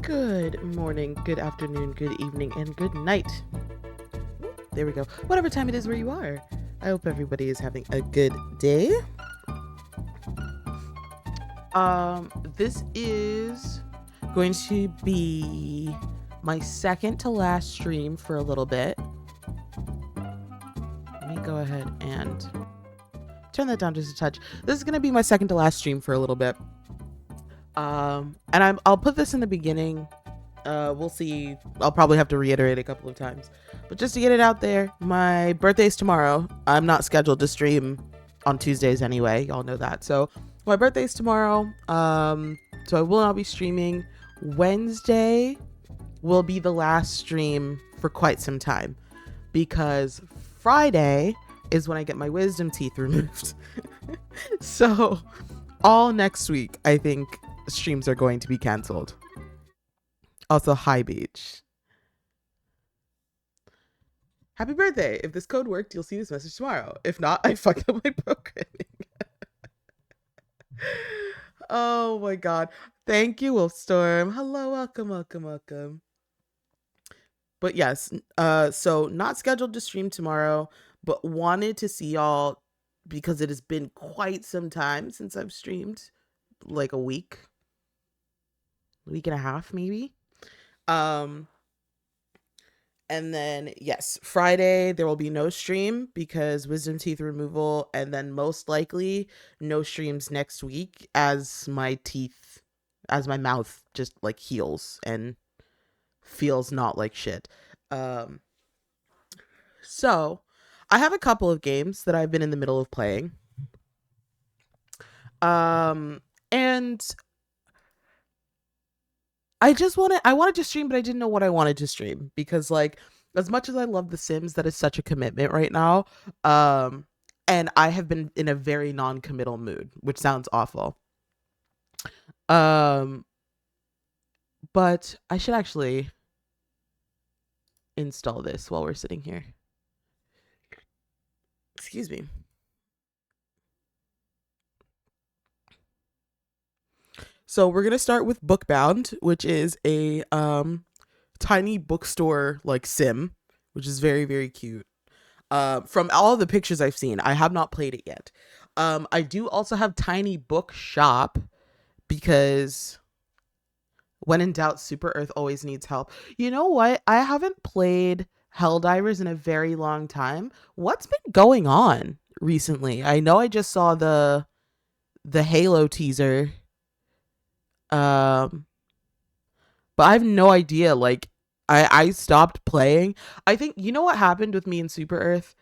Good morning, good afternoon, good evening, and good night. There we go. Whatever time it is where you are. I hope everybody is having a good day. This is going to be my second to last stream for a little bit. Let me go ahead and turn that down just a touch. This is going to be my second to last stream for a little bit. And I'll put this in the beginning. We'll see. I'll probably have to reiterate a couple of times, but just to get it out there, my birthday's tomorrow. I'm not scheduled to stream on Tuesdays anyway. Y'all know that. So my birthday's tomorrow. So I will not be streaming. Wednesday will be the last stream for quite some time because Friday is when I get my wisdom teeth removed. So all next week, I think streams are going to be canceled. Also, hi Beach. Happy birthday. If this code worked, you'll see this message tomorrow. If not, I fucked up my programming. Oh my god. Thank you, Wolfstorm. Hello, welcome. But yes, so not scheduled to stream tomorrow, but wanted to see y'all because it has been quite some time since I've streamed. Like a week and a half maybe. And then yes, Friday there will be no stream because wisdom teeth removal, and then most likely no streams next week as my mouth just like heals and feels not like shit. So I have a couple of games that I've been in the middle of playing. And I wanted to stream, but I didn't know what I wanted to stream because, like, as much as I love The Sims, that is such a commitment right now. And I have been in a very non-committal mood, which sounds awful. But I should actually install this while we're sitting here. Excuse me. So we're gonna start with Bookbound, which is a tiny bookstore like sim, which is very, very cute. From all the pictures I've seen, I have not played it yet. I do also have Tiny Bookshop because when in doubt, Super Earth always needs help. You know what? I haven't played Helldivers in a very long time. What's been going on recently? I know I just saw the Halo teaser. But I have no idea. Like, I stopped playing. I think, you know what happened with me in Super Earth?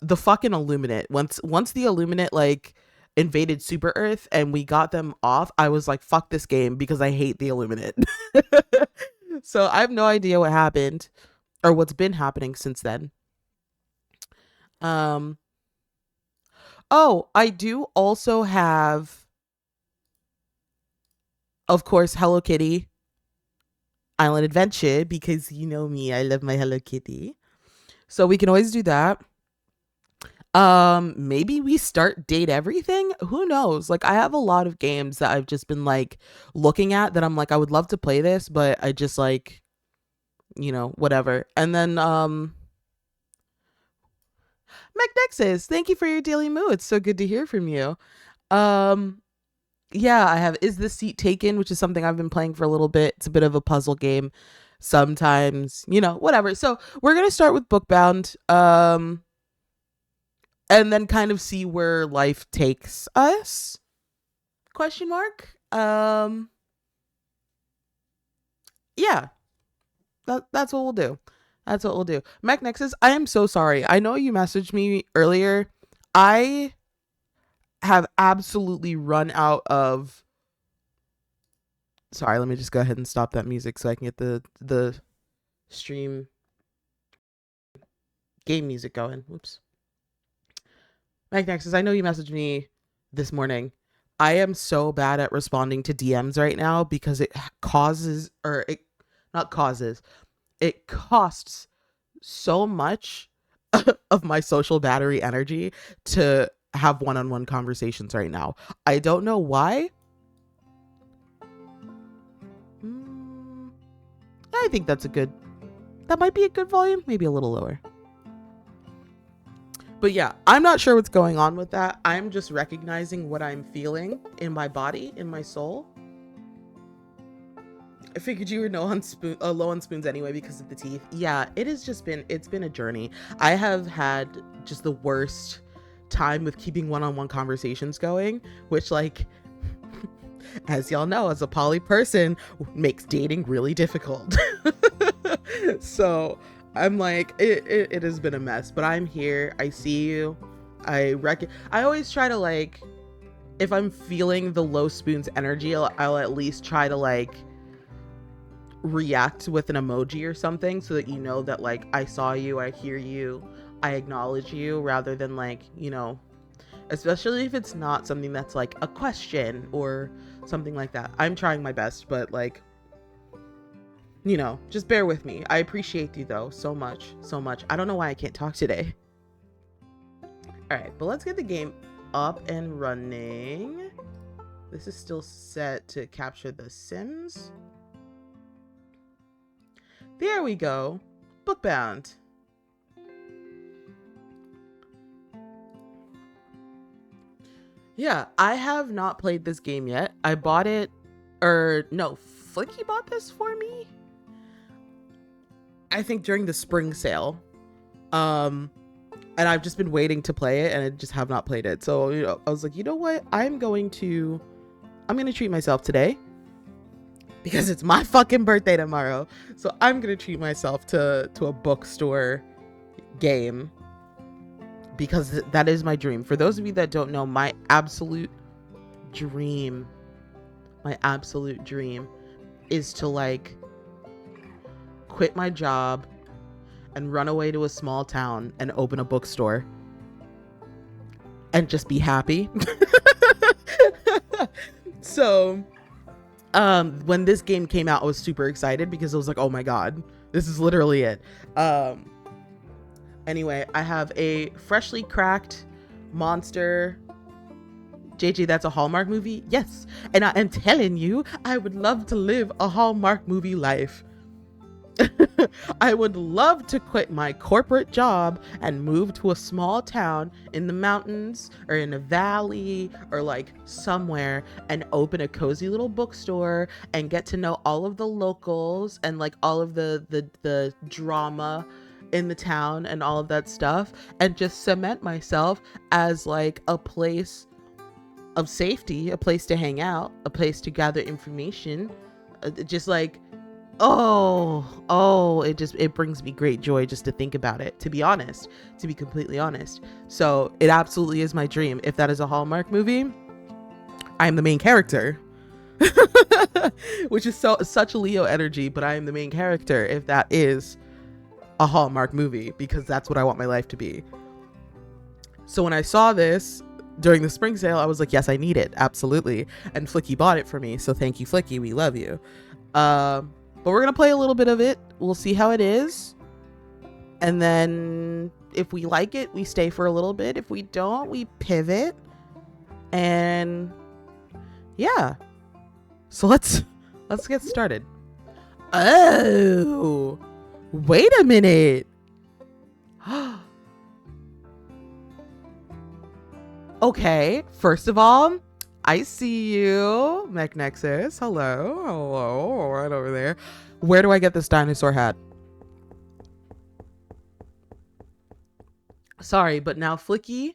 The fucking Illuminate. Once the Illuminate, like, invaded Super Earth and we got them off, I was like, fuck this game because I hate the Illuminate. So I have no idea what happened or what's been happening since then. Oh, I do also have, of course, Hello Kitty Island Adventure, because you know me, I love my Hello Kitty. So we can always do that. Maybe we start Date Everything. Who knows? Like, I have a lot of games that I've just been like looking at that I'm like, I would love to play this, but I just like, you know, whatever. And then MacNexus, thank you for your daily moo. It's so good to hear from you. Yeah, I have Is This Seat Taken, which is something I've been playing for a little bit. It's a bit of a puzzle game sometimes, you know, whatever. So we're going to start with Bookbound, and then kind of see where life takes us, question mark. Yeah, that's what we'll do. That's what we'll do. MacNexus, I am so sorry. I know you messaged me earlier. I have absolutely run out of Sorry, let me just go ahead and stop that music so I can get the stream game music going. Whoops. Mike Nexus, I know you messaged me this morning. I am so bad at responding to DMs right now because it causes, or it not causes, it costs so much of my social battery energy to have one-on-one conversations right now. I don't know why. I think that might be a good volume, maybe a little lower. But yeah, I'm not sure what's going on with that. I'm just recognizing what I'm feeling in my body, in my soul. I figured you were low on spoons anyway because of the teeth. Yeah, it's been a journey. I have had just the worst time with keeping one-on-one conversations going, which, like, as y'all know, as a poly person, makes dating really difficult. So I'm like, it has been a mess, but I'm here. I see you. I always try to, like, if I'm feeling the low spoons energy, I'll at least try to, like, react with an emoji or something so that you know that, like, I saw you, I hear you, I acknowledge you, rather than, like, you know, especially if it's not something that's like a question or something like that. I'm trying my best, but, like, you know, just bear with me. I appreciate you though so much. I don't know why I can't talk today. All right, but let's get the game up and running. This is still set to capture the Sims. There we go. Bookbound. Yeah, I have not played this game yet. I bought it, or no, Flicky bought this for me, I think, during the spring sale. And I've just been waiting to play it, and I just have not played it. So, you know, I was like, you know what? I'm going to treat myself today because it's my fucking birthday tomorrow. So I'm going to treat myself to a bookstore game because that is my dream. For those of you that don't know, my absolute dream is to, like, quit my job and run away to a small town and open a bookstore and just be happy. So when this game came out, I was super excited because I was like, oh my god, this is literally it. Anyway, I have a freshly cracked Monster. JJ, that's a Hallmark movie? Yes. And I am telling you, I would love to live a Hallmark movie life. I would love to quit my corporate job and move to a small town in the mountains or in a valley or, like, somewhere and open a cozy little bookstore and get to know all of the locals and, like, all of the drama in the town and all of that stuff, and just cement myself as, like, a place of safety, a place to hang out, a place to gather information, just like, it brings me great joy just to think about it, to be completely honest. So it absolutely is my dream. If that is a Hallmark movie, I am the main character. Which is such a Leo energy, but I am the main character if that is a Hallmark movie, because that's what I want my life to be. So when I saw this during the spring sale, I was like, yes, I need it, absolutely. And Flicky bought it for me, so thank you, Flicky, we love you. But we're gonna play a little bit of it. We'll see how it is, and then if we like it, we stay for a little bit. If we don't, we pivot. And yeah, so let's get started. Oh, wait a minute. Okay, first of all, I see you, MechNexus. Hello, right over there. Where do I get this dinosaur hat? Sorry, but now Flicky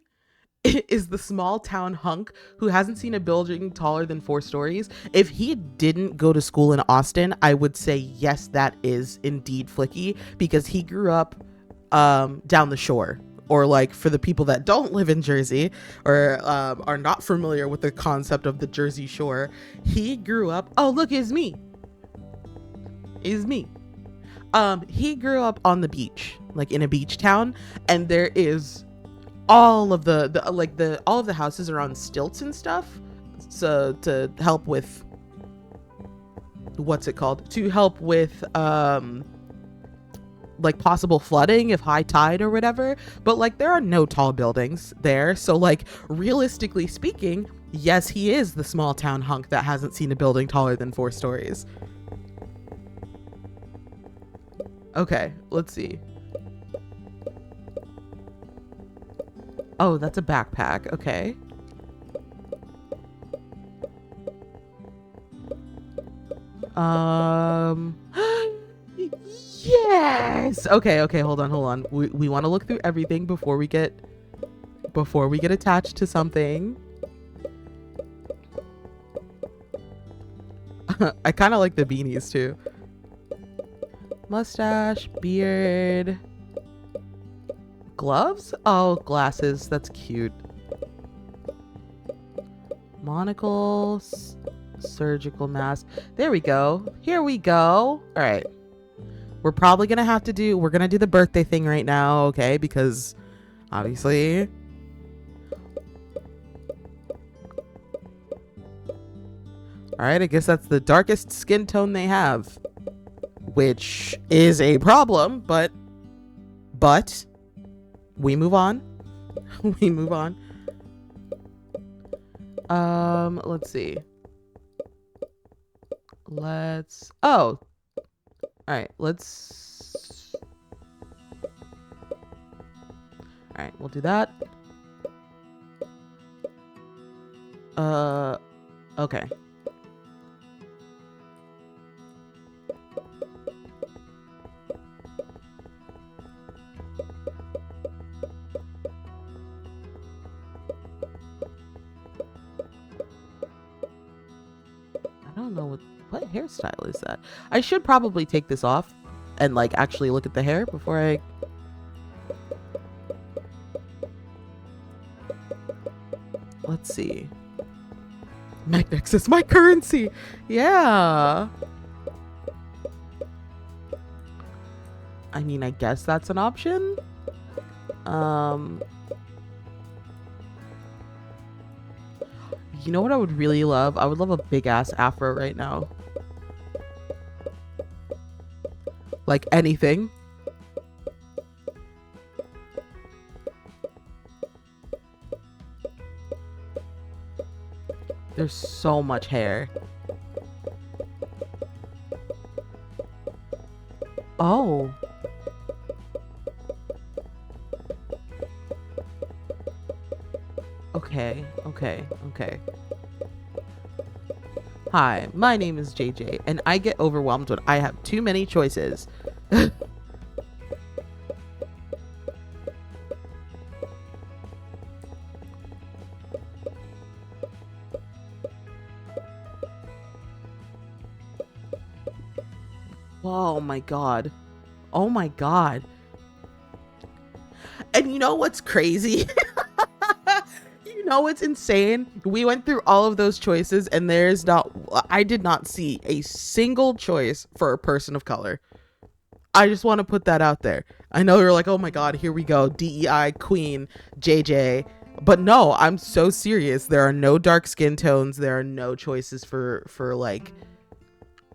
is the small town hunk who hasn't seen a building taller than 4 stories. If he didn't go to school in Austin, I would say yes, that is indeed Flicky, because he grew up down the shore. or like for the people that don't live in Jersey or are not familiar with the concept of the Jersey Shore, he grew up. Oh, look, it's me. Is me. He grew up on the beach, like in a beach town, and there is all of all of the houses are on stilts and stuff, so to help with like possible flooding if high tide or whatever. But like there are no tall buildings there, so like realistically speaking, yes, he is the small town hunk that hasn't seen a building taller than 4 stories. Okay, let's see. Oh, that's a backpack. Okay. Yes. Okay, hold on. We want to look through everything before we get attached to something. I kind of like the beanies too. Mustache, beard, gloves? Oh, glasses. That's cute. Monocle, surgical mask. There we go. Here we go. All right. We're probably going to have to we're going to do the birthday thing right now, okay? Because obviously. All right, I guess that's the darkest skin tone they have, which is a problem, but we move on. We move on. Let's see. All right, we'll do that. Okay. I don't know what hairstyle is that? I should probably take this off and like actually look at the hair before I... Let's see. Magnex is my currency. Yeah. I mean, I guess that's an option. You know what I would really love? I would love a big ass afro right now. Like anything. There's so much hair. Oh. Okay. Hi, my name is JJ, and I get overwhelmed when I have too many choices. Oh my god. Oh my god. And you know what's crazy? You know what's insane? We went through all of those choices and I did not see a single choice for a person of color. I just want to put that out there. I know you're like, oh my god, here we go, DEI queen, JJ. But no, I'm so serious. There are no dark skin tones. There are no choices for like,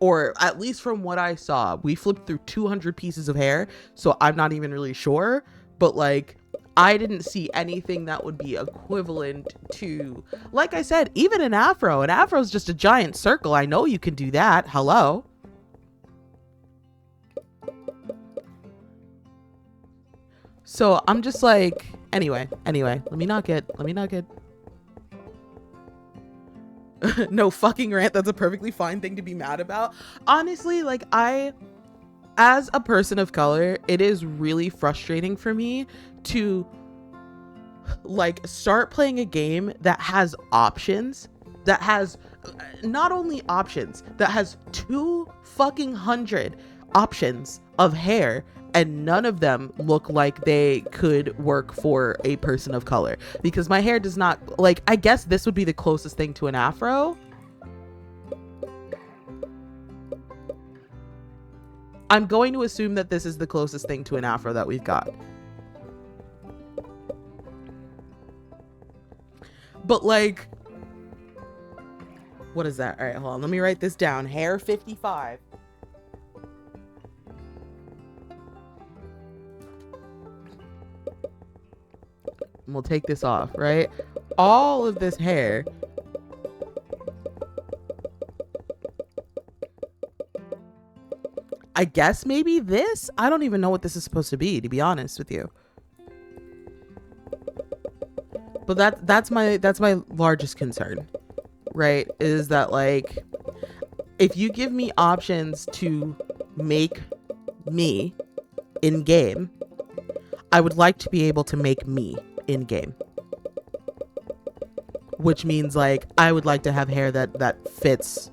or at least from what I saw, we flipped through 200 pieces of hair. So I'm not even really sure, but like, I didn't see anything that would be equivalent to, like I said, even an afro. An afro is just a giant circle. I know you can do that. Hello. So I'm just like, anyway, let me not get no fucking rant. That's a perfectly fine thing to be mad about. Honestly, like as a person of color, it is really frustrating for me to like start playing a game that has options, that has not only options, that has 200 options of hair, and none of them look like they could work for a person of color, because my hair does not, like, I guess this would be the closest thing to an afro. I'm going to assume that this is the closest thing to an afro that we've got. But like, what is that? All right, hold on. Let me write this down. Hair 55. And we'll take this off, right? All of this hair. I guess maybe this? I don't even know what this is supposed to be honest with you. But that's my largest concern, right? Is that, like, if you give me options to make me in game, I would like to be able to make me in game. Which means, like, I would like to have hair that fits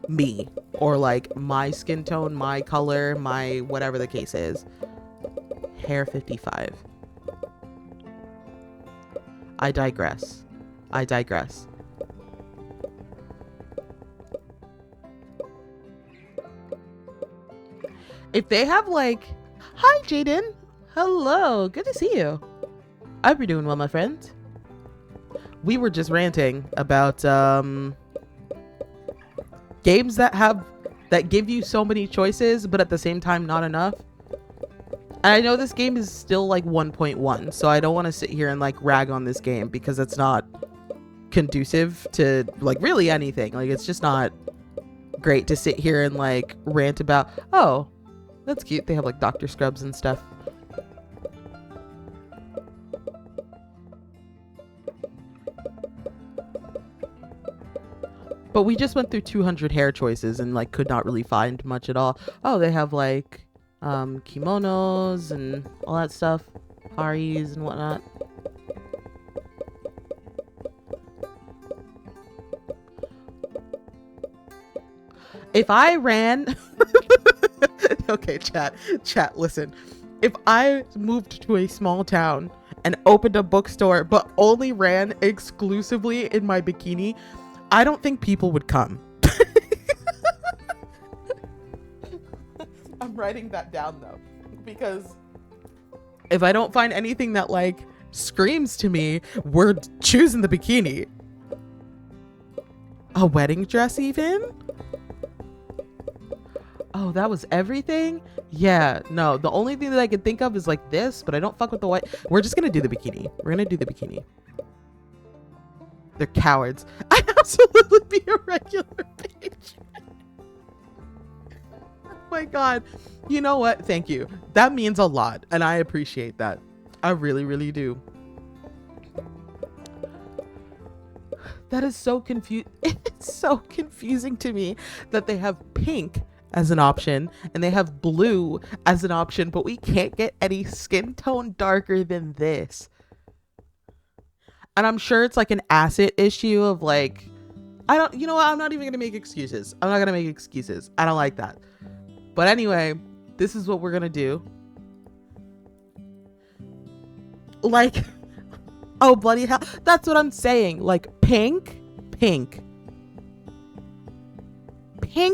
me, or like my skin tone, my color, my whatever the case is. Hair 55. I digress. If they have, like, hi Jaden, hello, good to see you. I hope you're doing well, my friend. We were just ranting about games that give you so many choices, but at the same time not enough. And I know this game is still like 1.1, so I don't want to sit here and like rag on this game, because it's not conducive to like really anything. Like, it's just not great to sit here and like rant about, oh, that's cute, they have like Dr. Scrubs and stuff. But we just went through 200 hair choices and like could not really find much at all. Oh, they have like kimonos and all that stuff, haris and whatnot. If I ran okay, chat, listen. If I moved to a small town and opened a bookstore but only ran exclusively in my bikini, I don't think people would come. I'm writing that down though, because if I don't find anything that like screams to me, we're choosing the bikini. A wedding dress even? Oh, that was everything? Yeah, no, the only thing that I could think of is like this, but I don't fuck with the white. We're just gonna do the bikini. We're gonna do the bikini. They're cowards. I'd absolutely be a regular bitch. Oh my god. You know what? Thank you. That means a lot, and I appreciate that. I really, really do. That is so it's so confusing to me that they have pink as an option and they have blue as an option, but we can't get any skin tone darker than this. And I'm sure it's like an asset issue of like, you know what? I'm not even going to make excuses. I'm not going to make excuses. I don't like that. But anyway, this is what we're going to do. Like, oh, bloody hell. That's what I'm saying. Like pink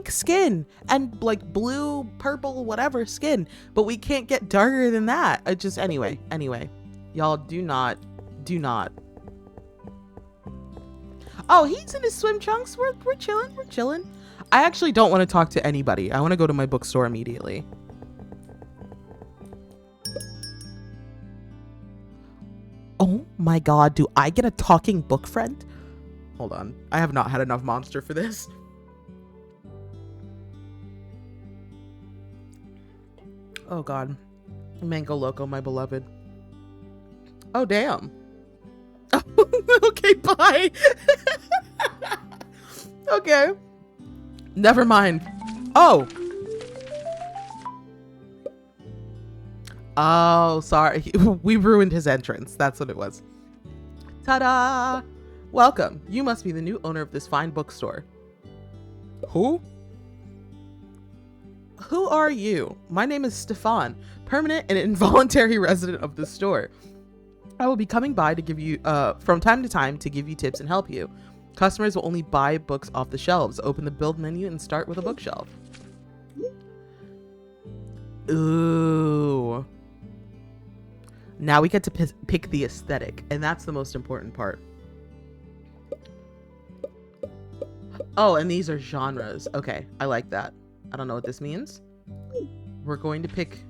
skin and like blue, purple, whatever skin. But we can't get darker than that. Anyway, y'all do not. Oh, he's in his swim trunks. We're chilling. I actually don't want to talk to anybody. I want to go to my bookstore immediately. Oh my god, do I get a talking book friend? Hold on. I have not had enough monster for this. Oh god. Mango Loco, my beloved. Oh damn. Okay, bye. Okay. Never mind. Oh, sorry. We ruined his entrance. That's what it was. Ta-da! Welcome. You must be the new owner of this fine bookstore. Who? Who are you? My name is Stefan, permanent and involuntary resident of the store. I will be coming by to give you, from time to time, to give you tips and help you. Customers will only buy books off the shelves. Open the build menu and start with a bookshelf. Ooh. Now we get to pick the aesthetic, and that's the most important part. Oh, and these are genres. Okay, I like that. I don't know what this means. We're going to pick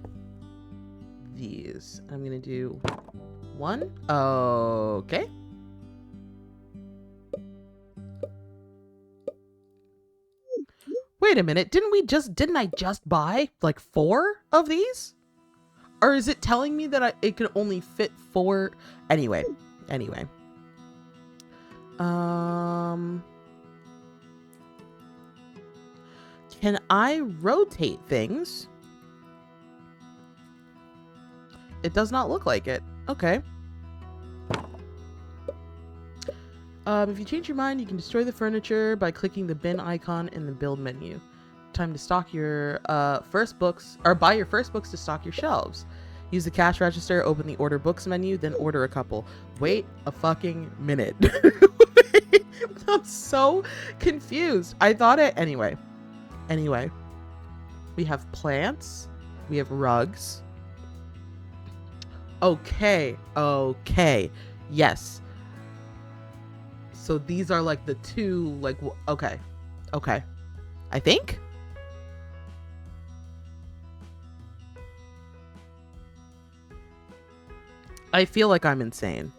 these. I'm going to do one. Okay. Wait a minute. Didn't I just buy like 4 of these? Or is it telling me that it can only fit 4? Anyway. Can I rotate things? It does not look like it. Okay. If you change your mind, you can destroy the furniture by clicking the bin icon in the build menu. Time to stock your first books, or buy your first books to stock your shelves. Use the cash register, open the order books menu, then order a couple. Wait a fucking minute. I'm so confused. I thought it anyway. We have plants. We have rugs. Okay. Yes. So these are like the 2, like, okay. I think. I feel like I'm insane.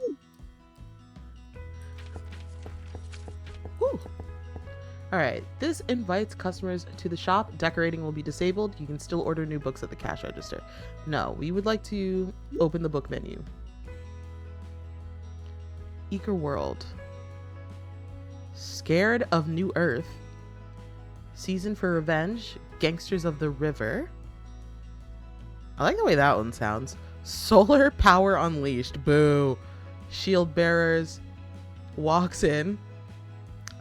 Whew. All right, this invites customers to the shop. Decorating will be disabled. You can still order new books at the cash register. No, we would like to open the book menu. Eager World. Scared of New Earth. Season for Revenge. Gangsters of the River. I like the way that one sounds. Solar Power Unleashed. Boo. Shield Bearers. Walks in.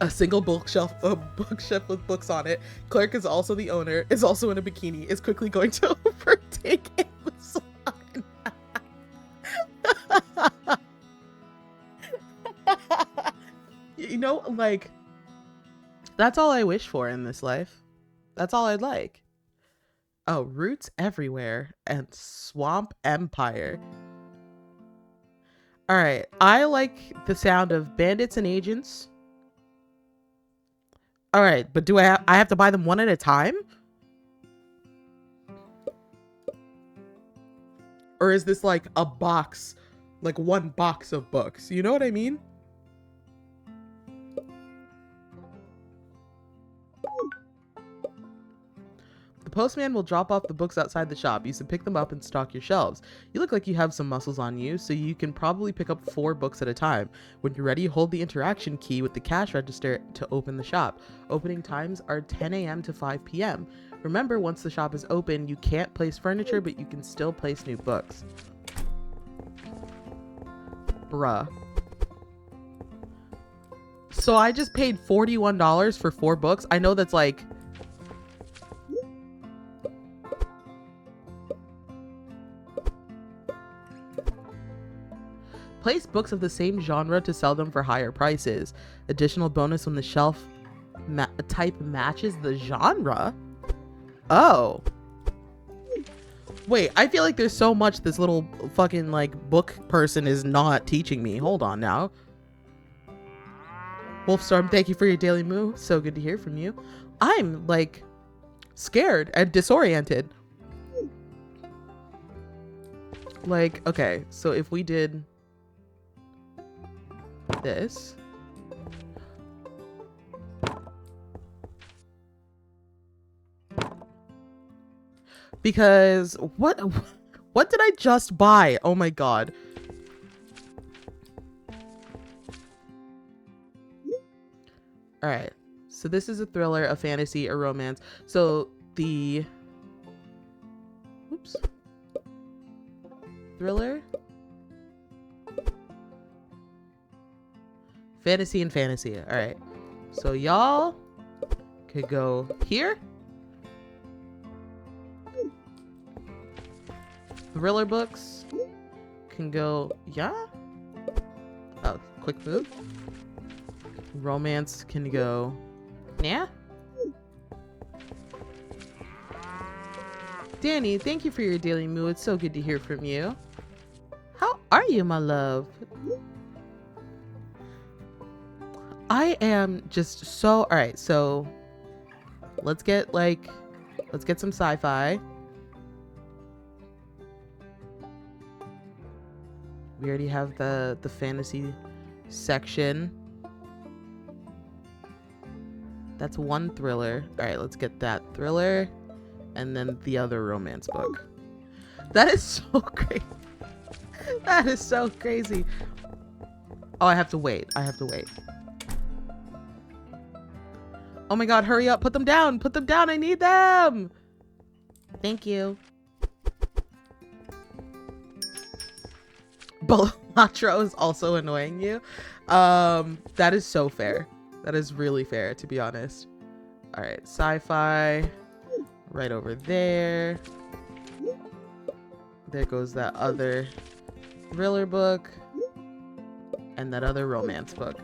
A single bookshelf with books on it. Clerk is also the owner. Is also in a bikini. Is quickly going to overtake Amazon. You know, like, that's all I wish for in this life. That's all I'd like. Oh, Roots Everywhere and Swamp Empire. All right, I like the sound of bandits and agents. All right, but do I have to buy them one at a time? Or is this like a box, like one box of books? You know what I mean? The postman will drop off the books outside the shop. You should pick them up and stock your shelves. You look like you have some muscles on you, so you can probably pick up 4 books at a time. When you're ready, hold the interaction key with the cash register to open the shop. Opening times are 10 a.m. to 5 p.m. Remember, once the shop is open, you can't place furniture, but you can still place new books. Bruh. So I just paid $41 for 4 books. I know that's like... Place books of the same genre to sell them for higher prices. Additional bonus when the shelf type matches the genre. Oh. Wait, I feel like there's so much this little fucking like book person is not teaching me. Hold on now. Wolfstorm, thank you for your daily move. So good to hear from you. I'm like scared and disoriented. Like, okay, so if we did this, because what did I just buy? Oh my god. All right, so this is a thriller, a fantasy, a romance. So the thriller, fantasy, and fantasy. All right, so y'all could go here. Thriller books can go, yeah? Oh, quick move. Romance can go, yeah? Danny, thank you for your daily moo. It's so good to hear from you. How are you, my love? I am just so... Alright, so... Let's get some sci-fi. We already have the fantasy section. That's one thriller. Alright, let's get that thriller. And then the other romance book. That is so crazy. That is so crazy. Oh, I have to wait. Oh my god, hurry up. Put them down. Put them down. I need them. Thank you. Balatro is also annoying you. That is so fair. That is really fair, to be honest. All right, sci-fi. Right over there. There goes that other thriller book. And that other romance book.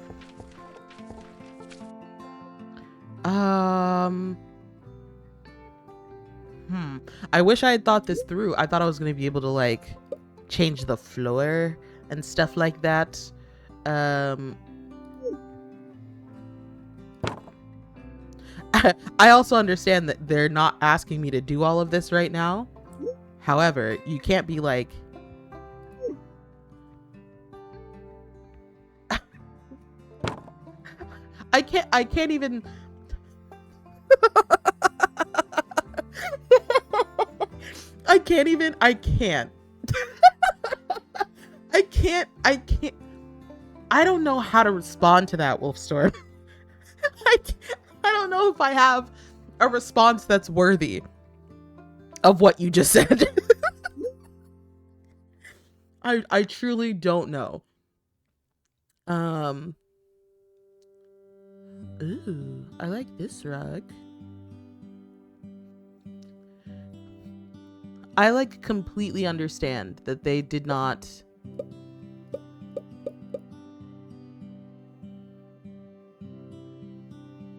I wish I had thought this through. I thought I was going to be able to like change the floor and stuff like that. I also understand that they're not asking me to do all of this right now. However, you can't be like... I can't even... I can't. I don't know how to respond to that, Wolfstorm. I don't know if I have a response that's worthy of what you just said. I truly don't know. Ooh, I like this rug. I like completely understand that they did not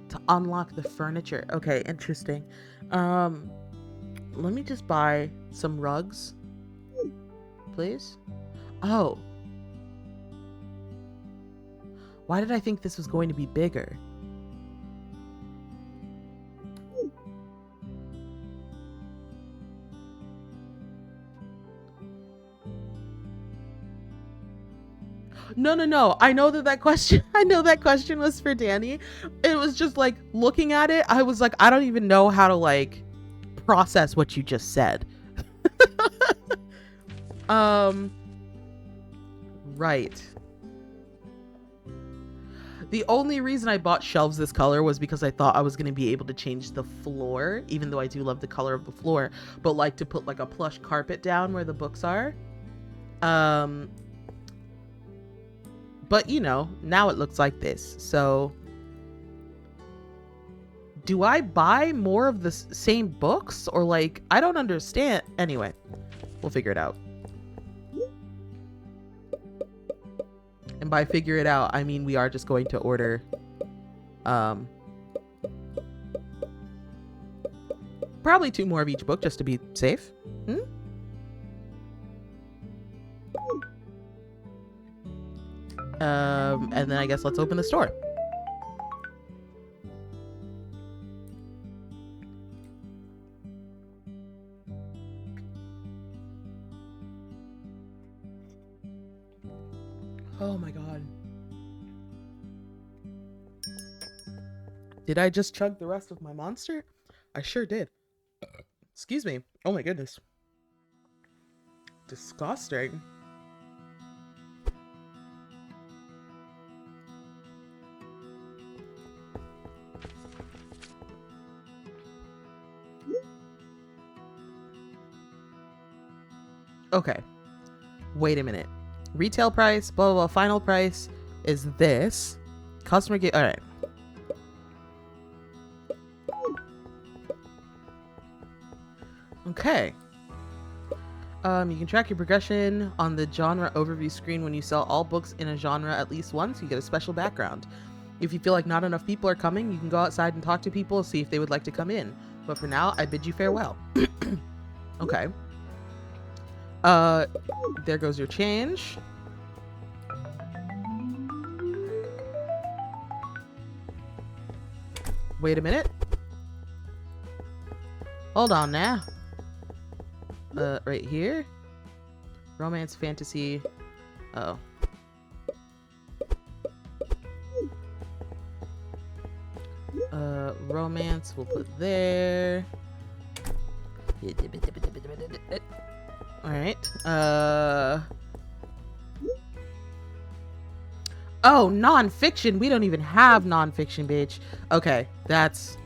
to unlock the furniture. Okay, interesting. Let me just buy some rugs, please. Oh. Why did I think this was going to be bigger? No. I know that question was for Danny. It was just like looking at it, I was like, I don't even know how to like process what you just said. Right. The only reason I bought shelves this color was because I thought I was going to be able to change the floor, even though I do love the color of the floor, but like to put like a plush carpet down where the books are. But you know, now it looks like this. So do I buy more of the same books or like, I don't understand. Anyway, we'll figure it out. And by figure it out, I mean we are just going to order probably 2 more of each book just to be safe. And then I guess let's open the store. Oh my god. Did I just chug the rest of my monster? I sure did. Excuse me. Oh my goodness. Disgusting. Okay. Wait a minute. Retail price, blah, blah, blah. Final price is this. Customer get... All right. Okay. You can track your progression on the genre overview screen. When you sell all books in a genre at least once, you get a special background. If you feel like not enough people are coming, you can go outside and talk to people, see if they would like to come in. But for now, I bid you farewell. Okay. There goes your change. Wait a minute. Hold on now. Right here. Romance, fantasy. Oh. Romance we'll put there. Alright. Oh, non-fiction. We don't even have non-fiction, bitch. Okay, that's...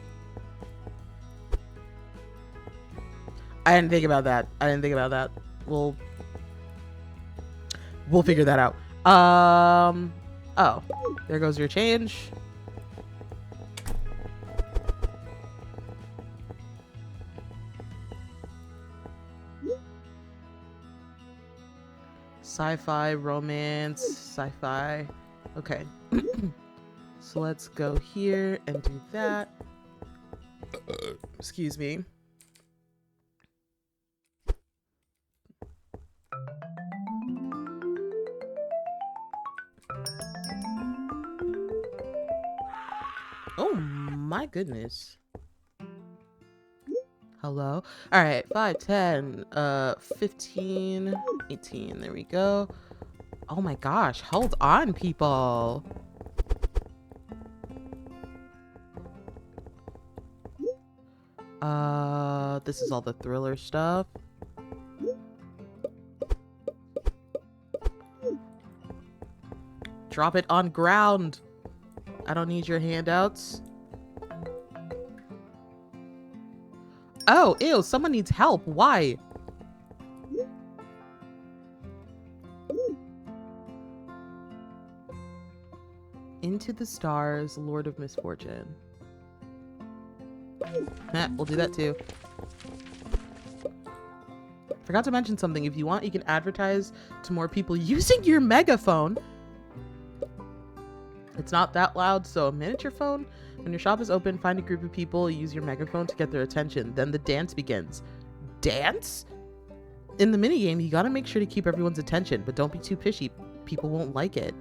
I didn't think about that. We'll figure that out. Oh, there goes your change. Sci-fi, romance, sci-fi. Okay. So let's go here and do that. Excuse me. Oh my goodness. Hello. All right, 5, 10, 15, 18. There we go. Oh my gosh, hold on, people. This is all the thriller stuff. Drop it on ground. I don't need your handouts. Oh, ew, someone needs help. Why? Into the Stars, Lord of Misfortune. We'll do that too. Forgot to mention something. If you want, you can advertise to more people using your megaphone. It's not that loud, so manage your phone. When your shop is open, find a group of people, use your megaphone to get their attention. Then the dance begins. Dance? In the minigame, you gotta make sure to keep everyone's attention, but don't be too pishy. People won't like it.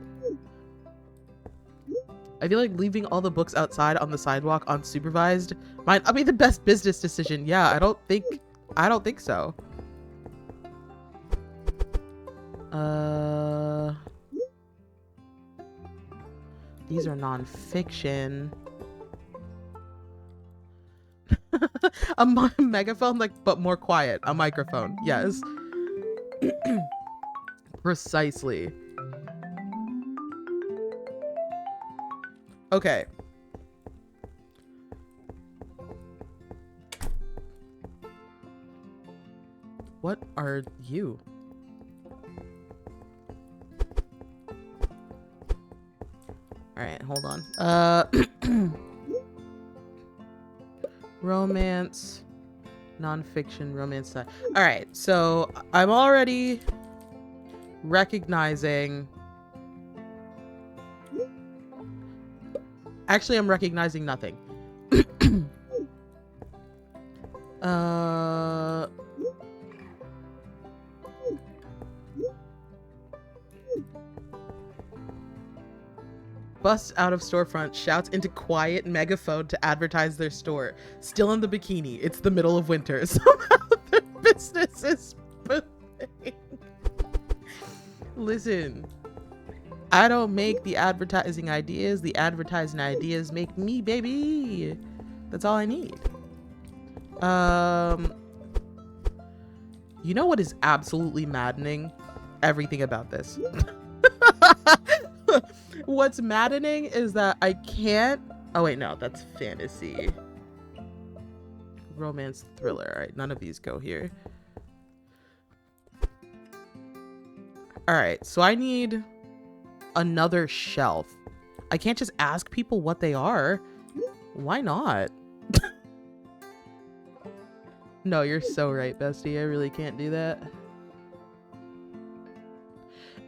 I feel like leaving all the books outside on the sidewalk unsupervised might not be the best business decision. Yeah, I don't think so. These are non-fiction. A megaphone, like, but more quiet. A microphone. Yes. Precisely. Okay. What are you? All right, hold on. Romance, nonfiction, romance side. All right, so I'm already recognizing. Actually, I'm recognizing nothing. Busts out of storefront, shouts into quiet megaphone to advertise their store. Still in the bikini. It's the middle of winter. Somehow their business is pathetic. Listen, I don't make the advertising ideas. The advertising ideas make me, baby. That's all I need. You know what is absolutely maddening? Everything about this. What's maddening is that I can't... Oh, wait, no. That's fantasy. Romance, thriller. All right, none of these go here. All right, so I need another shelf. I can't just ask people what they are. Why not? No, you're so right, bestie. I really can't do that.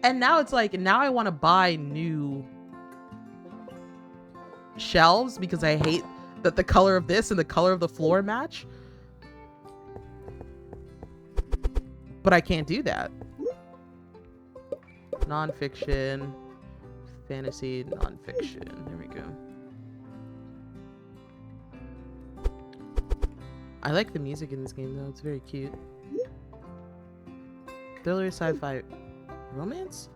And now it's like, now I want to buy new shelves because I hate that the color of this and the color of the floor match. But I can't do that. Nonfiction, fantasy, nonfiction. There we go. I like the music in this game though. It's very cute. Thriller, sci-fi, romance?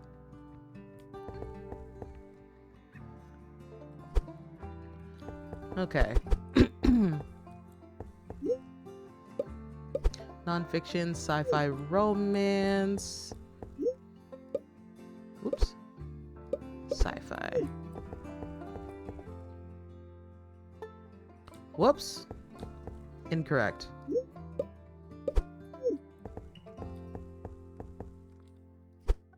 Okay. Nonfiction, sci-fi, romance. Whoops. Sci-fi. Whoops. Incorrect.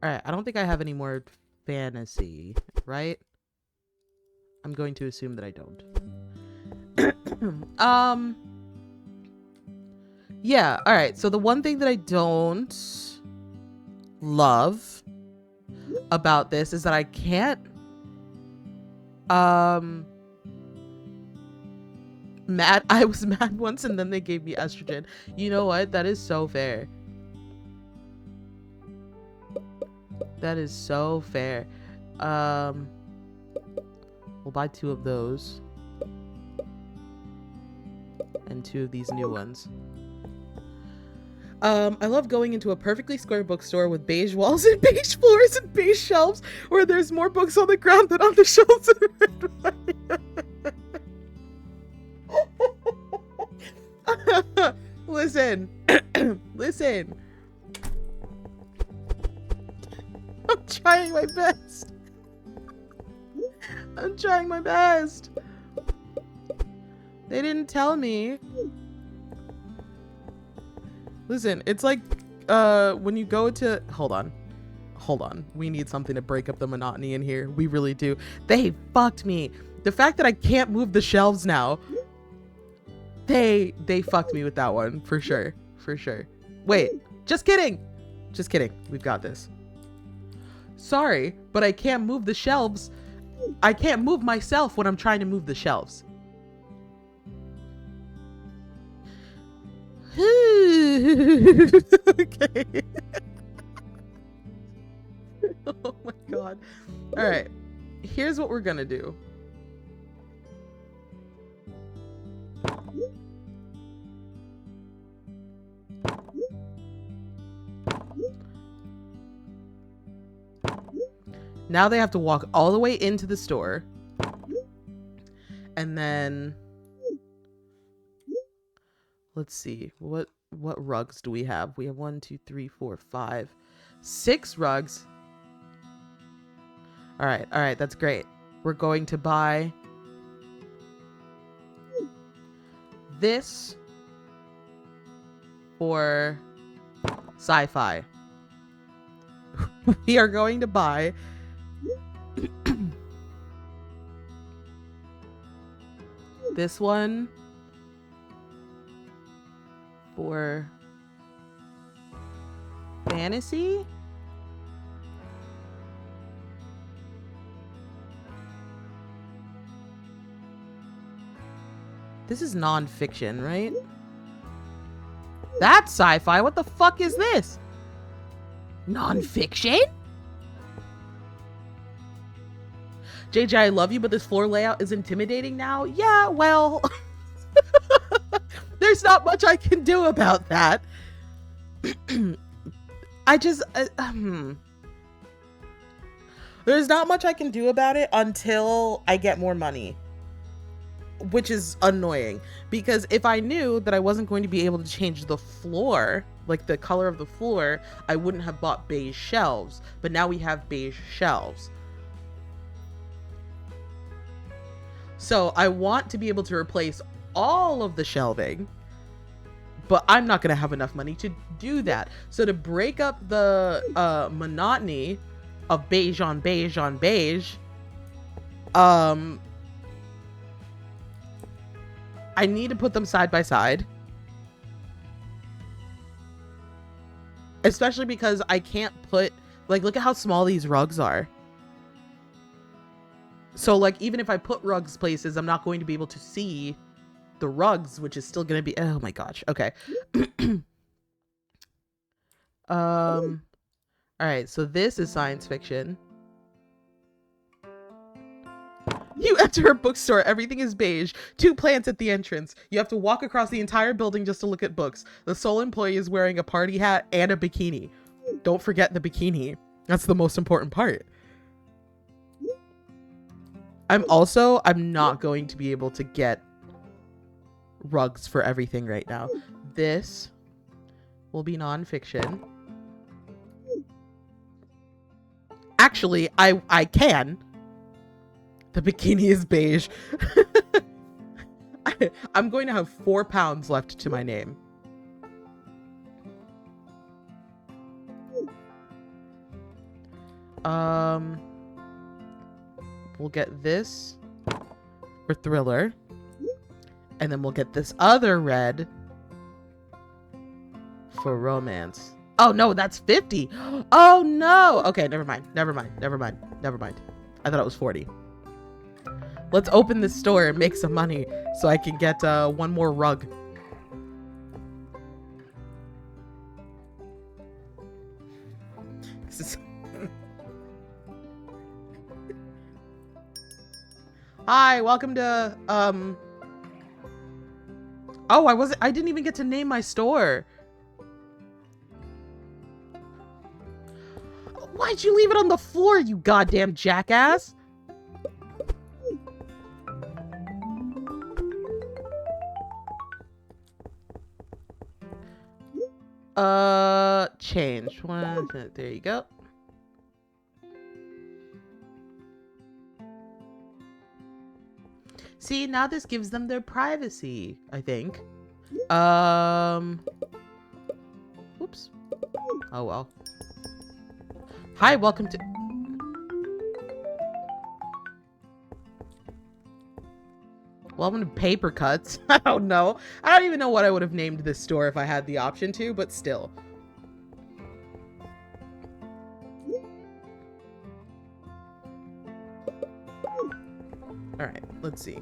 Alright, I don't think I have any more fantasy, right? I'm going to assume that I don't. Yeah, alright, so the one thing that I don't love about this is that I can't I was mad once and then they gave me estrogen. You know what? That is so fair. That is so fair. We'll buy 2 of those. And 2 of these new ones. I love going into a perfectly square bookstore with beige walls and beige floors and beige shelves where there's more books on the ground than on the shelves. Listen. Listen. I'm trying my best. I'm trying my best. They didn't tell me. Listen, it's like when you go to hold on, we need something to break up the monotony in here. We really do. They fucked me. The fact that I can't move the shelves now, they fucked me with that one for sure. Wait, just kidding, we've got this. Sorry, but I can't move the shelves. I can't move myself when I'm trying to move the shelves. Okay. Oh my god. All right, here's what we're gonna do. Now they have to walk all the way into the store. And then let's see, what rugs do we have? We have 1, 2, 3, 4, 5, 6 rugs. All right, that's great. We're going to buy this for sci-fi. We are going to buy this one for fantasy. This is non-fiction, right? That's sci-fi. What the fuck is this? Non-fiction? JJ, I love you, but this floor layout is intimidating now. Yeah, well, there's not much I can do about that. There's not much I can do about it until I get more money, which is annoying because if I knew that I wasn't going to be able to change the floor, like the color of the floor, I wouldn't have bought beige shelves, but now we have beige shelves. So I want to be able to replace all of the shelving, but I'm not going to have enough money to do that. So to break up the monotony of beige on beige on beige, I need to put them side by side. Especially because I can't put Like, look at how small these rugs are. So, like, even if I put rugs places, I'm not going to be able to see the rugs, which is still going to be... Oh, my gosh. Okay. All right. So this is science fiction. You enter a bookstore. Everything is beige. 2 plants at the entrance. You have to walk across the entire building just to look at books. The sole employee is wearing a party hat and a bikini. Don't forget the bikini. That's the most important part. I'm not going to be able to get rugs for everything right now. This will be nonfiction. Actually, I can. The bikini is beige. I'm going to have 4 pounds left to my name. We'll get this for thriller. And then we'll get this other red for romance. Oh no, that's 50. Oh no. Okay, never mind. I thought it was 40. Let's open this store and make some money so I can get 1 more rug. Hi, welcome to Oh, I didn't even get to name my store. Why'd you leave it on the floor, you goddamn jackass? Change. There you go. See, now this gives them their privacy, I think. Oops. Oh, well. Hi, welcome to... Welcome to Paper Cuts. I don't know. I don't even know what I would have named this store if I had the option to, but still. All right, let's see.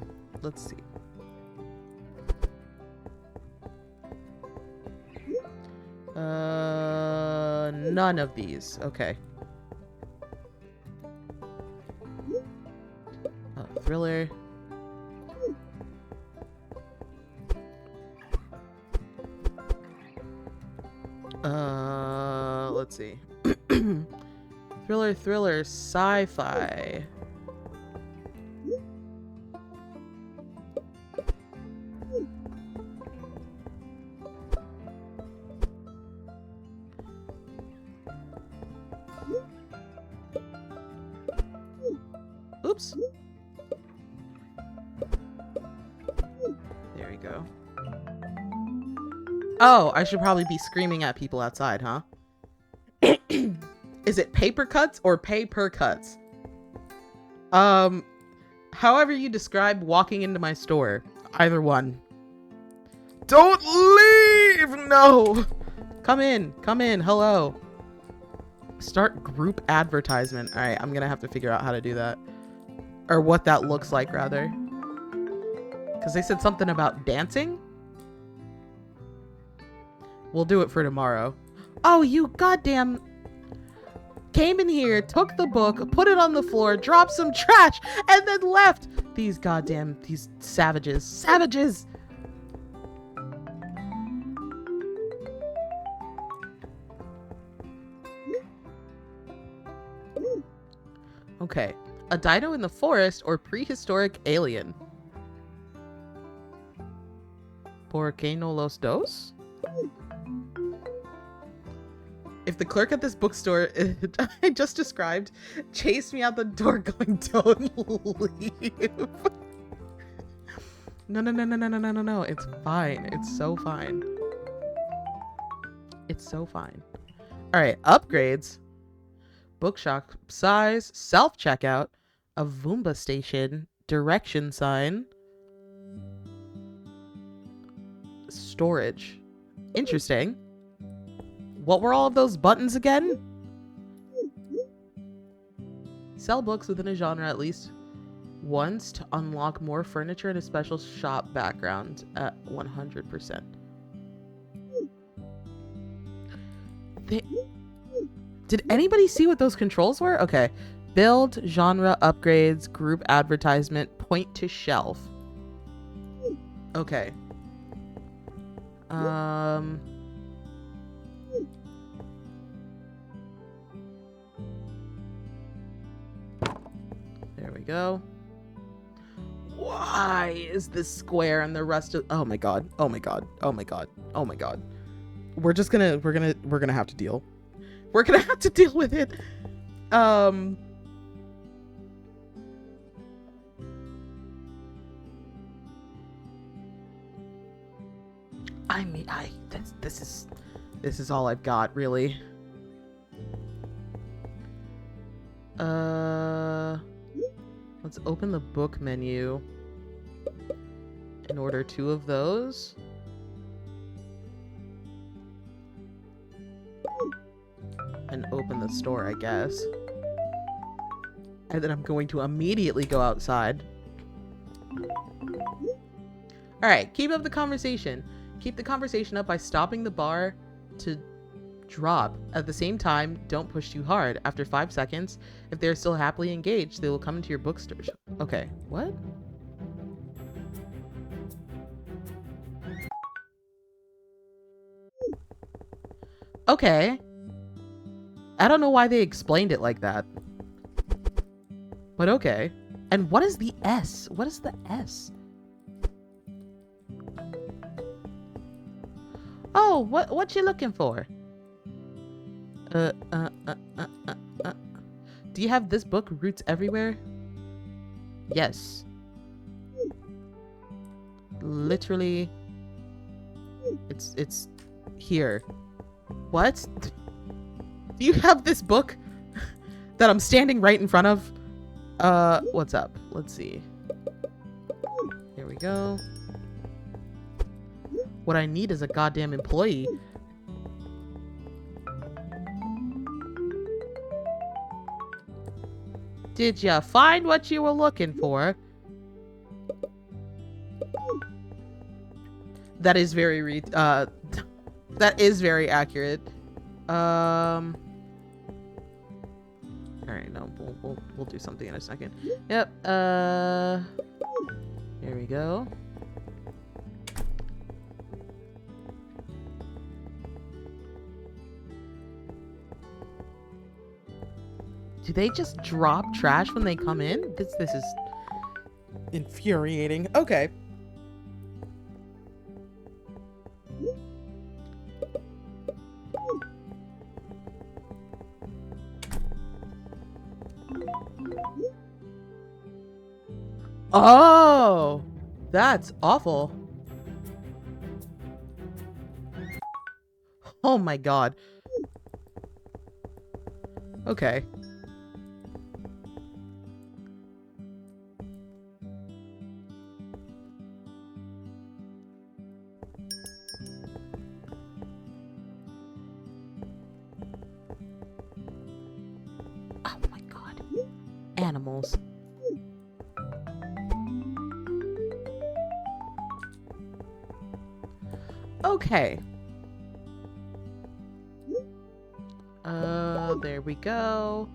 None of these. Okay. Oh, thriller. Let's see. Thriller, sci-fi. Oops. There we go. Oh, I should probably be screaming at people outside, huh? Is it paper cuts or paper cuts? However you describe walking into my store. Either one. Don't leave! No! Come in. Hello. Start group advertisement. All right, I'm gonna have to figure out how to do that. Or what that looks like, rather. Because they said something about dancing? We'll do it for tomorrow. Oh, you goddamn... Came in here, took the book, put it on the floor, dropped some trash, and then left! These savages. Savages! Okay. A dino in the forest or prehistoric alien? ¿Por qué no los dos? If the clerk at this bookstore I just described chased me out the door going, don't leave. No. It's fine. It's so fine. It's so fine. All right. Upgrades. Bookshop size. Self-checkout. A Voomba station. Direction sign. Storage. Interesting. What were all of those buttons again? Sell books within a genre at least once to unlock more furniture and a special shop background at 100%. Did anybody see what those controls were? Okay. Build, genre, upgrades, group advertisement, point to shelf. Okay. There we go. Why is this square and the rest of... Oh my god. Oh my god. Oh my god. Oh my god. We're gonna have to deal. We're gonna have to deal with it. I mean, this is all I've got, really. Let's open the book menu and order 2 of those. And open the store, I guess. And then I'm going to immediately go outside. Alright, keep up the conversation. Keep the conversation up by stopping the bar to drop. At the same time, don't push too hard. After 5 seconds, if they're still happily engaged, they will come into your bookstore. Okay, what? Okay. I don't know why they explained it like that. But okay. And what is the S? What is the S? Oh, what you looking for? Do you have this book, Roots Everywhere? Yes. Literally. It's here. What? Do you have this book that I'm standing right in front of? What's up? Let's see. Here we go. What I need is a goddamn employee. Did ya find what you were looking for? That is very that is very accurate. All right, no, we'll do something in a second. Yep. Here we go. Do they just drop trash when they come in? This is infuriating. Okay. Oh, that's awful. Oh my god. Okay. Oh my god. Animals. Okay. There we go.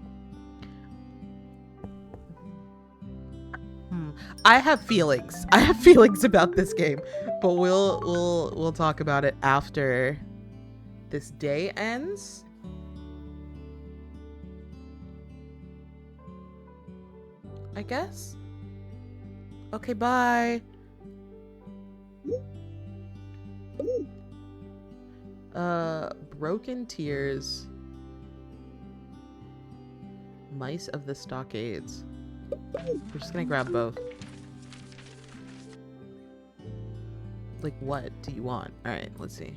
I have feelings. I have feelings about this game, but we'll talk about it after this day ends. I guess. Okay, bye. Broken Tears. Mice of the Stockades. We're just gonna grab both. Like, what do you want? Alright, let's see.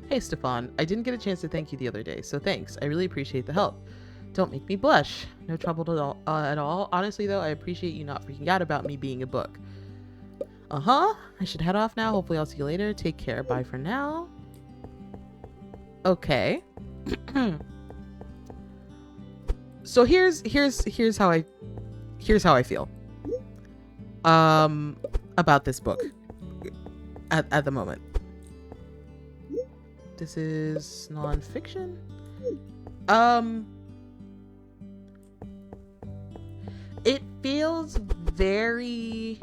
Hey, Stefan. I didn't get a chance to thank you the other day, so thanks. I really appreciate the help. Don't make me blush. No trouble at all. Honestly, though, I appreciate you not freaking out about me being a book. I should head off now. Hopefully I'll see you later. Take care. Bye for now. Okay. So here's how I feel about this book at the moment. This is nonfiction. It feels very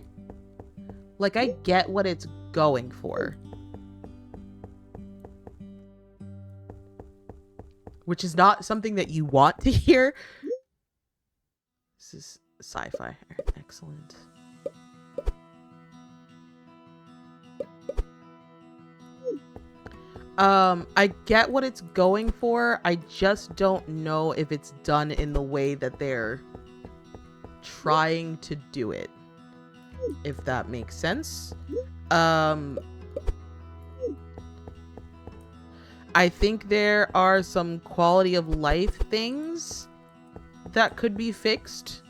like I get what it's going for, which is not something that you want to hear. This is sci-fi. Excellent. I get what it's going for. I just don't know if it's done in the way that they're trying to do it, if that makes sense. I think there are some quality of life things that could be fixed.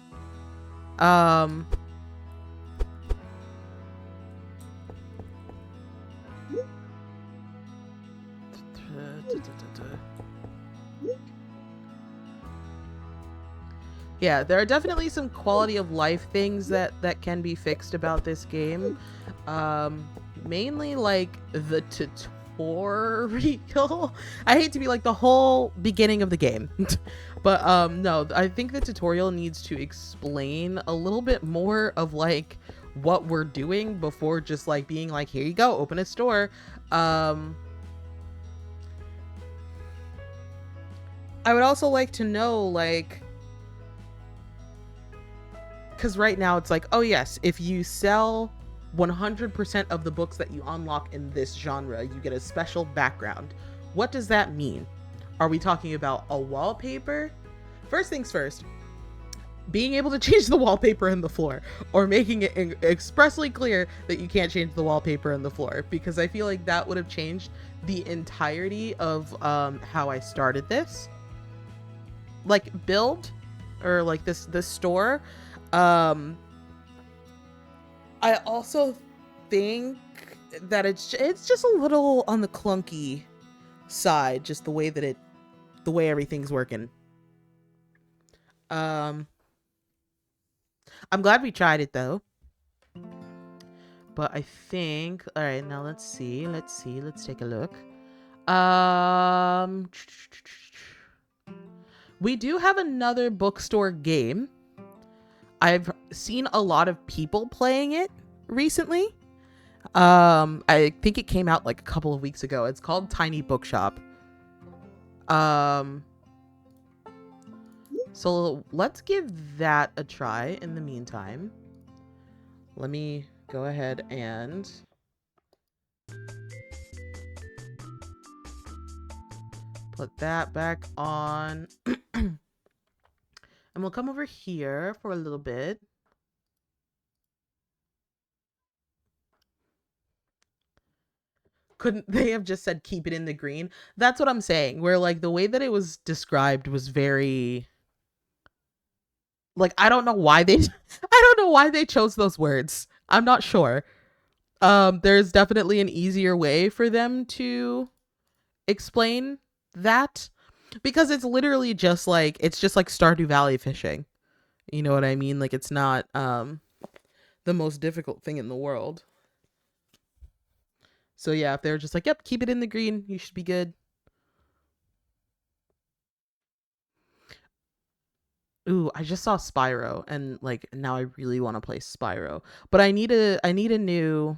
Yeah, there are definitely some quality of life things that can be fixed about this game. Mainly like the tutorial. I hate to be like the whole beginning of the game. But no, I think the tutorial needs to explain a little bit more of like what we're doing before just like being like, here you go, open a store. I would also like to know, like, because right now it's like, oh yes, if you sell 100% of the books that you unlock in this genre, you get a special background. What does that mean? Are we talking about a wallpaper? First things first, being able to change the wallpaper in the floor, or making it expressly clear that you can't change the wallpaper in the floor, because I feel like that would have changed the entirety of how I started this. Like build, or like this store. I also think that it's just a little on the clunky side, just the way everything's working. I'm glad we tried it though. But I think, all right, now let's take a look. We do have another bookstore game. I've seen a lot of people playing it recently. I think it came out like a couple of weeks ago. It's called Tiny Bookshop. So let's give that a try in the meantime. Let me go ahead and put that back on. And we'll come over here for a little bit. Couldn't they have just said keep it in the green? That's what I'm saying. Where like the way that it was described was very, like, I don't know why they chose those words. I'm not sure. There's definitely an easier way for them to explain that, because it's literally just like Stardew Valley fishing. You know what I mean? Like, it's not the most difficult thing in the world. So yeah, if they're just like, yep, keep it in the green, you should be good. Ooh, I just saw Spyro, and like now I really want to play Spyro. But I need a new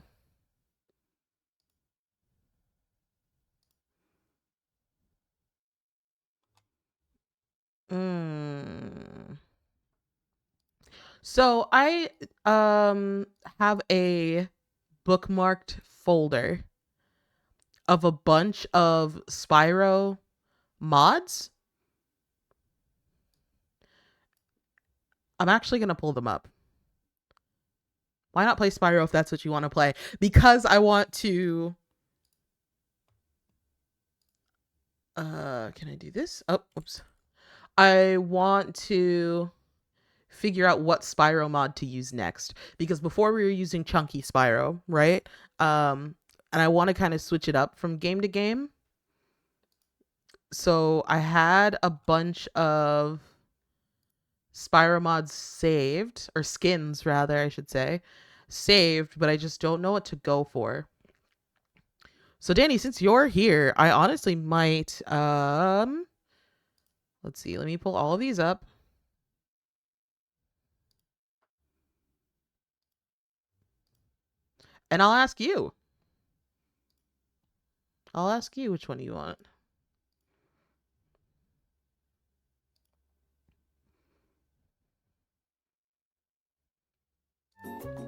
So I have a bookmarked folder of a bunch of Spyro mods. I'm actually going to pull them up. Why not play Spyro if that's what you want to play? Because I want to... can I do this? Oh, oops. I want to figure out what Spyro mod to use next. Because before we were using Chunky Spyro, right? And I want to kind of switch it up from game to game. So I had a bunch of Spyro mods saved, or skins rather, I should say, saved, but I just don't know what to go for. So Danny, since you're here, I honestly might let's see, let me pull all of these up. And I'll ask you. I'll ask you which one you want.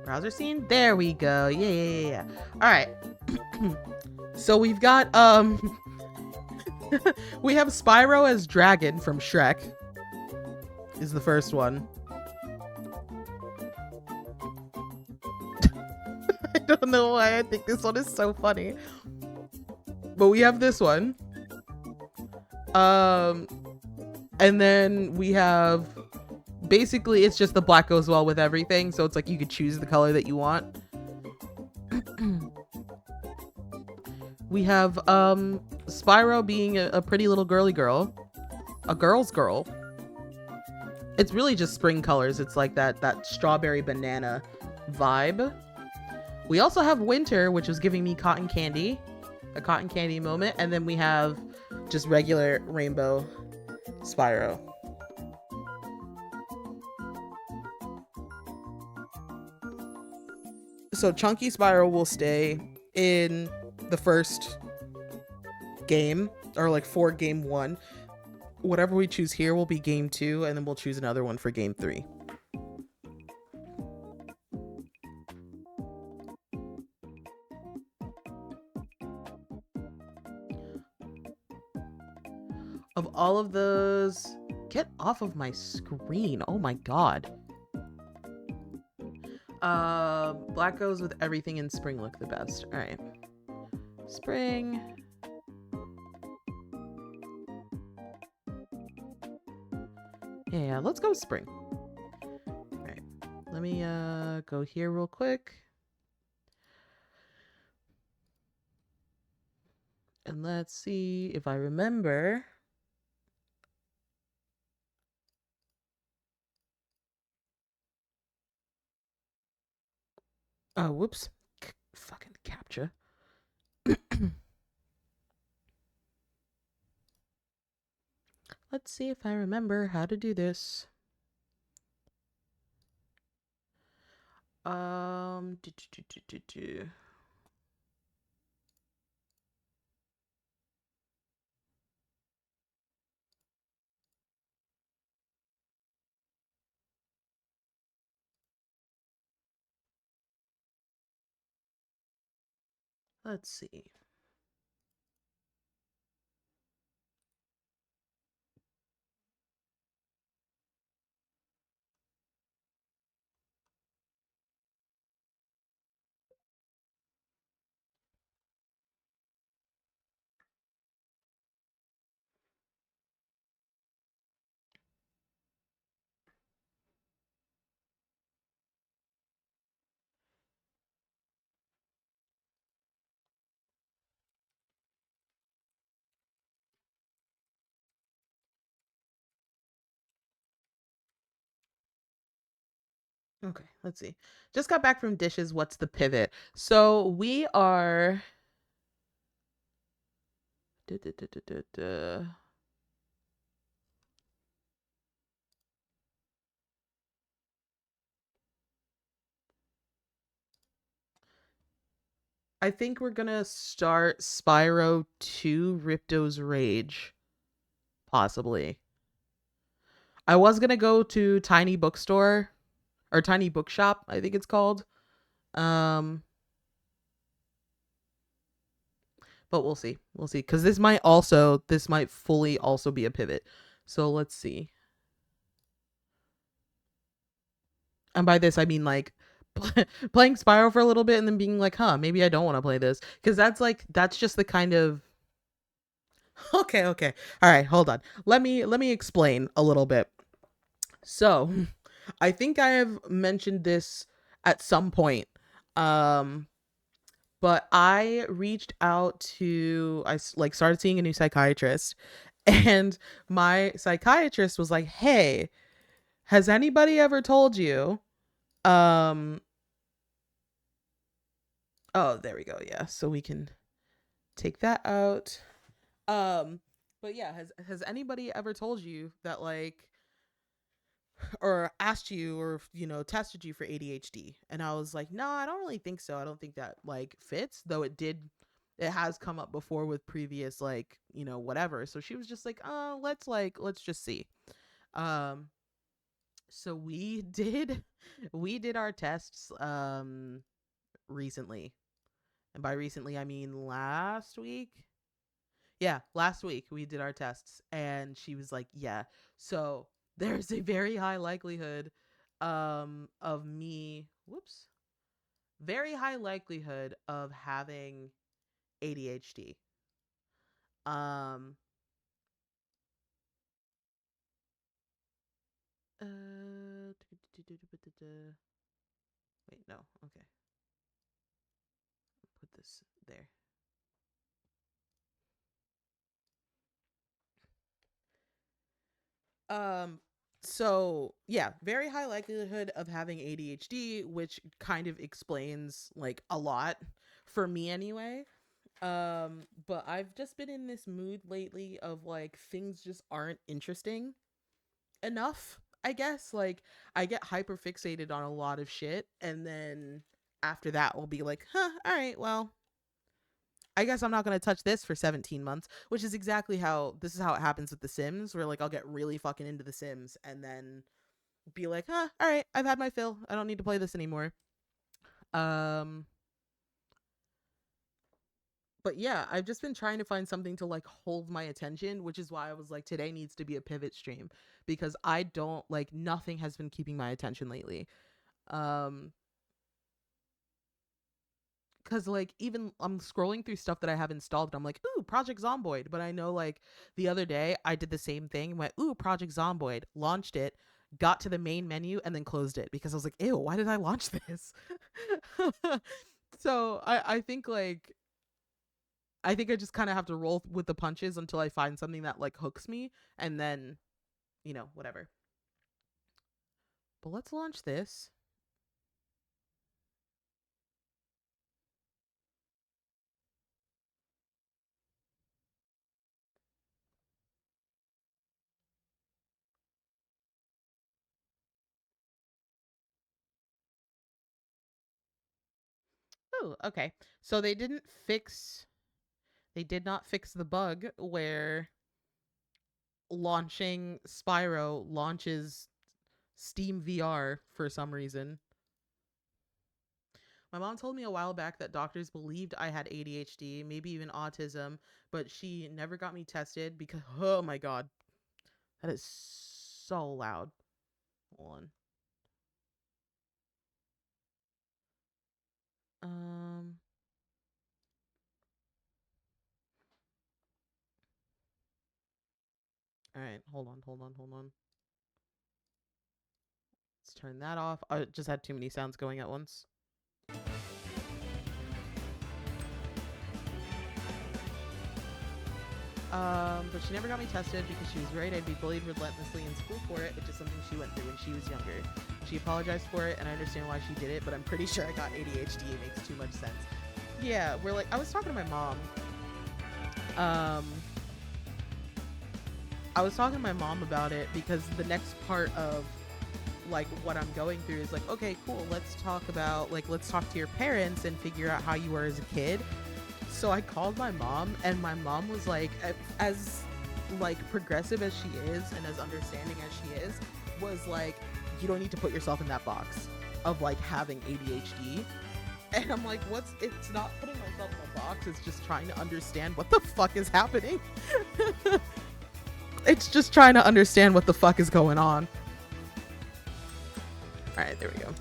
Browser scene? There we go. Yeah. All right. So we've got we have Spyro as Dragon from Shrek. Is the first one. I don't know why I think this one is so funny. But we have this one. And then we have, basically it's just the black goes well with everything, so it's like you could choose the color that you want. We have Spyro being a pretty little girly girl. A girl's girl. It's really just spring colors. It's like that strawberry banana vibe. We also have winter, which was giving me cotton candy. A cotton candy moment. And then we have just regular rainbow Spyro. So Chunky Spyro will stay in the first game, or like for game 1. Whatever we choose here will be game 2, and then we'll choose another one for game 3. Of all of those, get off of my screen. Oh my god. Black goes with everything, in spring look the best. All right. Spring. Yeah, let's go spring. All right. Let me go here real quick. And let's see if I remember. Oh, whoops. Fucking captcha. Let's see if I remember how to do this. Let's see. Okay, let's see. Just got back from dishes. What's the pivot? So we are. I think we're gonna start Spyro 2 Ripto's Rage. Possibly. I was gonna go to Tiny Bookstore, or Tiny Bookshop, I think it's called. But we'll see. We'll see. Because this might fully also be a pivot. So let's see. And by this, I mean like playing Spyro for a little bit and then being like, huh, maybe I don't want to play this. Because that's just the kind of. Okay. All right, hold on. Let me explain a little bit. So, I think I have mentioned this at some point. But I reached out to, I like started seeing a new psychiatrist, and my psychiatrist was like, hey, Has anybody ever told you, um, oh, there we go. Yeah. So we can take that out. Um, but yeah, has anybody ever told you that, like, or asked you, or tested you for ADHD? And I was like, no, I don't really think so. I don't think that like fits, though it has come up before with previous, like, whatever. So she was just like, oh, let's just see. Um so we did our tests recently. And by recently I mean last week. Yeah, last week we did our tests, and she was like, yeah. So there's a very high likelihood of me, whoops, very high likelihood of having ADHD. Um wait, no. Okay. Put this there. Um, so yeah, very high likelihood of having ADHD, which kind of explains like a lot for me anyway. But I've just been in this mood lately of like things just aren't interesting enough, I guess. Like I get hyper fixated on a lot of shit, and then after that we'll be like, huh, all right, well, I guess I'm not going to touch this for 17 months, which is exactly how this is how it happens with The Sims, where like I'll get really fucking into The Sims and then be like, huh, all right, I've had my fill. I don't need to play this anymore. Um, but yeah, I've just been trying to find something to like hold my attention, which is why I was like, today needs to be a pivot stream, because I don't like, nothing has been keeping my attention lately. Um, because like even I'm scrolling through stuff that I have installed and I'm like, ooh, Project Zomboid. But I know like the other day I did the same thing, went, ooh, Project Zomboid, launched it, got to the main menu, and then closed it because I was like, ew, why did I launch this? So I think I just kind of have to roll with the punches until I find something that like hooks me, and then whatever. But let's launch this. Oh, okay. So they did not fix the bug where launching Spyro launches Steam VR for some reason. My mom told me a while back that doctors believed I had ADHD, maybe even autism, but she never got me tested because, oh my god, that is so loud. Hold on. Um, all right, hold on. Let's turn that off. I just had too many sounds going at once. But she never got me tested because she was worried I'd be bullied relentlessly in school for it, which is something she went through when she was younger. She apologized for it, and I understand why she did it, but I'm pretty sure I got ADHD. It makes too much sense. Yeah, we're like, I was talking to my mom. Um, I was talking to my mom about it because the next part of like what I'm going through is like, okay, cool, let's talk about like, let's talk to your parents and figure out how you were as a kid. So I called my mom, and my mom was like, as like progressive as she is and as understanding as she is, was like, you don't need to put yourself in that box of like having ADHD. And I'm like, it's not putting myself in a box, it's just trying to understand what the fuck is happening. It's just trying to understand what the fuck is going on. All right, there we go.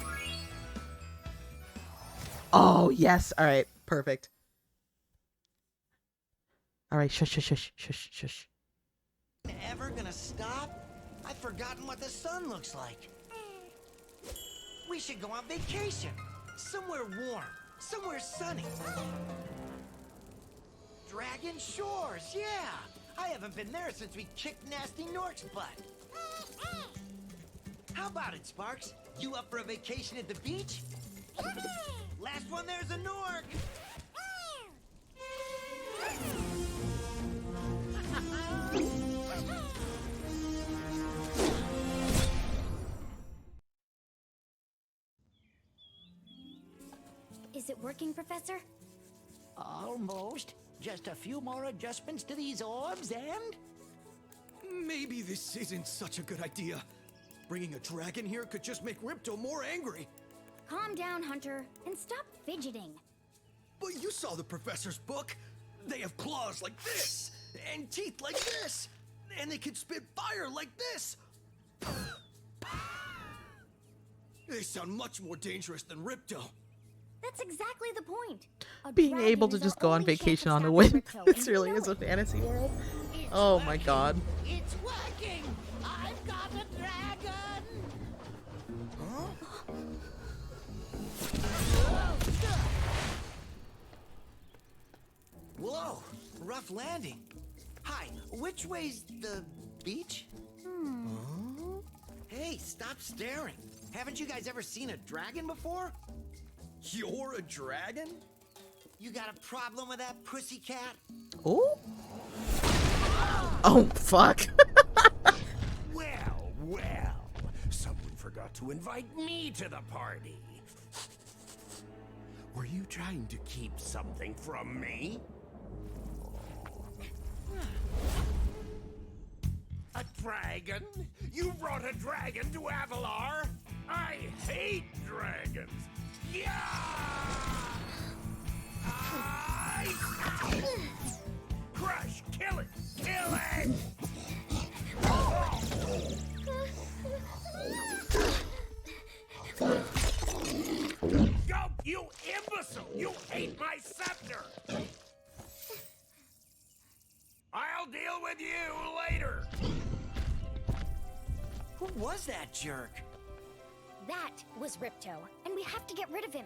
Oh, yes. All right, perfect. All right, shush, shush, shush, shush, shush. Ever gonna stop? I've forgotten what the sun looks like. We should go on vacation. Somewhere warm. Somewhere sunny. Dragon Shores, yeah! I haven't been there since we kicked Nasty Nork's butt. How about it, Sparks? You up for a vacation at the beach? Last one there's a Nork. Is it working, Professor? Almost. Just a few more adjustments to these orbs and... Maybe this isn't such a good idea. Bringing a dragon here could just make Ripto more angry. Calm down, Hunter, and stop fidgeting. But you saw the professor's book. They have claws like this, and teeth like this, and they can spit fire like this. They sound much more dangerous than Ripto. That's exactly the point. A Being dragon able to is just our go on only chance vacation of on a stopping whim. Ripto, This and we really know is a it. fantasy world. It's Oh my working. god. It's working! I've got a dragon! Whoa, rough landing. Hi, which way's the beach? Hey, stop staring. Haven't you guys ever seen a dragon before? You're a dragon? You got a problem with that pussycat? Oh? Oh, fuck. Well, well, someone forgot to invite me to the party. Were you trying to keep something from me? A dragon? You brought a dragon to Avalar? I hate dragons. Yeah! Crush! Kill it! Kill it! Go, you imbecile! You ate my scepter! I'll deal with you later! Who was that jerk? That was Ripto, and we have to get rid of him.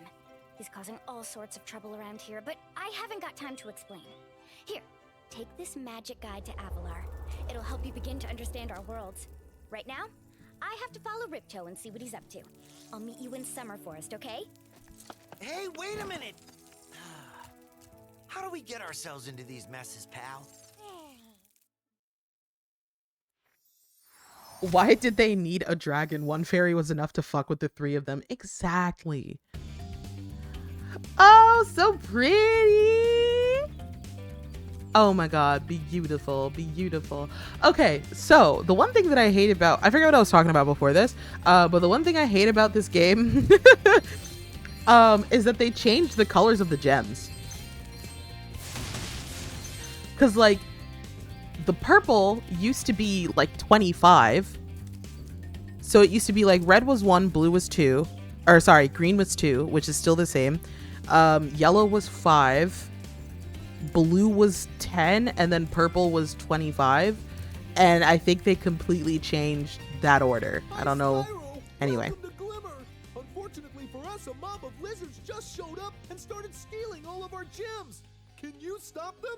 He's causing all sorts of trouble around here, but I haven't got time to explain. Here, take this magic guide to Avalar. It'll help you begin to understand our worlds. Right now, I have to follow Ripto and see what he's up to. I'll meet you in Summer Forest, okay? Hey, wait a minute. How do we get ourselves into these messes, pal? Why did they need a dragon? One fairy was enough to fuck with the three of them. Exactly. Oh, so pretty. Oh my god, beautiful, beautiful. Okay, so the one thing that I hate about, I forget what I was talking about before this, but the one thing I hate about this game is that they changed the colors of the gems. Because like, the purple used to be like 25. So it used to be like red was 1, blue was 2. Or sorry, green was 2, which is still the same. Yellow was 5. Blue was 10. And then purple was 25. And I think they completely changed that order. I don't know. Spyro, Anyway. welcome to Glimmer. Unfortunately for us, a mob of lizards just showed up and started stealing all of our gems. Can you stop them?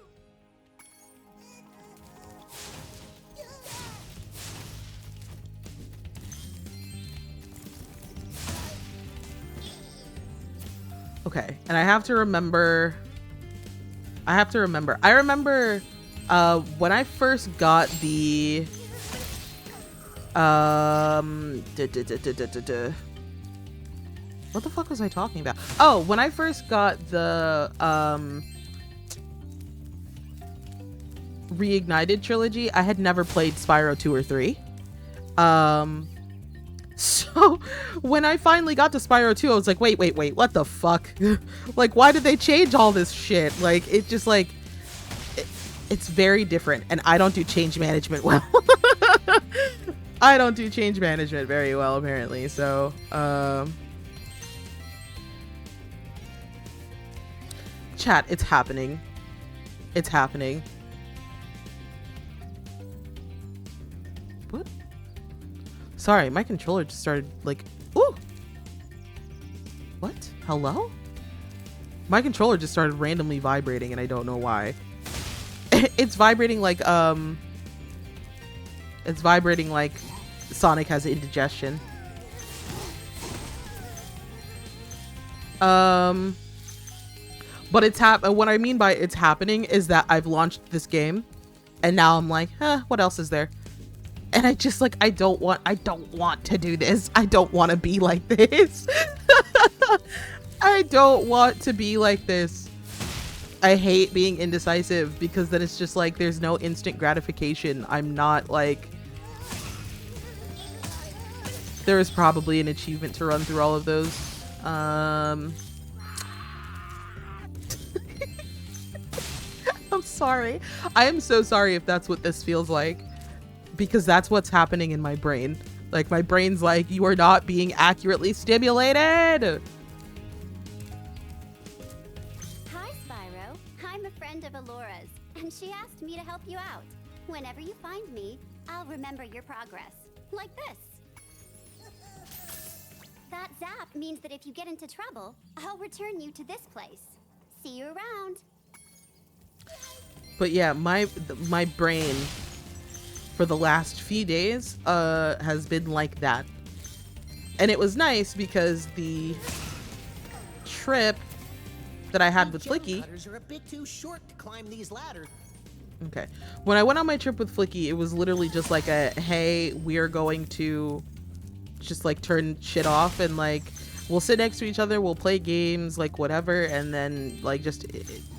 Okay, and I remember when I first got the what the fuck was I talking about? Oh, when I first got the Reignited trilogy, I had never played Spyro 2 or 3. So when I finally got to Spyro 2, I was like, wait, what the fuck? Like, why did they change all this shit? Like, it just like, it's very different, and I don't do change management well. I don't do change management very well, apparently, so, chat, it's happening. It's happening. What? Sorry, my controller just started like, ooh. What? Hello? My controller just started randomly vibrating and I don't know why. It's vibrating like Sonic has indigestion. But what I mean by it's happening is that I've launched this game and now I'm like, what else is there? And I just like, I don't want to do this. I don't want to be like this. I don't want to be like this. I hate being indecisive because then it's just like, there's no instant gratification. I'm not like, there is probably an achievement to run through all of those. I'm sorry. I am so sorry if that's what this feels like, because that's what's happening in my brain. Like, my brain's like, you are not being accurately stimulated. Hi, Spyro. I'm a friend of Alora's, and she asked me to help you out. Whenever you find me, I'll remember your progress. Like this. That zap means that if you get into trouble, I'll return you to this place. See you around. But yeah, my brain for the last few days has been like that. And it was nice because the trip that I had with Flicky, Cutters are a bit too short to climb these ladders. okay, when I went on my trip with Flicky, it was literally just like a, hey, we are going to just like turn shit off and like we'll sit next to each other, we'll play games, like whatever, and then like just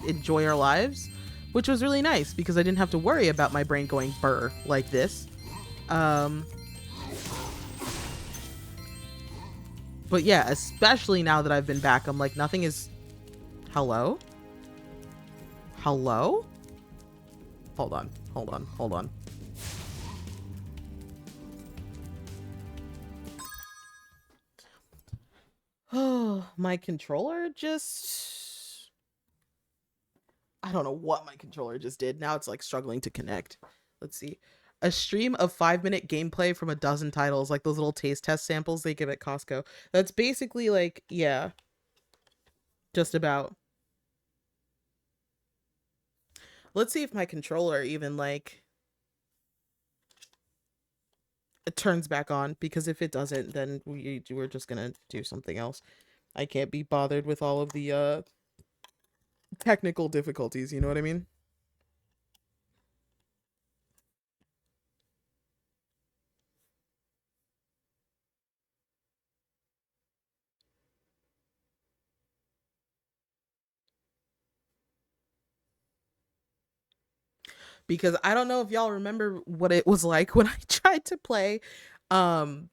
enjoy our lives, which was really nice because I didn't have to worry about my brain going burr like this. But yeah, especially now that I've been back, I'm like, nothing is... Hello? Hello? Hold on. Oh, my controller just... I don't know what my controller just did. Now it's like struggling to connect. Let's see. A stream of 5-minute gameplay from a dozen titles, like those little taste test samples they give at Costco. That's basically like, yeah, just about. Let's see if my controller even like it turns back on, because if it doesn't, then we're just gonna do something else. I can't be bothered with all of the technical difficulties, you know what I mean? Because I don't know if y'all remember what it was like when I tried to play Spyro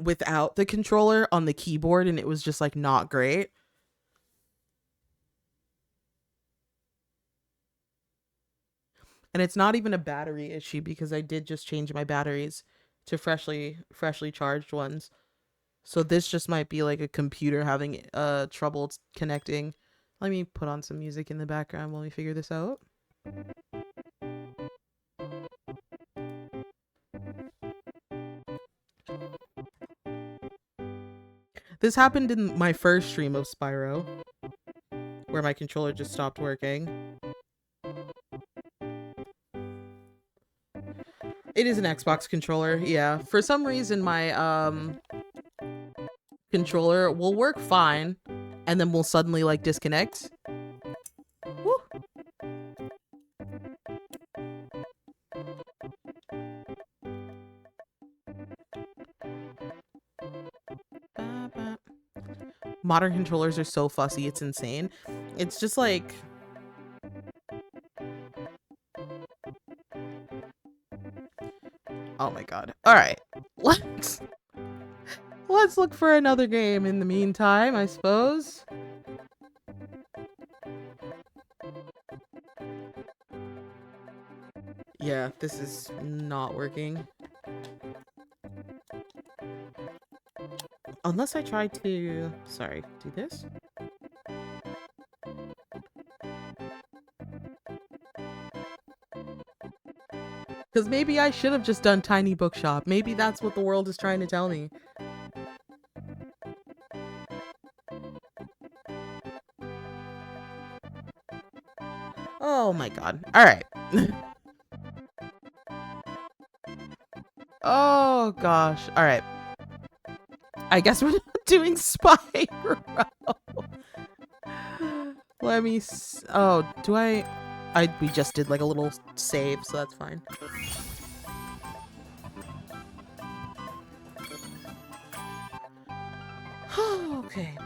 without the controller on the keyboard, and it was just like not great. And it's not even a battery issue because I did just change my batteries to freshly charged ones. So this just might be like a computer having trouble connecting. Let me put on some music in the background while we figure this out. This happened in my first stream of Spyro, where my controller just stopped working. It is an Xbox controller, yeah. For some reason, my controller will work fine, and then will suddenly like disconnect. Woo. Modern controllers are so fussy, it's insane. It's just like... Oh my god. Alright. Let's look for another game in the meantime, I suppose. Yeah, this is not working. Unless I try to... Sorry, do this? Because maybe I should have just done Tiny Bookshop. Maybe that's what the world is trying to tell me. Oh my god. Alright. Oh gosh. Alright. I guess we're not doing Spyro. Let me oh, do we just did like a little save, so that's fine. Okay.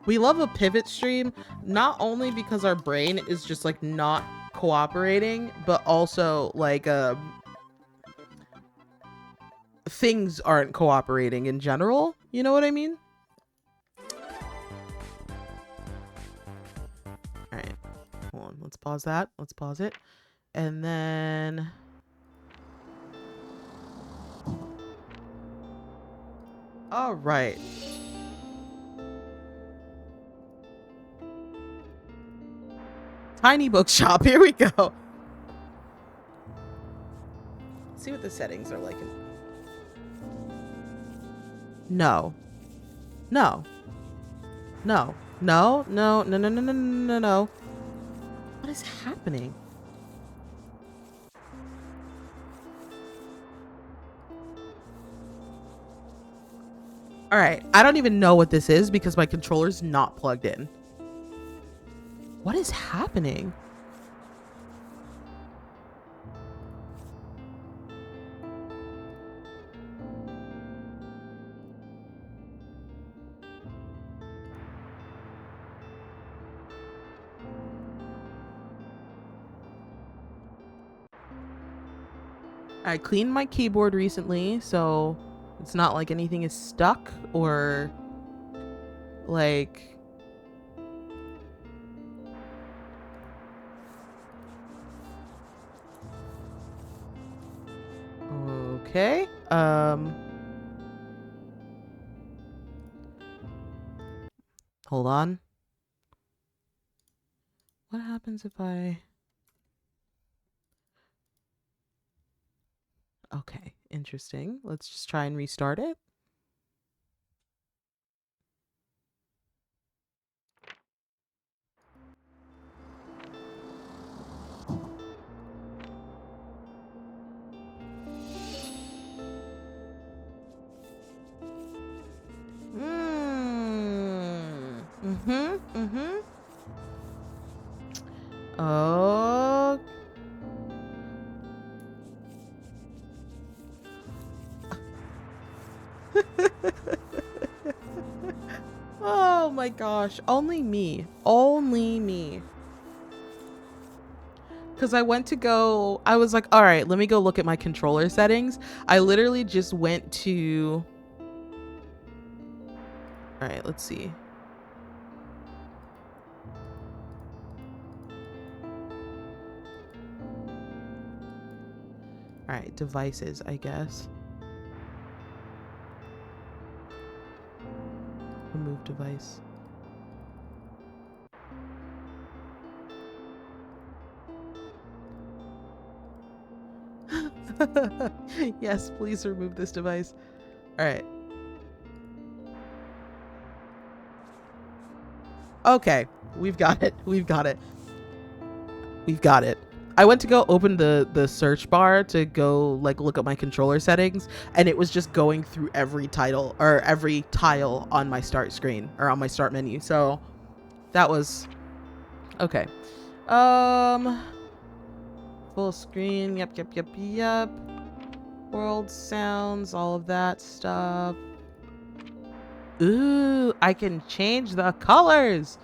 We love a pivot stream, not only because our brain is just like not cooperating, but also like things aren't cooperating in general. You know what I mean? All right, hold on. Let's pause that. Let's pause it. And then... all right. Tiny bookshop. Here we go. Let's see what the settings are like. No. No. No. No. No. No. No. No. No. No. No. What is happening? All right. I don't even know what this is because my controller's not plugged in. What is happening? I cleaned my keyboard recently, so it's not like anything is stuck or like... okay. Hold on. What happens if I... okay, interesting. Let's just try and restart it. Oh. Oh my gosh. Only me. Only me. Because I went to go... I was like, all right, let me go look at my controller settings. I literally just went to... all right, let's see. All right, devices, I guess. Remove device. Yes, please remove this device. All right. Okay, we've got it. We've got it. We've got it. I went to go open the search bar to go like look at my controller settings, and it was just going through every title or every tile on my start screen or on my start menu. So that was okay. Full screen. Yep. World sounds, all of that stuff. Ooh, I can change the colors.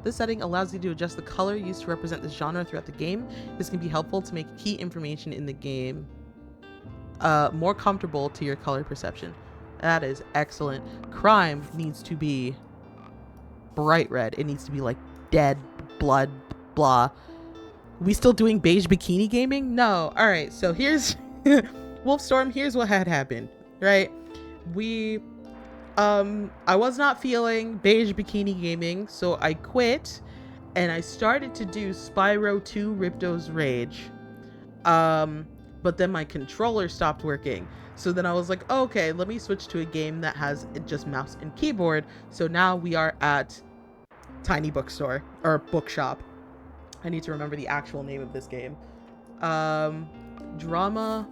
This setting allows you to adjust the color used to represent this genre throughout the game. This can be helpful to make key information in the game more comfortable to your color perception. That is excellent. Crime needs to be bright red. It needs to be like dead blood, blah. We still doing beige bikini gaming? No. All right, so here's Wolfstorm. Here's what had happened, right? I was not feeling beige bikini gaming, so I quit and I started to do Spyro 2 Ripto's Rage. But then my controller stopped working. So then I was like, okay, let me switch to a game that has just mouse and keyboard. So now we are at Tiny Bookstore or Bookshop. I need to remember the actual name of this game. Drama.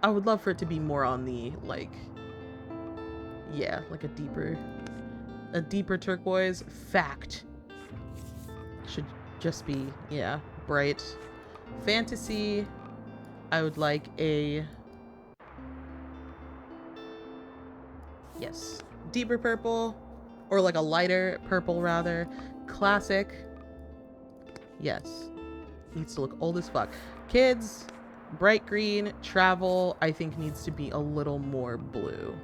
I would love for it to be more on the, like, yeah, like a deeper turquoise. Fact. Should just be, yeah, bright. Fantasy, I would like a, yes, deeper purple, or like a lighter purple rather. Classic, yes, needs to look old as fuck. Kids, bright green. Travel, I think, needs to be a little more blue.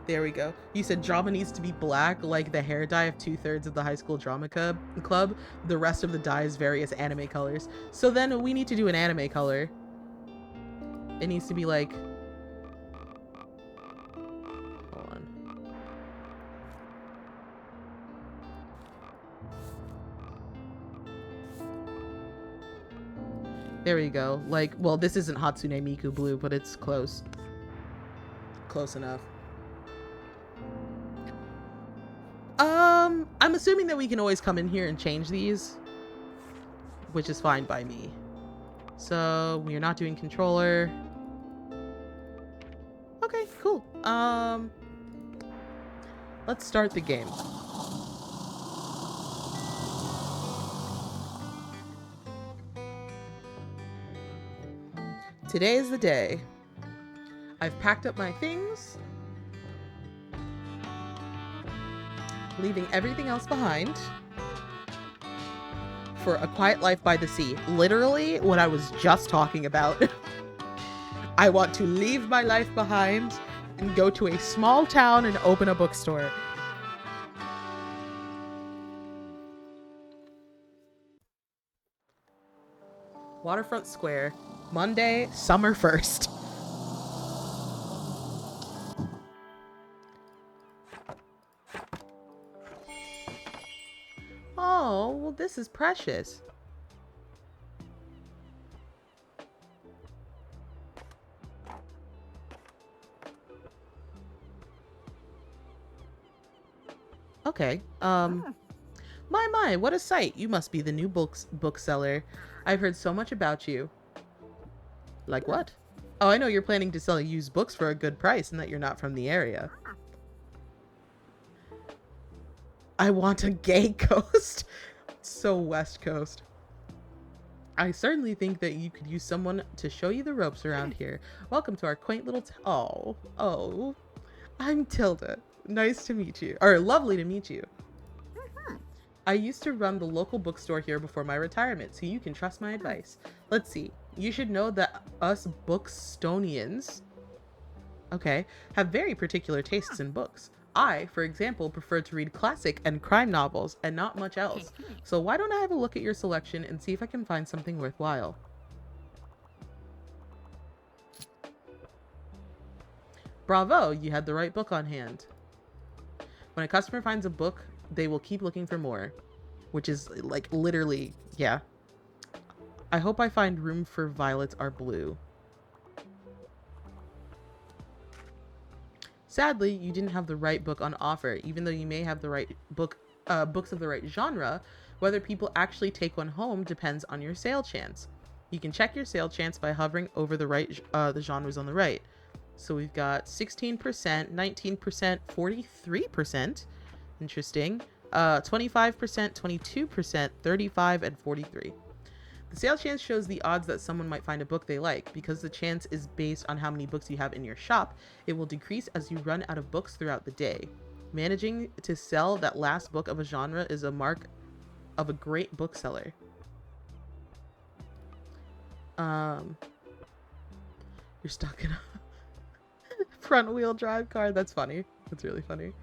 There we go. You said drama needs to be black, like the hair dye of 2/3 of the high school drama club. The rest of the dye is various anime colors. So then we need to do an anime color. It needs to be like, hold on. There we go. Like, well, this isn't Hatsune Miku blue, but it's close. Close enough. I'm assuming that we can always come in here and change these, which is fine by me. So we are not doing controller. Okay, cool. Let's start the game. Today is the day. I've packed up my things, leaving everything else behind for a quiet life by the sea. Literally what I was just talking about. I want to leave my life behind and go to a small town and open a bookstore. Waterfront Square, Monday, summer 1st. Oh, well, this is precious. Okay, my, what a sight. You must be the new bookseller. I've heard so much about you. Like what? Oh, I know you're planning to sell used books for a good price and that you're not from the area. I want a gay ghost. So West Coast. I certainly think that you could use someone to show you the ropes around here. Welcome to our quaint little oh. I'm Tilda. Nice to meet you. Or lovely to meet you. I used to run the local bookstore here before my retirement, so you can trust my advice. Let's see. You should know that us Bookstonians, okay, have very particular tastes in books. I, for example, prefer to read classic and crime novels and not much else. So why don't I have a look at your selection and see if I can find something worthwhile? Bravo, you had the right book on hand. When a customer finds a book, they will keep looking for more, which is like literally, yeah. I hope I find room for Violets Are Blue. Sadly, you didn't have the right book on offer, even though you may have the right books of the right genre. Whether people actually take one home depends on your sale chance. You can check your sale chance by hovering over the genres on the right. So we've got 16%, 19%, 43%. Interesting. 25%, 22%, 35, and 43. The sale chance shows the odds that someone might find a book they like. Because the chance is based on how many books you have in your shop, it will decrease as you run out of books throughout the day. Managing to sell that last book of a genre is a mark of a great bookseller. You're stuck in a front wheel drive car. That's funny. That's really funny.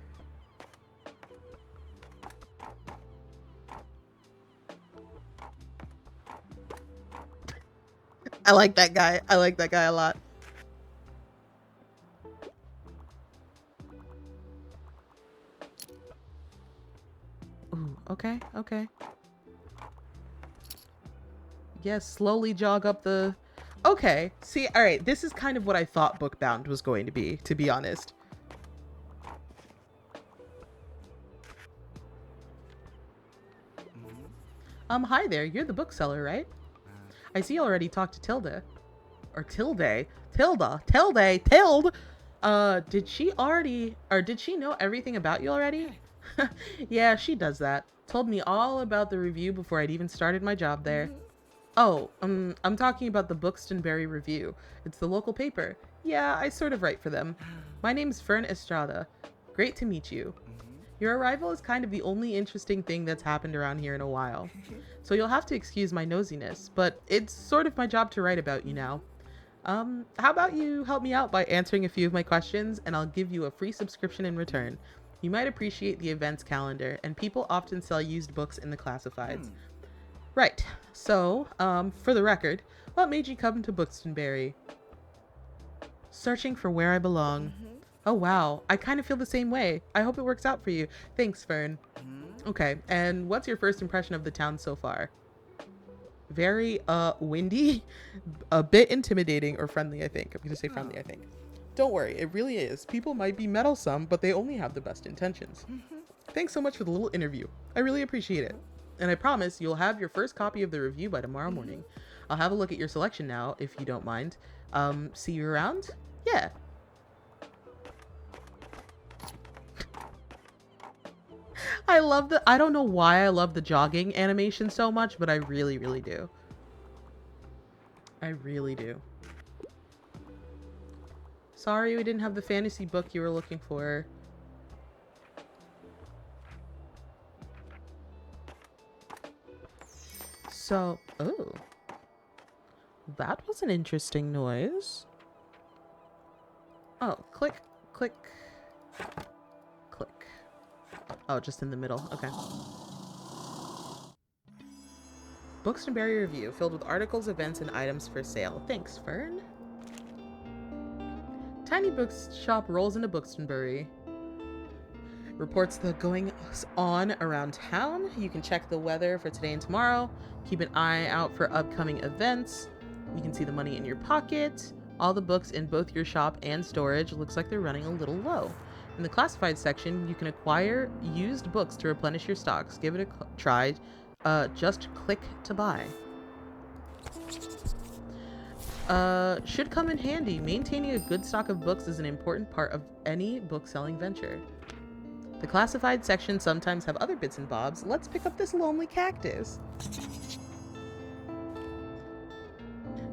I like that guy. I like that guy a lot. Ooh, okay, okay. Yes, slowly jog up the... Okay, see, alright, this is kind of what I thought Bookbound was going to be honest. Hi there. You're the bookseller, right? I see you already talked to Tilda. Or Tilde. Tilde. Did she already, or did she know everything about you already? Yeah, she does that. Told me all about the review before I'd even started my job there. Oh, I'm talking about the Buxtonbury Review. It's the local paper. Yeah, I sort of write for them. My name's Fern Estrada. Great to meet you. Your arrival is kind of the only interesting thing that's happened around here in a while. So you'll have to excuse my nosiness, but it's sort of my job to write about you now. How about you help me out by answering a few of my questions, and I'll give you a free subscription in return. You might appreciate the events calendar, and people often sell used books in the classifieds. Right. So, for the record, what made you come to Buxtonbury? Searching for where I belong. Oh wow, I kind of feel the same way. I hope it works out for you. Thanks, Fern. Okay, and what's your first impression of the town so far? Very windy, a bit intimidating, or friendly, I think. I'm gonna say friendly, I think. Don't worry, it really is. People might be meddlesome, but they only have the best intentions. Thanks so much for the little interview. I really appreciate it. And I promise you'll have your first copy of the review by tomorrow morning. I'll have a look at your selection now, if you don't mind. See you around? Yeah. I don't know why I love the jogging animation so much, but I really, really do. I really do. Sorry we didn't have the fantasy book you were looking for. So, oh. That was an interesting noise. Oh, click, click, click. Oh, just in the middle. Okay. Buxtonbury Review, filled with articles, events, and items for sale. Thanks, Fern. Tiny Bookshop rolls into Buxtonbury. Reports the going on around town. You can check the weather for today and tomorrow. Keep an eye out for upcoming events. You can see the money in your pocket. All the books in both your shop and storage looks like they're running a little low. In the classified section, you can acquire used books to replenish your stocks. Give it a try. Just click to buy. Should come in handy. Maintaining a good stock of books is an important part of any book-selling venture. The classified section sometimes have other bits and bobs. Let's pick up this lonely cactus.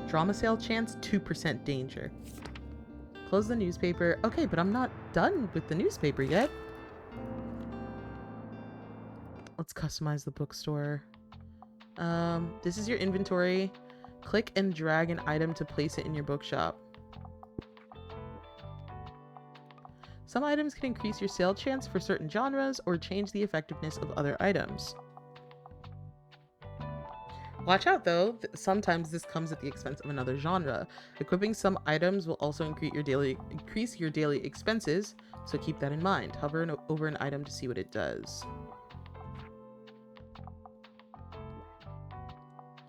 Drama sale chance, 2% danger. Close the newspaper. Okay, but I'm not done with the newspaper yet. Let's customize the bookstore. This is your inventory. Click and drag an item to place it in your bookshop. Some items can increase your sale chance for certain genres or change the effectiveness of other items. Watch out though, sometimes this comes at the expense of another genre. Equipping some items will also increase your daily expenses, so keep that in mind. Hover over an item to see what it does.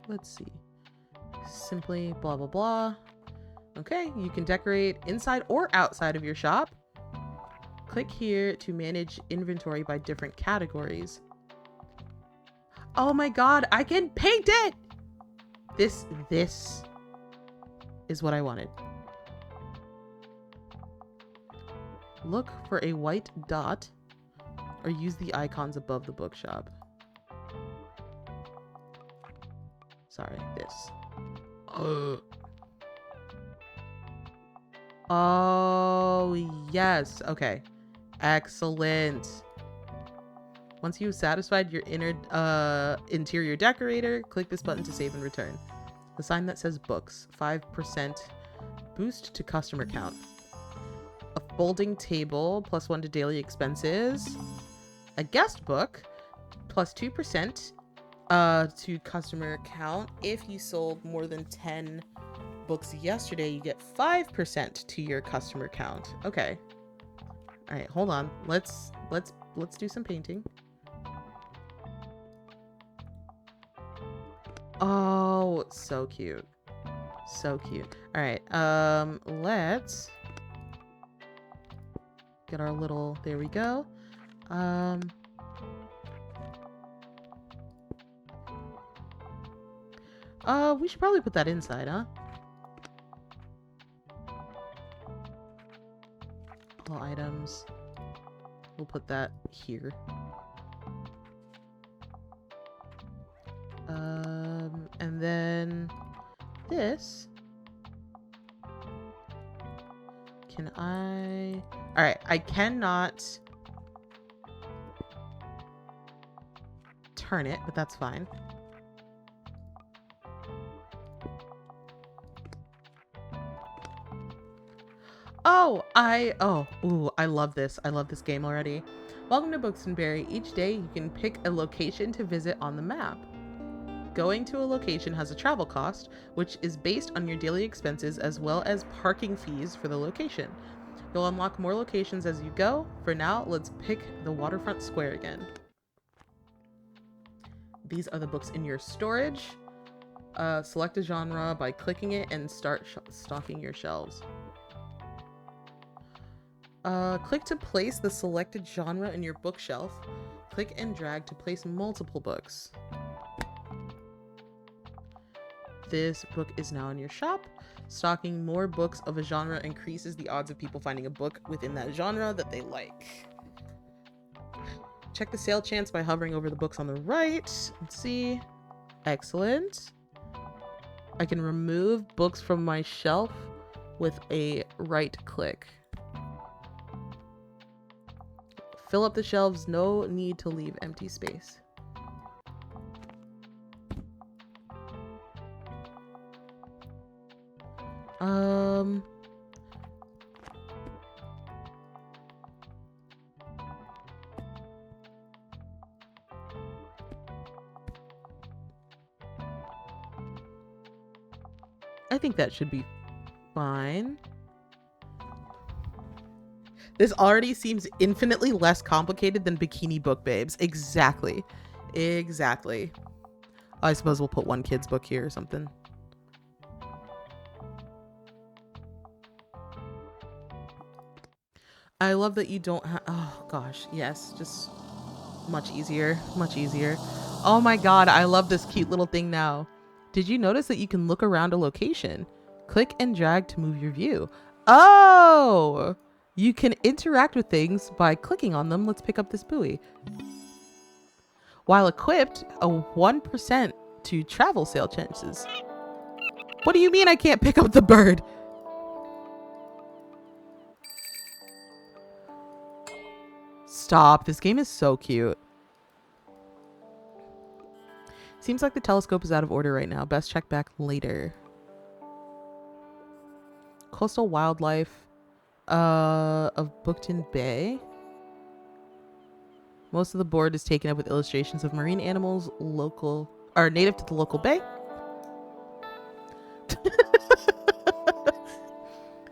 Let's see. Simply blah blah blah. Okay, you can decorate inside or outside of your shop. Click here to manage inventory by different categories. Oh my god, I can paint it! This is what I wanted. Look for a white dot or use the icons above the bookshop. Sorry, this. Oh, yes. Okay. Excellent. Once you've satisfied your interior decorator, click this button to save and return. The sign that says books, 5% boost to customer count. A folding table, +1 to daily expenses. A guest book, +2% to customer count. If you sold more than 10 books yesterday, you get 5% to your customer count. Okay. All right, hold on. Let's do some painting. Oh, so cute. So cute. All right. Let's get our little, there we go. We should probably put that inside, huh? All items. We'll put that here. And then this. Can I? All right, I cannot turn it, but that's fine. Ooh, I love this. I love this game already. Welcome to Bookstone. Each day you can pick a location to visit on the map. Going to a location has a travel cost, which is based on your daily expenses as well as parking fees for the location. You'll unlock more locations as you go. For now, let's pick the waterfront square again. These are the books in your storage. Select a genre by clicking it and start stocking your shelves. Click to place the selected genre in your bookshelf. Click and drag to place multiple books. This book is now in your shop. Stocking more books of a genre increases the odds of people finding a book within that genre that they like. Check the sale chance by hovering over the books on the right. Let's see. Excellent. I can remove books from my shelf with a right click. Fill up the shelves, no need to leave empty space. I think that should be fine. This already seems infinitely less complicated than Bikini Book Babes. Exactly. Exactly. I suppose we'll put one kid's book here or something. I love that you don't have... Oh, gosh. Yes. Just much easier. Much easier. Oh, my God. I love this cute little thing now. Did you notice that you can look around a location? Click and drag to move your view. Oh! You can interact with things by clicking on them. Let's pick up this buoy. While equipped, a 1% to travel sale chances. What do you mean I can't pick up the bird? Stop. This game is so cute. Seems like the telescope is out of order right now. Best check back later. Coastal wildlife of Bookton Bay. Most of the board is taken up with illustrations of marine animals native to the local bay.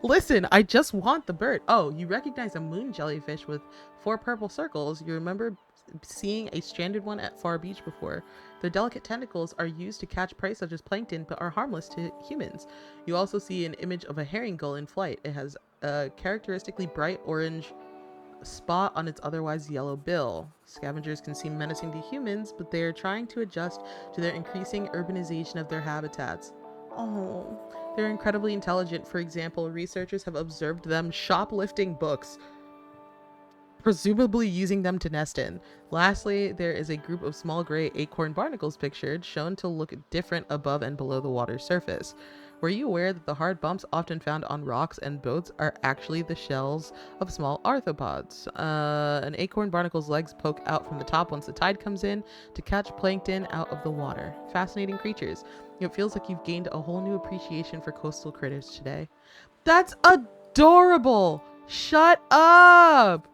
Listen, I just want the bird. Oh, you recognize a moon jellyfish with 4 purple circles. You remember seeing a stranded one at Far Beach before. Their delicate tentacles are used to catch prey such as plankton, but are harmless to humans. You also see an image of a herring gull in flight. It has a characteristically bright orange spot on its otherwise yellow bill. Scavengers can seem menacing to humans, but they are trying to adjust to their increasing urbanization of their habitats. Oh, they're incredibly intelligent. For example, researchers have observed them shoplifting books, presumably using them to nest in. Lastly, there is a group of small gray acorn barnacles pictured, shown to look different above and below the water's surface. Were you aware that the hard bumps often found on rocks and boats are actually the shells of small arthropods? An acorn barnacle's legs poke out from the top once the tide comes in to catch plankton out of the water. Fascinating creatures. It feels like you've gained a whole new appreciation for coastal critters today. That's adorable! Shut up!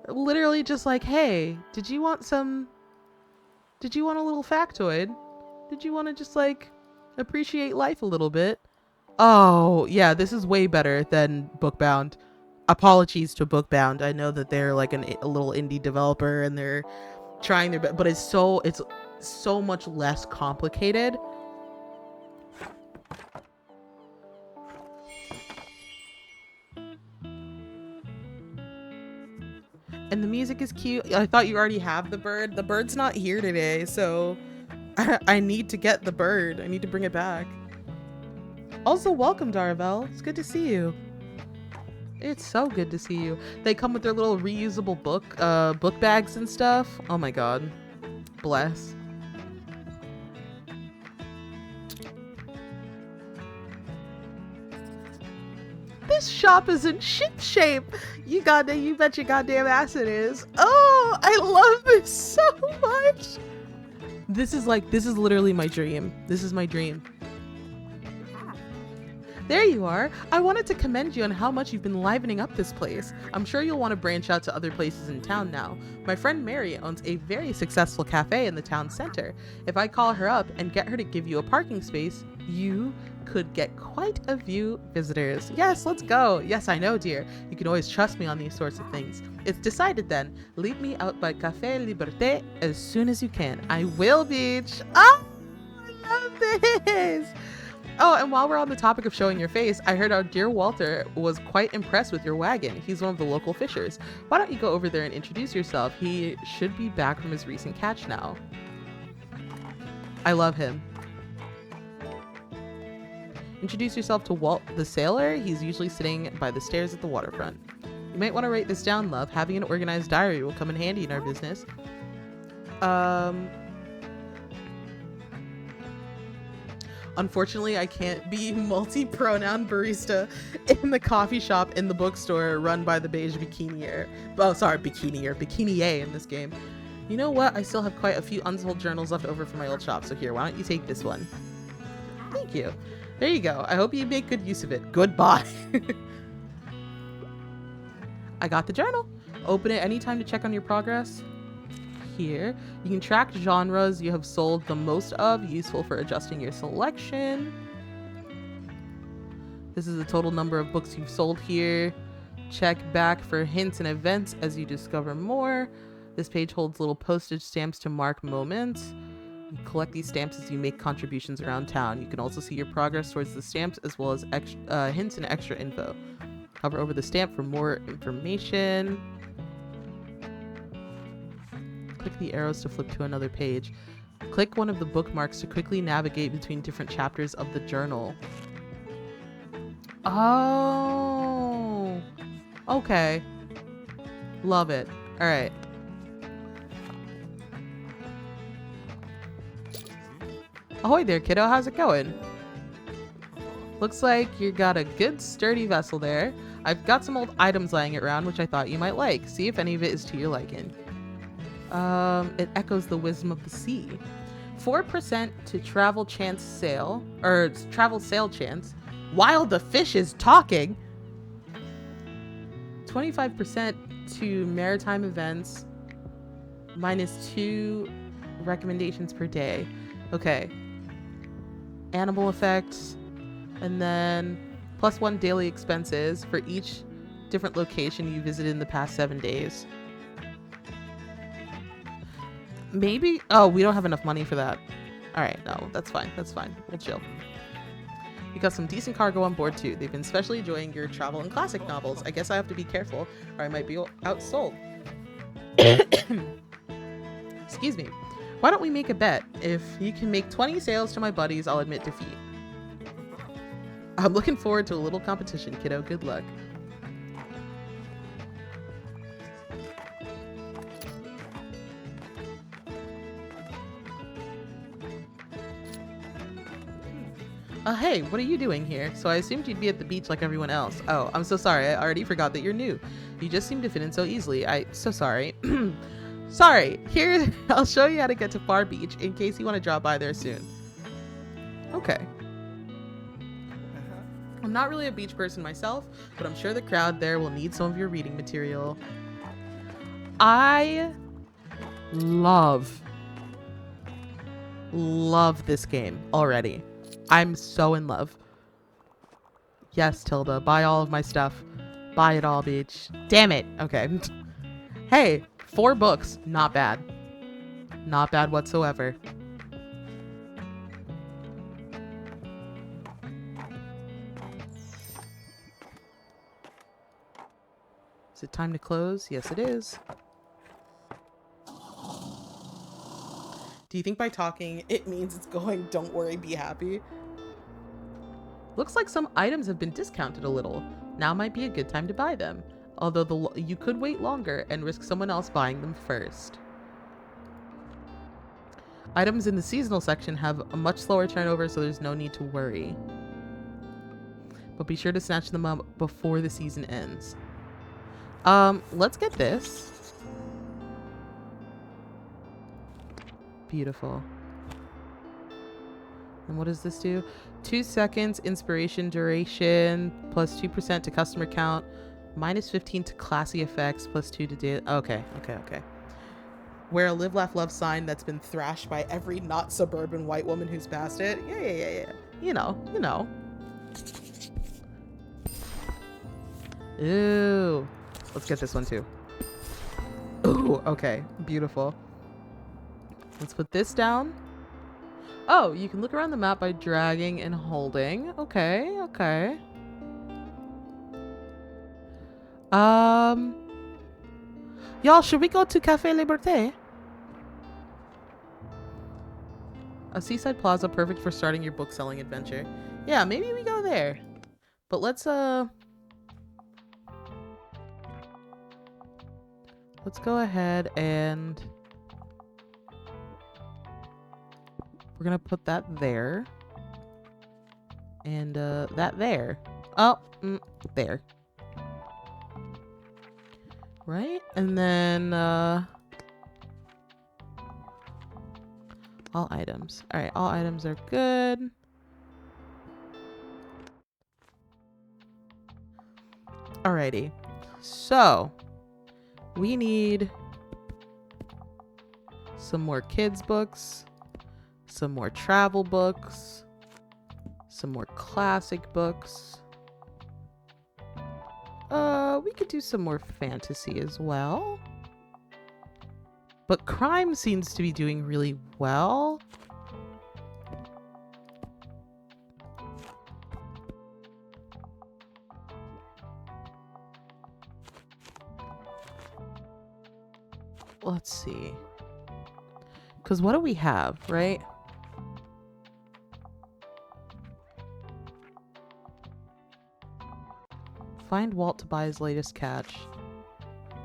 Literally just like, hey, did you want a little factoid? Did you want to just like appreciate life a little bit? Oh, yeah, this is way better than Bookbound. Apologies to Bookbound. I know that they're like a little indie developer and they're trying their best, but it's so much less complicated. And the music is cute. I thought you already have the bird. The bird's not here today, so I need to get the bird. I need to bring it back. Also, welcome, Darvel. It's good to see you. It's so good to see you. They come with their little reusable book bags and stuff. Oh my god. Bless. This shop is in ship shape. You bet your goddamn ass it is. Oh, I love this so much. This is literally my dream. This is my dream. There you are. I wanted to commend you on how much you've been livening up this place. I'm sure you'll want to branch out to other places in town now. My friend Mary owns a very successful cafe in the town center. If I call her up and get her to give you a parking space, you could get quite a few visitors. Yes, let's go. Yes, I know, dear. You can always trust me on these sorts of things. It's decided then. Leave me out by Café Liberté as soon as you can. I will, Beach. Oh, I love this. Oh, and while we're on the topic of showing your face, I heard our dear Walter was quite impressed with your wagon. He's one of the local fishers. Why don't you go over there and introduce yourself? He should be back from his recent catch now. I love him. Introduce yourself to Walt the sailor. He's usually sitting by the stairs at the waterfront. You might want to write this down, love. Having an organized diary will come in handy in our business. Unfortunately, I can't be multi-pronoun barista in the coffee shop in the bookstore run by the beige bikinier. Oh, sorry, bikinier in this game. You know what? I still have quite a few unsold journals left over from my old shop, so here, why don't you take this one? Thank you. There you go. I hope you make good use of it. Goodbye. I got the journal. Open it anytime to check on your progress. Here, you can track genres you have sold the most of, useful for adjusting your selection. This is the total number of books you've sold here. Check back for hints and events as you discover more. This page holds little postage stamps to mark moments. You collect these stamps as you make contributions around town. You can also see your progress towards the stamps as well as hints and extra info. Hover over the stamp for more information. Click the arrows to flip to another page. Click one of the bookmarks to quickly navigate between different chapters of the journal. Oh, okay. Love it. All right. Ahoy there, kiddo. How's it going? Looks like you got a good sturdy vessel there. I've got some old items lying around which I thought you might like. See if any of it is to your liking. It echoes the wisdom of the sea. 4% to travel chance sail, or travel sail chance, while the fish is talking. 25% to maritime events, -2 recommendations per day. Okay. Animal effects, and then +1 daily expenses for each different location you visited in the past 7 days. Maybe, oh, we don't have enough money for that. All right, no, that's fine. That's fine. We'll chill. You got some decent cargo on board too. They've been especially enjoying your travel and classic novels. I guess I have to be careful or I might be outsold. Excuse me. Why don't we make a bet? If you can make 20 sales to my buddies, I'll admit defeat. I'm looking forward to a little competition, kiddo. Good luck. Hey, what are you doing here? So I assumed you'd be at the beach like everyone else. Oh, I'm so sorry. I already forgot that you're new. You just seem to fit in so easily. So sorry. Sorry. Here, I'll show you how to get to Far Beach in case you want to drop by there soon. Okay. I'm not really a beach person myself, but I'm sure the crowd there will need some of your reading material. I love this game already. I'm so in love. Yes, Tilda, buy all of my stuff. Buy it all, beach. Damn it. Okay. Hey, 4 books. Not bad. Not bad whatsoever. Is it time to close? Yes, it is. Do you think by talking it means it's going, don't worry, be happy? Looks like some items have been discounted a little. Now might be a good time to buy them. Although you could wait longer and risk someone else buying them first. Items in the seasonal section have a much slower turnover, so there's no need to worry. But be sure to snatch them up before the season ends. Let's get this. Beautiful. And what does this do? 2 seconds inspiration duration, plus 2% to customer count, minus 15 to classy effects, plus 2 to data. Okay. Wear a live, laugh, love sign that's been thrashed by every not suburban white woman who's passed it. Yeah. You know. Ooh. Let's get this one too. Ooh, okay. Beautiful. Let's put this down. Oh, you can look around the map by dragging and holding. Okay. Y'all, should we go to Cafe Liberté? A seaside plaza perfect for starting your book selling adventure. Yeah, maybe we go there. But let's go ahead and we're gonna put that there. And that there. Oh, there. Right? And then all items. All right, all items are good. Alrighty. So, we need some more kids books, some more travel books, some more classic books. We could do some more fantasy as well. But crime seems to be doing really well. Let's see. Because what do we have, right? Find Walt to buy his latest catch.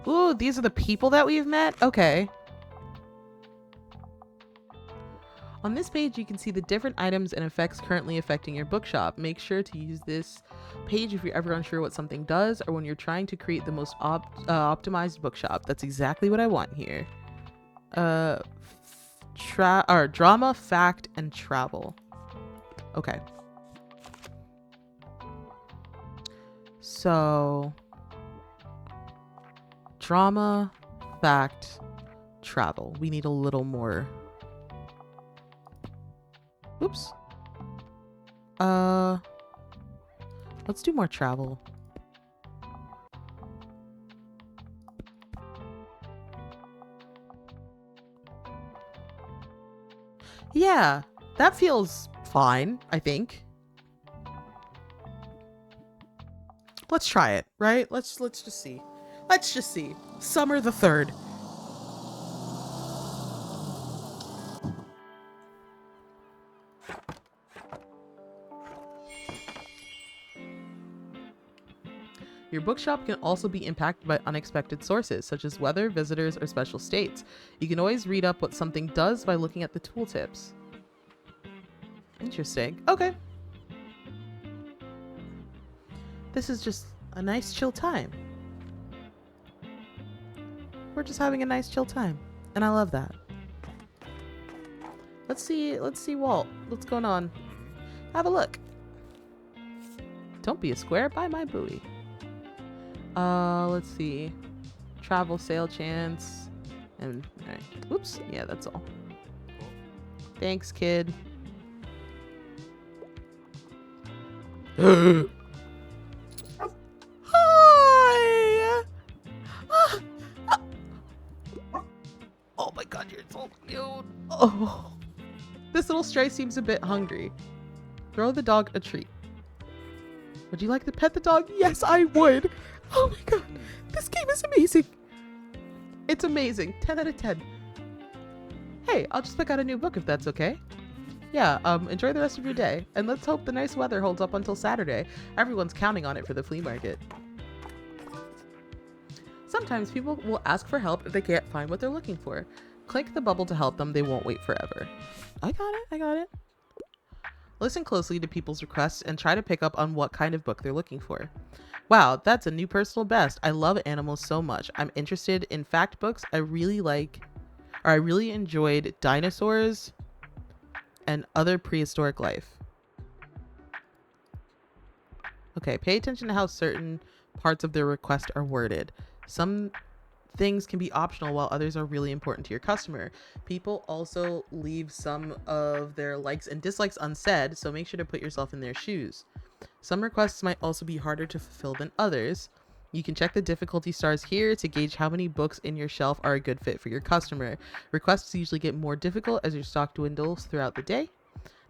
Ooh, these are the people that we've met? Okay. On this page, you can see the different items and effects currently affecting your bookshop. Make sure to use this page if you're ever unsure what something does or when you're trying to create the most optimized bookshop. That's exactly what I want here. Drama, fact, and travel. Okay. So, drama, fact, travel. We need a little more. Oops. Let's do more travel. Yeah, that feels fine, I think. Let's try it, right? Let's just see. Let's just see. Summer the 3rd. Your bookshop can also be impacted by unexpected sources, such as weather, visitors, or special states. You can always read up what something does by looking at the tooltips. Interesting. Okay. This is just a nice chill time. We're just having a nice chill time. And I love that. Let's see Walt. What's going on? Have a look. Don't be a square, buy my buoy. Let's see. Travel sale chance. And alright. Whoops. Yeah, that's all. Thanks, kid. Hi! Oh my god, you're so cute. Oh. This little stray seems a bit hungry. Throw the dog a treat. Would you like to pet the dog? Yes, I would. Oh my god. This game is amazing. It's amazing. 10 out of 10. Hey, Hey, I'll just pick out a new book if that's okay. Yeah, enjoy the rest of your day. And let's hope the nice weather holds up until Saturday. Everyone's counting on it for the flea market. Sometimes people will ask for help if they can't find what they're looking for. Click the bubble to help them. They won't wait forever. I got it. Listen closely to people's requests and try to pick up on what kind of book they're looking for. Wow, that's a new personal best. I love animals so much. I'm interested in fact books. I really enjoyed dinosaurs and other prehistoric life. Okay, pay attention to how certain parts of their request are worded. Some things can be optional while others are really important to your customer. People also leave some of their likes and dislikes unsaid, so make sure to put yourself in their shoes. Some requests might also be harder to fulfill than others. You can check the difficulty stars here to gauge how many books in your shelf are a good fit for your customer. Requests usually get more difficult as your stock dwindles throughout the day.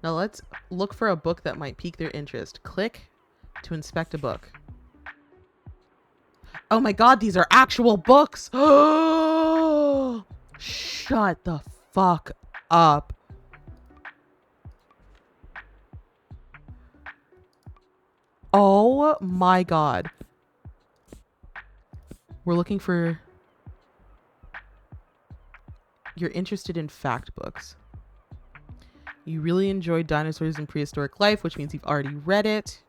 Now let's look for a book that might pique their interest. Click to inspect a book. Oh my god, these are actual books! Shut the fuck up. Oh my god. We're looking for... You're interested in fact books. You really enjoyed Dinosaurs and Prehistoric Life, which means you've already read it.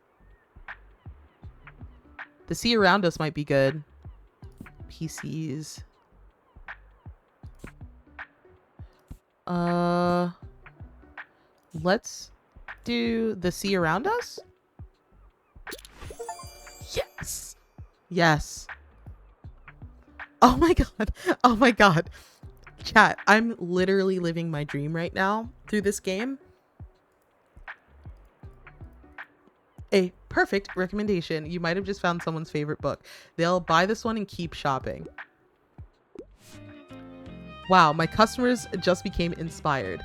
The Sea Around Us might be good. PCs. Let's do The Sea Around Us. Yes. Yes. Oh my god. Oh my god. Chat, I'm literally living my dream right now through this game. A perfect recommendation. You might have just found someone's favorite book. They'll buy this one and keep shopping. Wow, my customers just became inspired.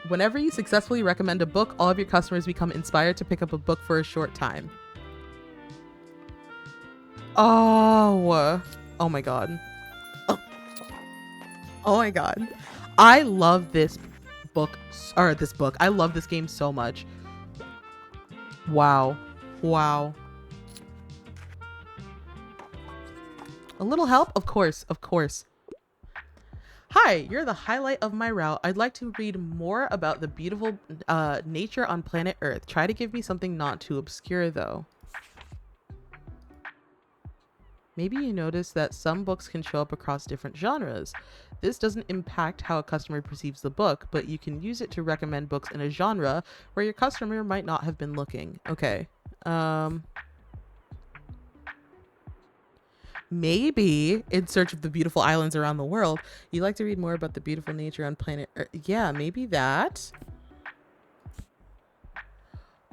Whenever you successfully recommend a book, all of your customers become inspired to pick up a book for a short time. Oh my god. Oh my god. I love this book, I love this game so much. Wow. Wow. A little help? Of course, of course. Hi, you're the highlight of my route. I'd like to read more about the beautiful nature on planet Earth. Try to give me something not too obscure, though. Maybe you notice that some books can show up across different genres. This doesn't impact how a customer perceives the book, but you can use it to recommend books in a genre where your customer might not have been looking. Okay. Maybe In Search of the Beautiful Islands Around the World. You like to read more about the beautiful nature on planet Earth. Yeah, maybe that.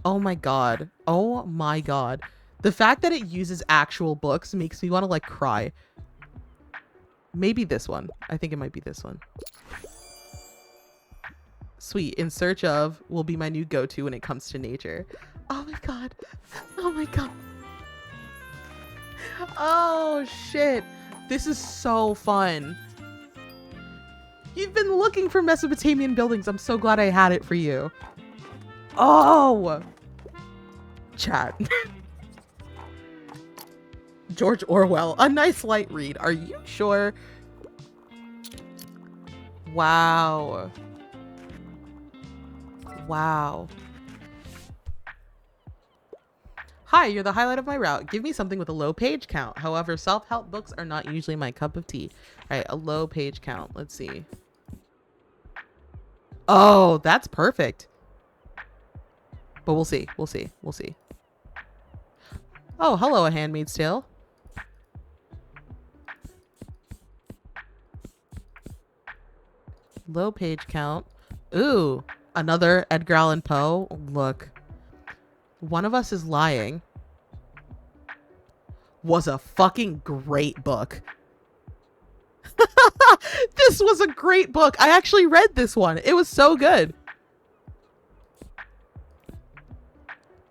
Oh my god. Oh my god. The fact that it uses actual books makes me want to like cry. Maybe this one. I think it might be this one. Sweet. In Search of will be my new go-to when it comes to nature. Oh my god. Oh my god. Oh shit. This is so fun. You've been looking for Mesopotamian buildings. I'm so glad I had it for you. Oh. Chat. George Orwell. A nice light read. Are you sure? Wow. Wow. Hi, you're the highlight of my route. Give me something with a low page count. However, self-help books are not usually my cup of tea. All right, a low page count. Let's see. Oh, that's perfect. But we'll see. We'll see. We'll see. Oh, hello, A Handmaid's Tale. Low page count. Ooh, another Edgar Allan Poe. Look. One of Us is Lying was a fucking great book. This was a great book. I actually read this one. It was so good.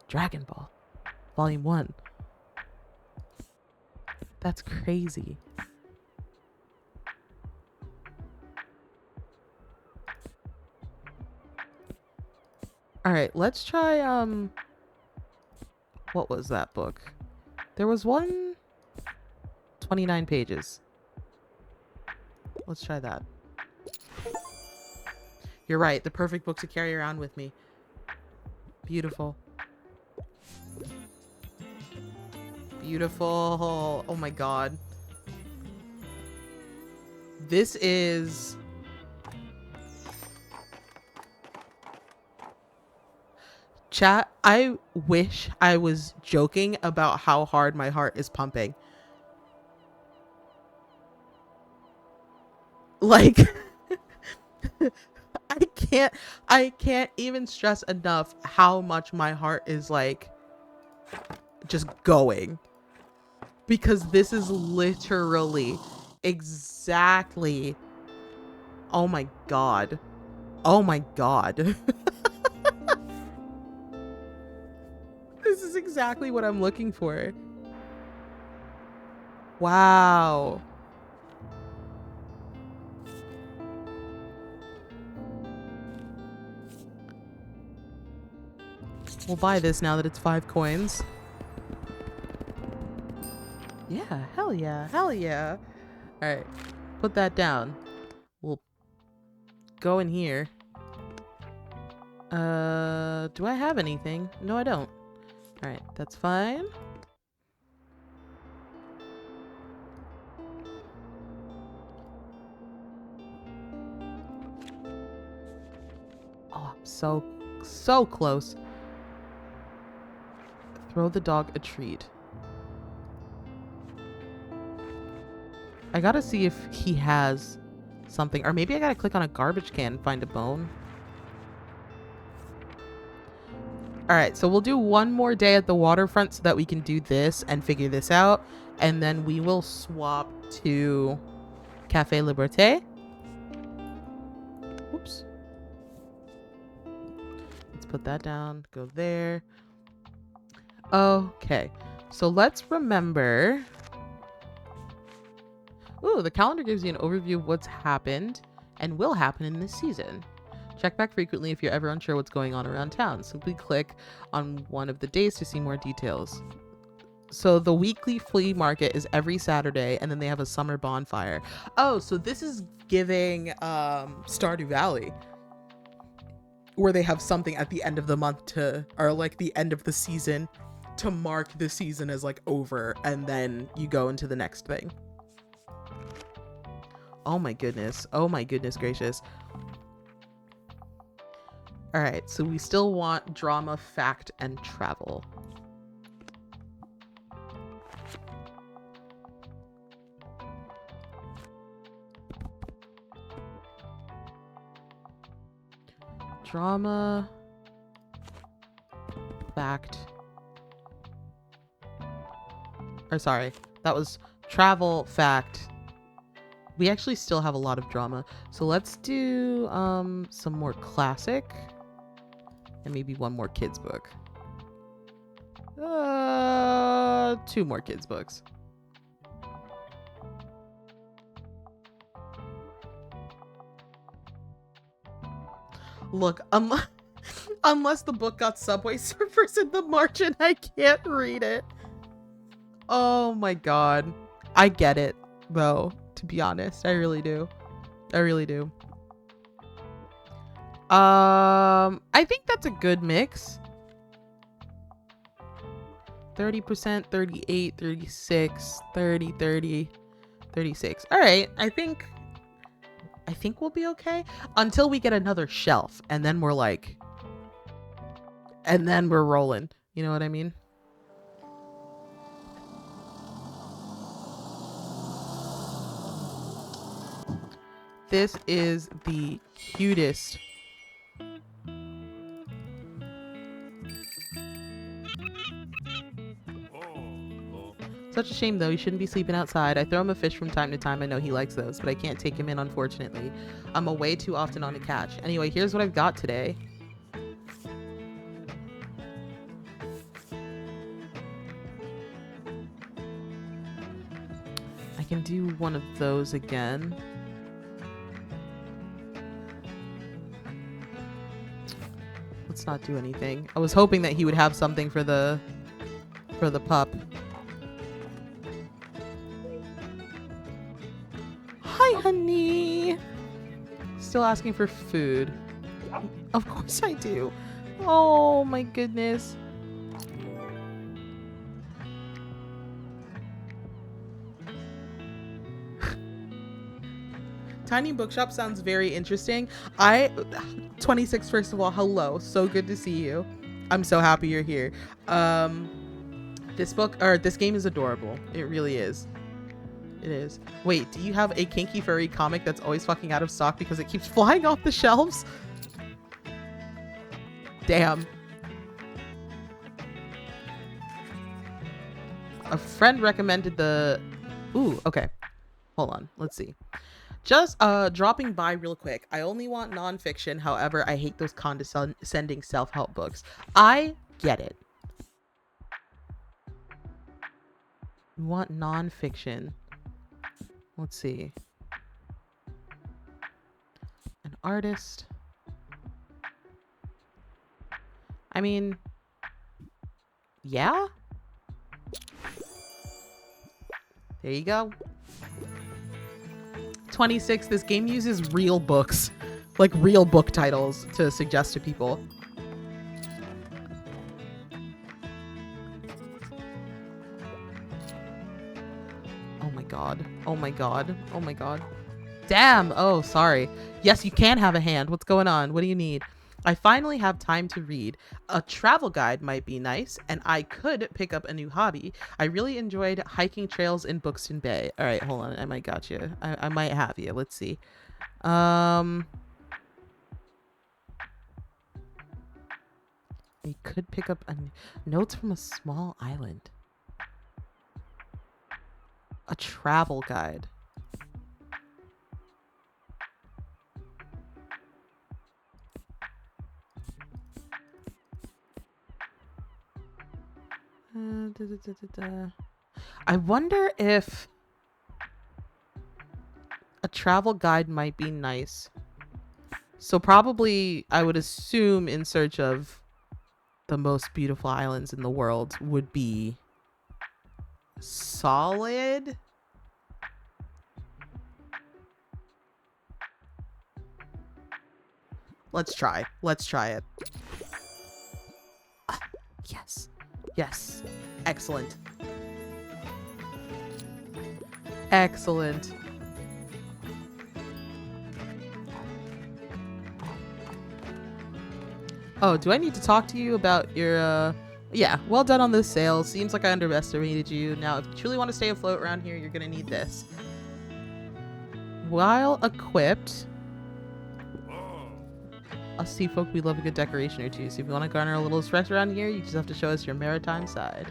Dragon Ball. Volume 1. That's crazy. All right, let's try what was that book? There was one 29 pages. Let's try that. You're right, the perfect book to carry around with me. Beautiful. Beautiful. Oh my god. This is... Chat, I wish I was joking about how hard my heart is pumping. Like... I can't even stress enough how much my heart is like just going, because this is literally exactly, oh my god, oh my god. This is exactly what I'm looking for. Wow. We'll buy this now that it's 5 coins. Yeah, hell yeah, hell yeah. All right, put that down. We'll go in here. Do I have anything? No, I don't. All right, that's fine. Oh, I'm so close. Throw the dog a treat. I gotta see if he has something, or maybe I gotta click on a garbage can and find a bone. All right, so we'll do one more day at the waterfront so that we can do this and figure this out, and then we will swap to Cafe Liberté. Oops. Let's put that down, go there. Okay, so let's remember. Ooh, the calendar gives you an overview of what's happened and will happen in this season. Check back frequently if you're ever unsure what's going on around town. Simply click on one of the days to see more details. So the weekly flea market is every Saturday, and then they have a summer bonfire. Oh, so this is giving Stardew Valley, where they have something at the end of the month to, or like the end of the season, to mark the season as like over, and then you go into the next thing. Oh my goodness. Oh my goodness gracious. All right, so we still want drama, fact, and travel. Drama, fact, or sorry, that was travel, fact. We actually still have a lot of drama, so let's do some more classic and maybe one more kids book. 2 more kids books. Look, unless the book got Subway Surfers in the margin, I can't read it. Oh my god. I get it, though, to be honest. I really do. I really do. I think that's a good mix. 30%, 38, 36, 30, 30, 36. All right, I think we'll be okay until we get another shelf, and then we're like, and then we're rolling. You know what I mean? This is the cutest. Such a shame though, he shouldn't be sleeping outside. I throw him a fish from time to time. I know he likes those, but I can't take him in, unfortunately. I'm away too often on a catch. Anyway, here's what I've got today. I can do one of those again. Let's let's not do anything. I was hoping that he would have something for the pup. Hi, honey. Still asking for food. Of course I do. Oh my goodness. Tiny Bookshop sounds very interesting. 26, first of all, hello. So good to see you. I'm so happy you're here. This game is adorable. It really is. It is. Wait, do you have a kinky furry comic that's always fucking out of stock because it keeps flying off the shelves? Damn. A friend recommended the... Ooh, okay. Hold on. Let's see. Just dropping by real quick. I only want nonfiction. However, I hate those condescending self-help books. I get it. You want nonfiction. Let's see. An artist. I mean, yeah. There you go. 26, this game uses real books, like real book titles to suggest to people. Oh my god. Oh my god. Oh my god. Damn. Oh, sorry. Yes, you can have a hand. What's going on? What do you need? I finally have time to read. A travel guide might be nice, and I could pick up a new hobby. I really enjoyed hiking trails in Buxton Bay. All right, hold on. I might got you. I might have you. Let's see. You could pick up notes from a small island. A travel guide. I wonder if a travel guide might be nice. So probably I would assume in search of the most beautiful islands in the world would be solid. Let's try. Let's try it. Yes. Yes. Excellent. Excellent. Oh, do I need to talk to you about your, yeah, well done on this sale. Seems like I underestimated you. Now, if you truly want to stay afloat around here, you're going to need this. While equipped... Us sea folk, we love a good decoration or two. So if you want to garner a little stress around here, you just have to show us your maritime side.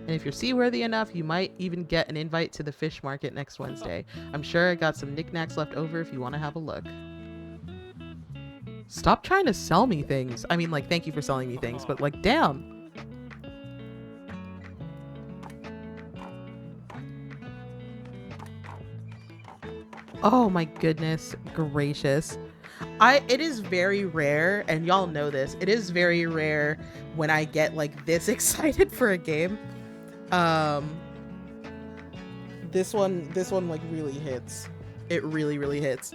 And if you're seaworthy enough, you might even get an invite to the fish market next Wednesday. I'm sure I got some knickknacks left over if you want to have a look. Stop trying to sell me things. I mean, like, thank you for selling me things, but like, damn. Oh my goodness gracious. It is very rare, and y'all know this, it is very rare when I get like this excited for a game. This one like really hits. It really hits.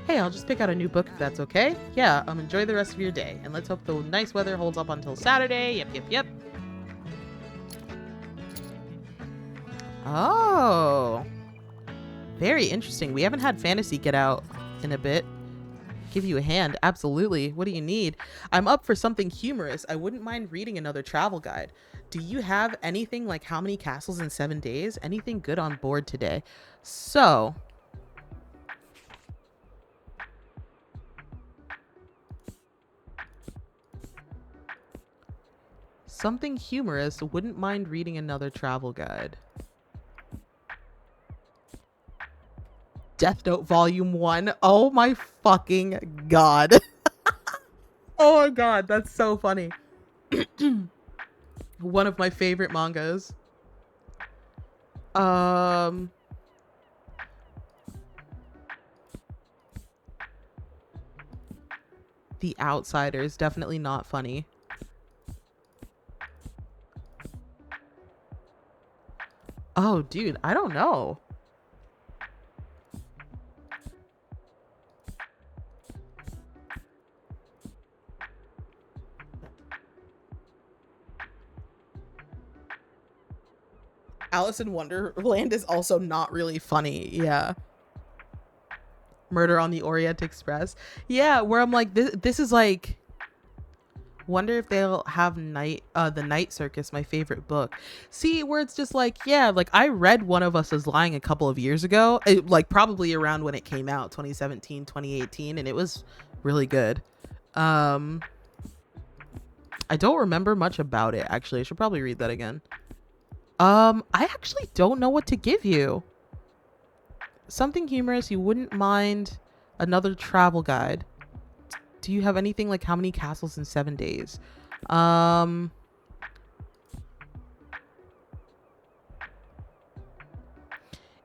Hey, I'll just pick out a new book if that's okay. Yeah, enjoy the rest of your day, and let's hope the nice weather holds up until Saturday. Yep. Oh, very interesting. We haven't had fantasy get out in a bit. Give you a hand. Absolutely. What do you need? I'm up for something humorous. I wouldn't mind reading another travel guide. Do you have anything like How Many Castles in 7 Days? Anything good on board today? So, something humorous. Wouldn't mind reading another travel guide. Death Note Volume 1. Oh my fucking god. Oh my god, that's so funny. One of my favorite mangas. The Outsiders, definitely not funny. Oh, dude, I don't know. Alice in Wonderland is also not really funny. Yeah. Murder on the Orient Express. Yeah, where I'm like, this is like, wonder if they'll have the Night Circus, my favorite book. See, where it's just like, yeah, like I read One of Us Is Lying a couple of years ago, like probably around when it came out, 2017, 2018, and it was really good. I don't remember much about it, actually. I should probably read that again. I actually don't know what to give you. Something humorous you wouldn't mind. Another travel guide. Do you have anything like How Many Castles in 7 Days?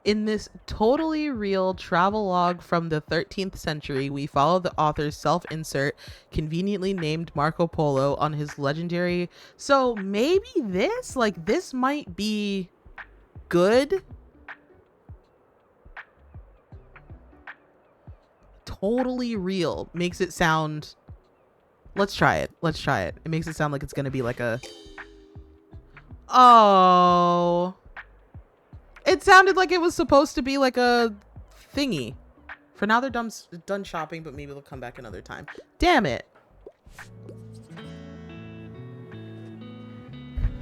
In this totally real travel log from the 13th century, we follow the author's self-insert, conveniently named Marco Polo, on his legendary... So maybe this? Like, this might be good? Totally real. Makes it sound... Let's try it. Let's try it. It makes it sound like it's going to be like a... Oh... It sounded like it was supposed to be like a thingy. For now, they're done shopping, but maybe they'll come back another time. Damn it.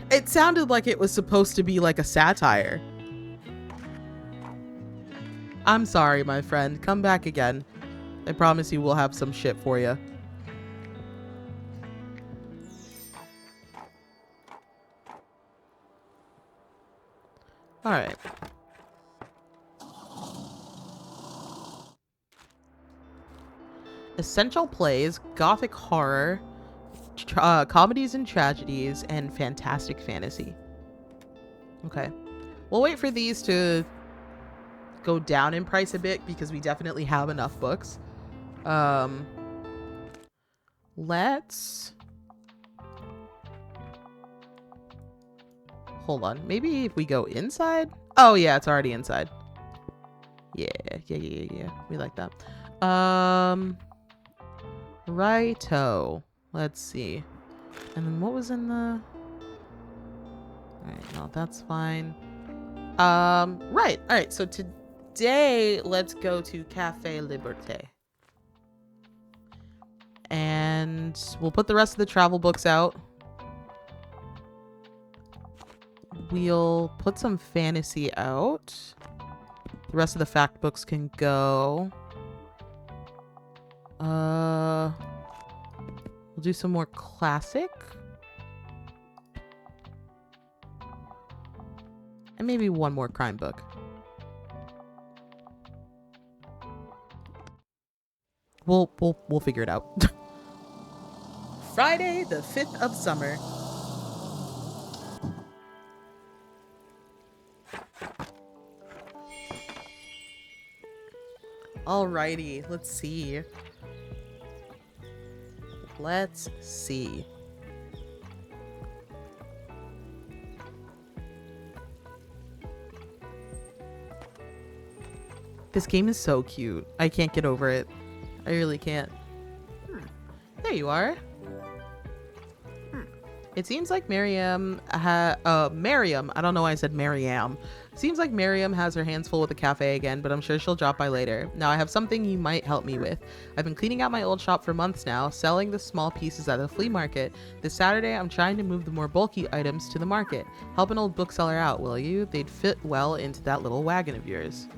It sounded like it was supposed to be like a satire. I'm sorry, my friend. Come back again. I promise you we'll have some shit for you. All right. Essential plays, gothic horror, comedies and tragedies, and fantastic fantasy. Okay. We'll wait for these to go down in price a bit because we definitely have enough books. Let's... Hold on. Maybe if we go inside? Oh, yeah, it's already inside. Yeah. We like that. Righto. Let's see. And then what was in the... Alright, no, that's fine. Right. Alright, so today, let's go to Cafe Liberté. And we'll put the rest of the travel books out. We'll put some fantasy out. The rest of the fact books can go. We'll do some more classic. And maybe one more crime book. We'll figure it out. Friday, the 5th of summer. Alrighty, let's see. Let's see. This game is so cute. I can't get over it. I really can't. There you are. It seems like Miriam, I don't know why I said Mariam. Seems like Miriam has her hands full with the cafe again, but I'm sure she'll drop by later. Now I have something you might help me with. I've been cleaning out my old shop for months now, selling the small pieces at the flea market. This Saturday, I'm trying to move the more bulky items to the market. Help an old bookseller out, will you? They'd fit well into that little wagon of yours.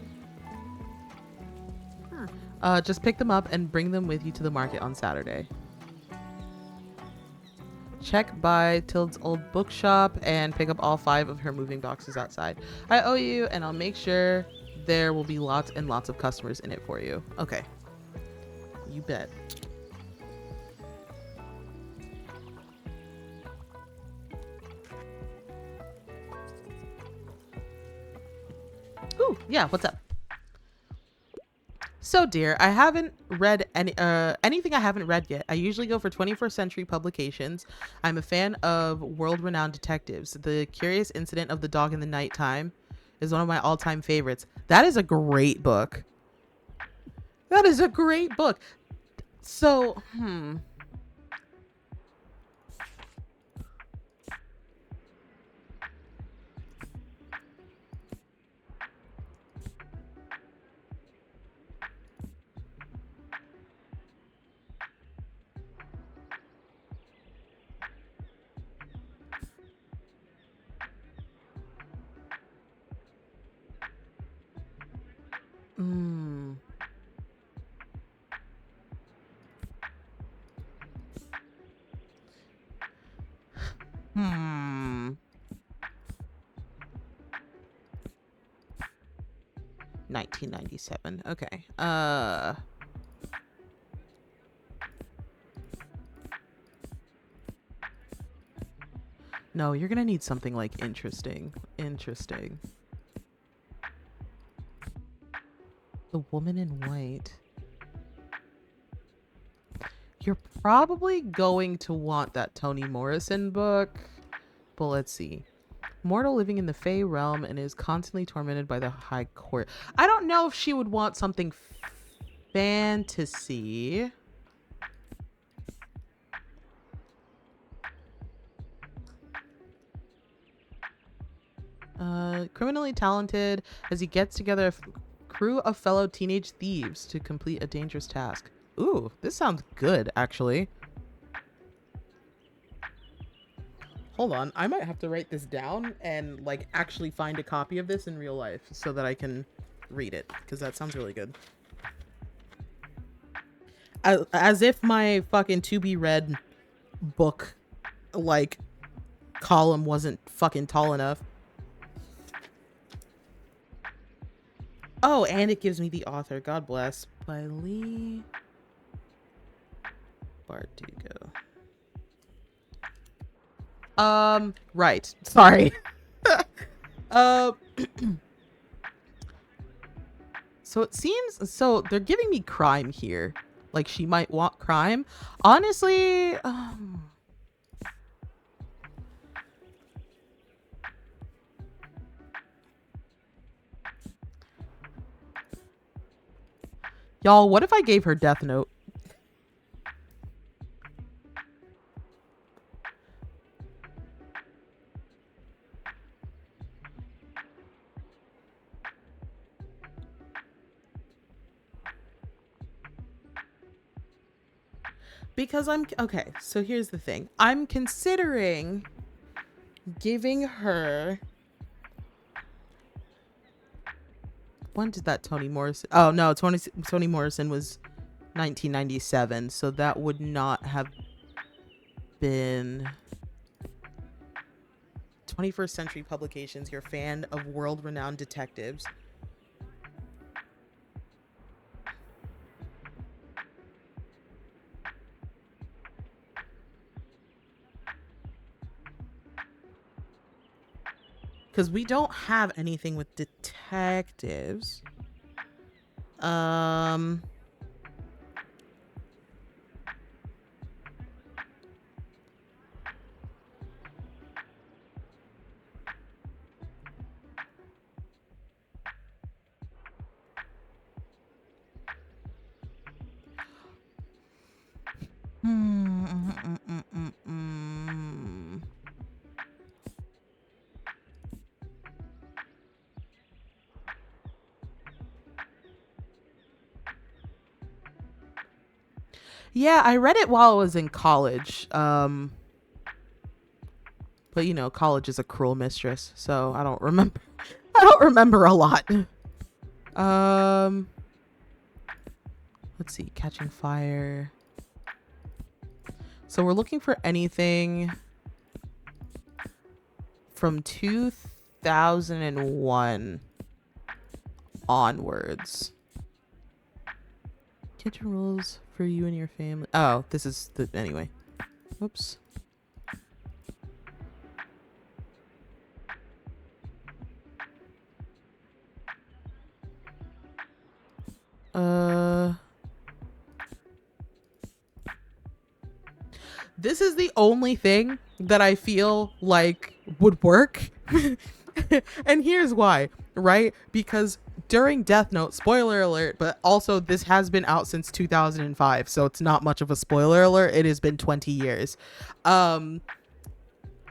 Just pick them up and bring them with you to the market on Saturday. Check by Tilde's old bookshop and pick up all 5 of her moving boxes outside. I owe you, and I'll make sure there will be lots and lots of customers in it for you. Okay. You bet. Ooh, yeah, what's up? So dear, I haven't read anything I haven't read yet. I usually go for 21st century publications. I'm a fan of world-renowned detectives. The Curious Incident of the Dog in the Nighttime is one of my all-time favorites. That is a great book. That is a great book. So, mm, hmm. 1997. Okay. No, you're gonna need something like interesting. Interesting. The Woman in White. You're probably going to want that Toni Morrison book. But let's see. Mortal living in the Fey realm and is constantly tormented by the High Court. I don't know if she would want something fantasy. Criminally talented as he gets together a crew of fellow teenage thieves to complete a dangerous task. Ooh, this sounds good, actually. Hold on, I might have to write this down and like actually find a copy of this in real life so that I can read it, because that sounds really good. As if my fucking to be read book like column wasn't fucking tall enough. Oh, and it gives me the author. God bless. By Lee Bardugo. Right. Sorry. uh, so it seems, so they're giving me crime here. Like she might want crime. Honestly, y'all, what if I gave her Death Note? Because okay, so here's the thing. I'm considering giving her, when did that Toni Morrison, oh no, Toni Morrison was 1997, so that would not have been 21st century publications. You're a fan of world-renowned detectives. Because we don't have anything with detectives. Yeah, I read it while I was in college. But you know, college is a cruel mistress, so I don't remember. I don't remember a lot. Let's see, Catching Fire. So we're looking for anything from 2001 onwards. Kitchen rules for you and your family. Oh, this is the, anyway. Oops. This is the only thing that I feel like would work. And here's why, right? Because during Death Note, spoiler alert, but also this has been out since 2005, so it's not much of a spoiler alert. It has been 20 years.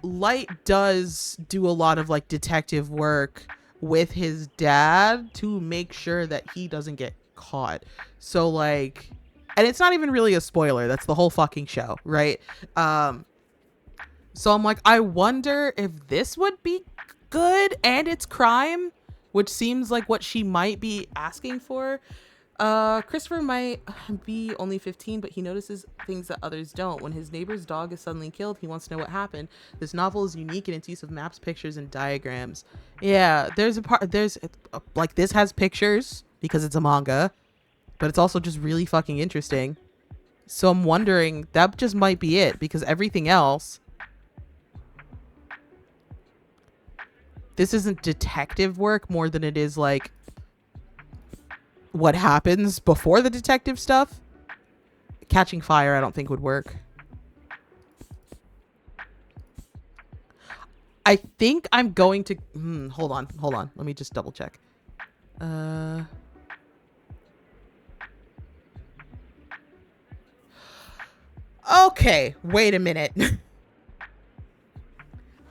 Light does do a lot of like detective work with his dad to make sure that he doesn't get caught. So like, and it's not even really a spoiler. That's the whole fucking show, right? So I'm like, I wonder if this would be good, and it's crime, which seems like what she might be asking for. Christopher might be only 15, but he notices things that others don't. When his neighbor's dog is suddenly killed, he wants to know what happened. This novel is unique in its use of maps, pictures, and diagrams. Yeah, like, this has pictures because it's a manga, but it's also just really fucking interesting. So I'm wondering, that just might be it, because everything else, this isn't detective work more than it is like what happens before the detective stuff. Catching fire, I don't think would work. I think I'm going to hold on. Let me just double check. Okay, wait a minute.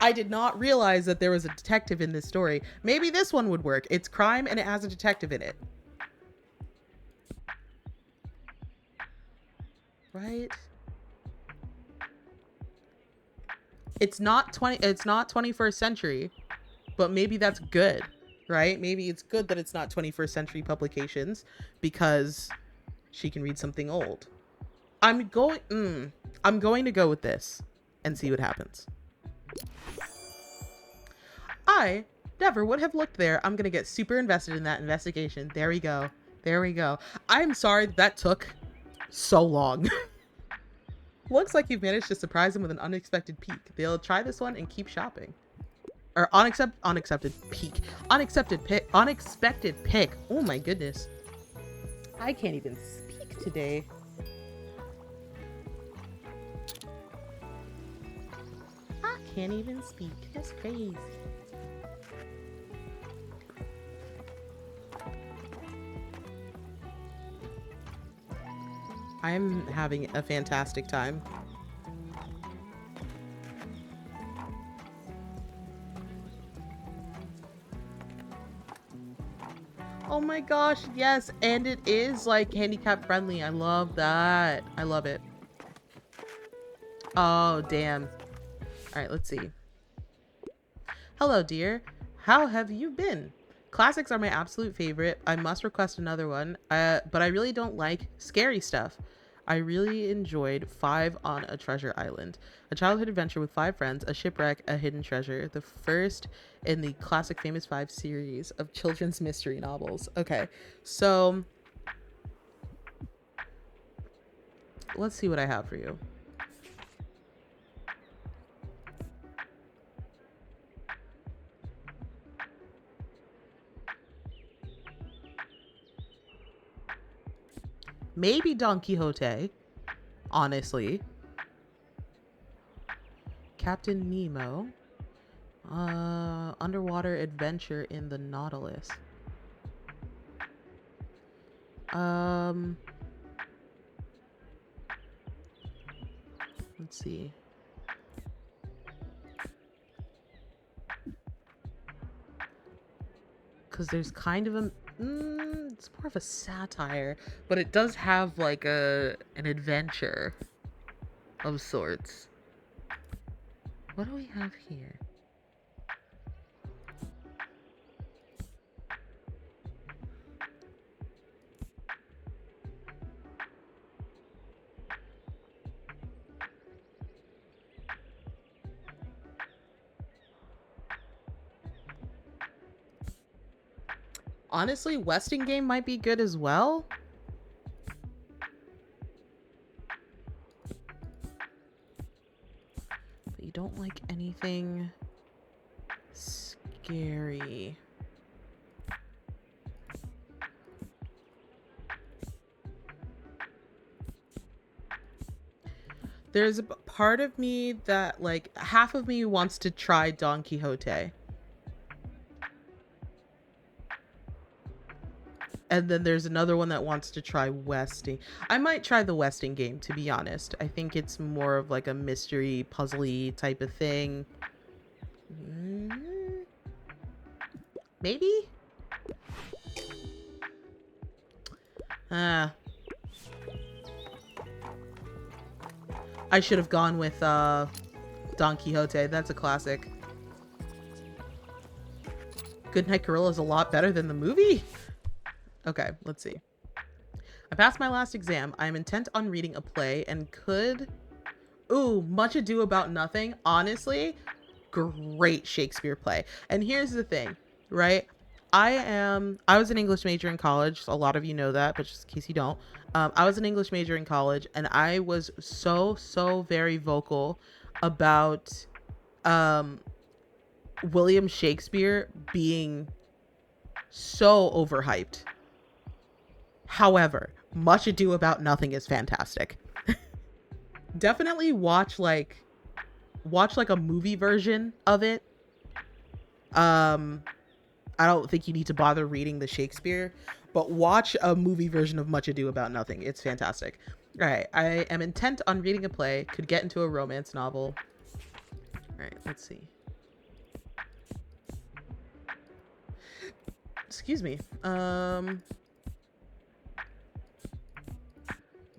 I did not realize that there was a detective in this story. Maybe this one would work. It's crime and it has a detective in it. Right? It's not 21st century, but maybe that's good, right? Maybe it's good that it's not 21st century publications because she can read something old. I'm going to go with this and see what happens. I never would have looked there. I'm going to get super invested in that investigation. There we go. I'm sorry that took so long. Looks like you've managed to surprise them with an unexpected peek. They'll try this one and keep shopping. Or unaccepted pick. Oh my goodness. I can't even speak today. I can't even speak. That's crazy. I'm having a fantastic time. Oh my gosh, yes, and it is like handicap friendly. I love that. I love it. Oh, damn. All right, let's see. Hello, dear. How have you been? Classics are my absolute favorite. I must request another one, but I really don't like scary stuff. I really enjoyed 5 on a Treasure Island, a childhood adventure with 5 friends, a shipwreck, a hidden treasure, the first in the classic Famous 5 series of children's mystery novels. Okay, so let's see what I have for you. Maybe Don Quixote, honestly. Captain Nemo. Underwater adventure in the Nautilus. Let's see. Because there's kind of a it's more of a satire, but it does have like an adventure of sorts. What do we have here? Honestly, Westing game might be good as well. But you don't like anything scary. There's a part of me that, like, half of me wants to try Don Quixote. And then there's another one that wants to try Westing. I might try the Westing game, to be honest. I think it's more of like a mystery, puzzly type of thing. Maybe? I should have gone with Don Quixote. That's a classic. Goodnight Gorilla is a lot better than the movie? Okay, let's see. I passed my last exam. I am intent on reading a play and could... Ooh, Much Ado About Nothing. Honestly, great Shakespeare play. And here's the thing, right? I was an English major in college. So a lot of you know that, but just in case you don't. I was an English major in college, and I was so very vocal about William Shakespeare being so overhyped. However, Much Ado About Nothing is fantastic. Definitely watch like a movie version of it. I don't think you need to bother reading the Shakespeare, but watch a movie version of Much Ado About Nothing. It's fantastic. All right, I am intent on reading a play, could get into a romance novel. All right, let's see. Excuse me.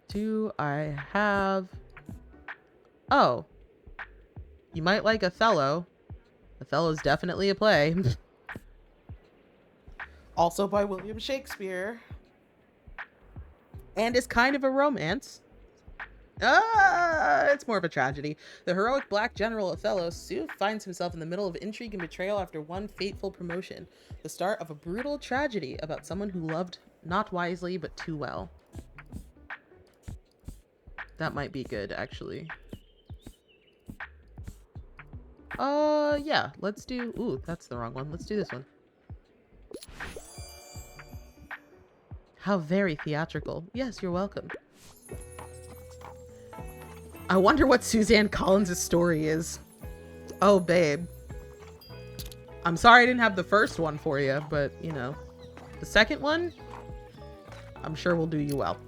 Do I have... Oh. You might like Othello. Othello's definitely a play. Also by William Shakespeare. And is kind of a romance. It's more of a tragedy. The heroic black general Othello soon finds himself in the middle of intrigue and betrayal after one fateful promotion. The start of a brutal tragedy about someone who loved not wisely but too well. That might be good, actually. Yeah, let's do... Ooh, that's the wrong one. Let's do this one. How very theatrical. Yes, you're welcome. I wonder what Suzanne Collins' story is. Oh, babe. I'm sorry I didn't have the first one for you, but, you know, the second one, I'm sure will do you well.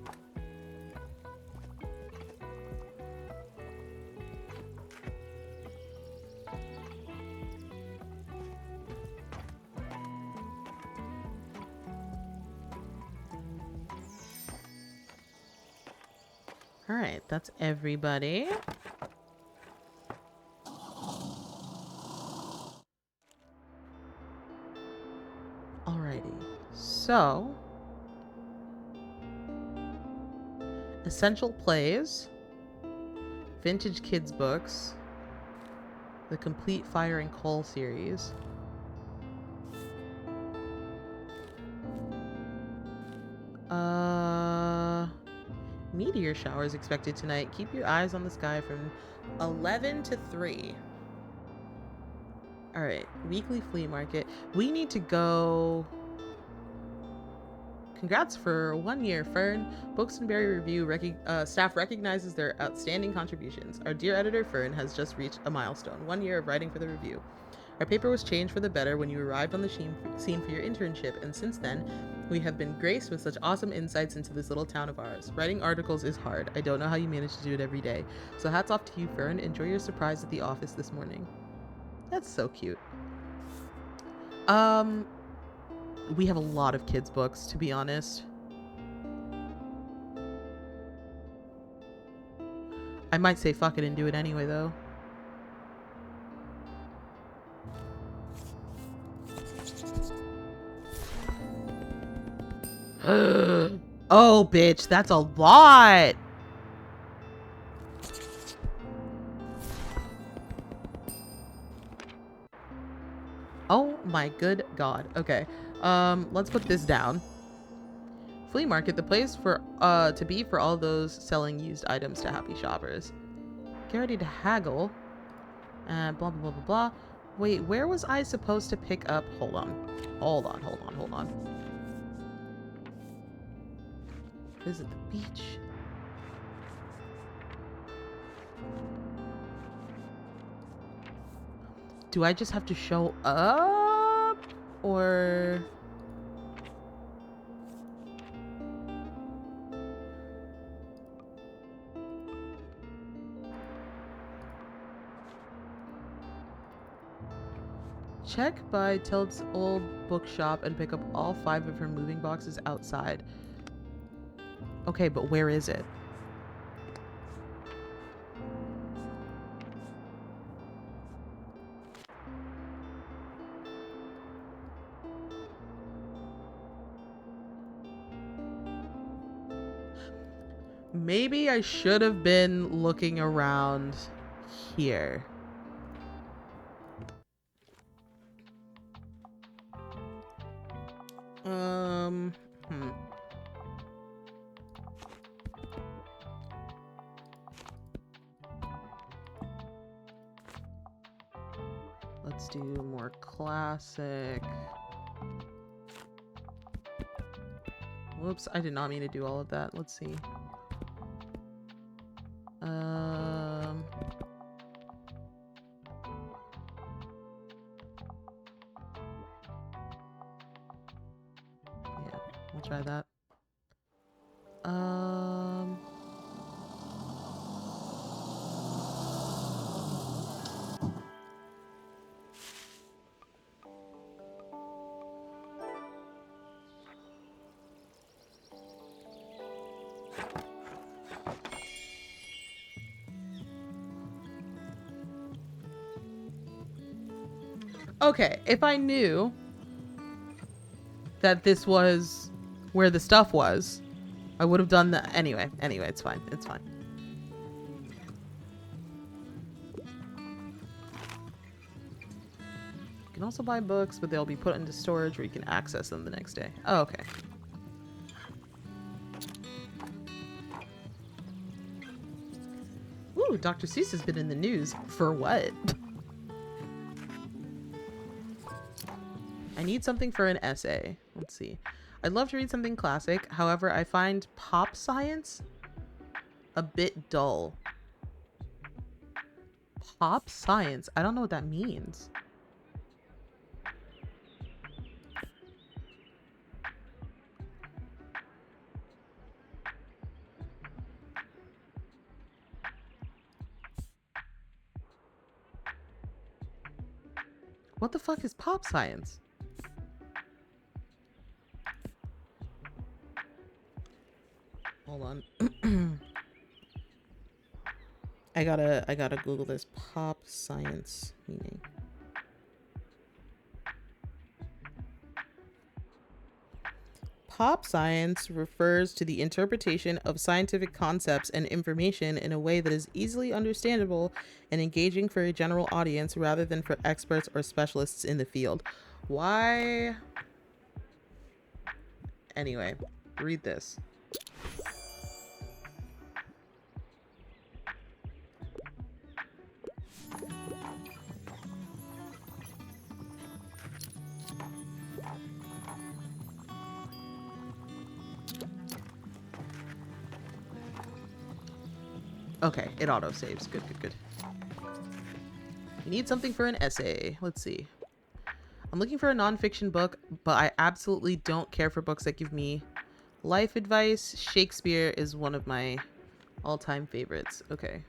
All right, that's everybody. Alrighty, so essential plays, vintage kids books, the complete Fire and Coal series. Meteor showers expected tonight. Keep your eyes on the sky from 11 to 3. All right, weekly flea market. We need to go. Congrats for 1 year, Fern. Books and Berry Review staff recognizes their outstanding contributions. Our dear editor, Fern, has just reached a milestone. 1 year of writing for the review. Our paper was changed for the better when you arrived on the scene for your internship, and since then, we have been graced with such awesome insights into this little town of ours. Writing articles is hard. I don't know how you manage to do it every day. So hats off to you, Fern. Enjoy your surprise at the office this morning. That's so cute. We have a lot of kids' books, to be honest. I might say fuck it and do it anyway, though. Oh, bitch, that's a lot. Oh my good god. Okay. Let's put this down. Flea market, the place for to be for all those selling used items to happy shoppers. Get ready to haggle. Blah blah blah blah blah. Wait, where was I supposed to pick up? Hold on. Visit the beach. do I just have to show up? Or... check by Tilt's old bookshop and pick up all 5 of her moving boxes outside. Okay, but where is it? Maybe I should have been looking around here. Hmm. Let's do more classic. Whoops, I did not mean to do all of that. Let's see. Yeah, we'll try that. Okay, if I knew that this was where the stuff was, I would have done that. Anyway, it's fine. It's fine. You can also buy books, but they'll be put into storage where you can access them the next day. Oh, okay. Ooh, Dr. Seuss has been in the news. For what? I need something for an essay. Let's see. I'd love to read something classic. However, I find pop science a bit dull. Pop science? I don't know what that means. What the fuck is pop science? Hold on. I gotta Google this. Pop science meaning. Pop science refers to the interpretation of scientific concepts and information in a way that is easily understandable and engaging for a general audience rather than for experts or specialists in the field. Why? Anyway, read this. Okay, it auto-saves. Good, good, good. You need something for an essay. Let's see. I'm looking for a nonfiction book, but I absolutely don't care for books that give me life advice. Shakespeare is one of my all-time favorites. Okay.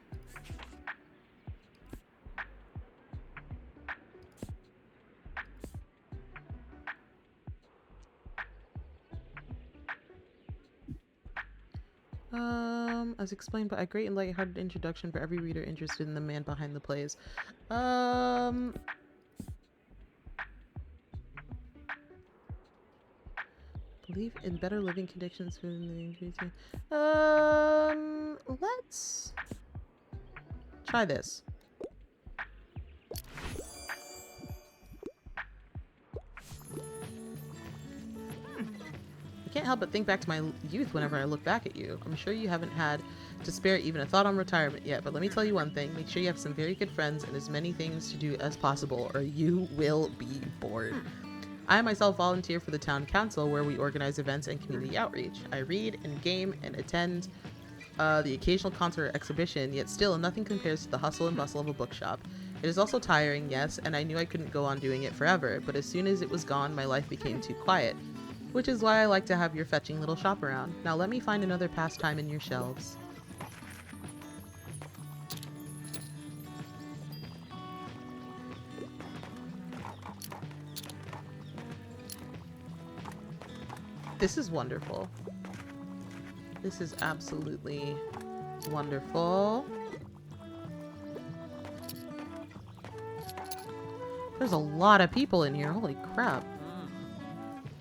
As explained by a great and lighthearted introduction for every reader interested in the man behind the plays. Believe in better living conditions for the let's try this. I can't help but think back to my youth whenever I look back at you. I'm sure you haven't had to spare even a thought on retirement yet, but let me tell you one thing. Make sure you have some very good friends and as many things to do as possible, or you will be bored. I myself volunteer for the town council where we organize events and community outreach. I read and game and attend the occasional concert or exhibition, yet still nothing compares to the hustle and bustle of a bookshop. It is also tiring, yes, and I knew I couldn't go on doing it forever, but as soon as it was gone, my life became too quiet, which is why I like to have your fetching little shop around. Now let me find another pastime in your shelves. This is wonderful. This is absolutely wonderful. There's a lot of people in here. Holy crap.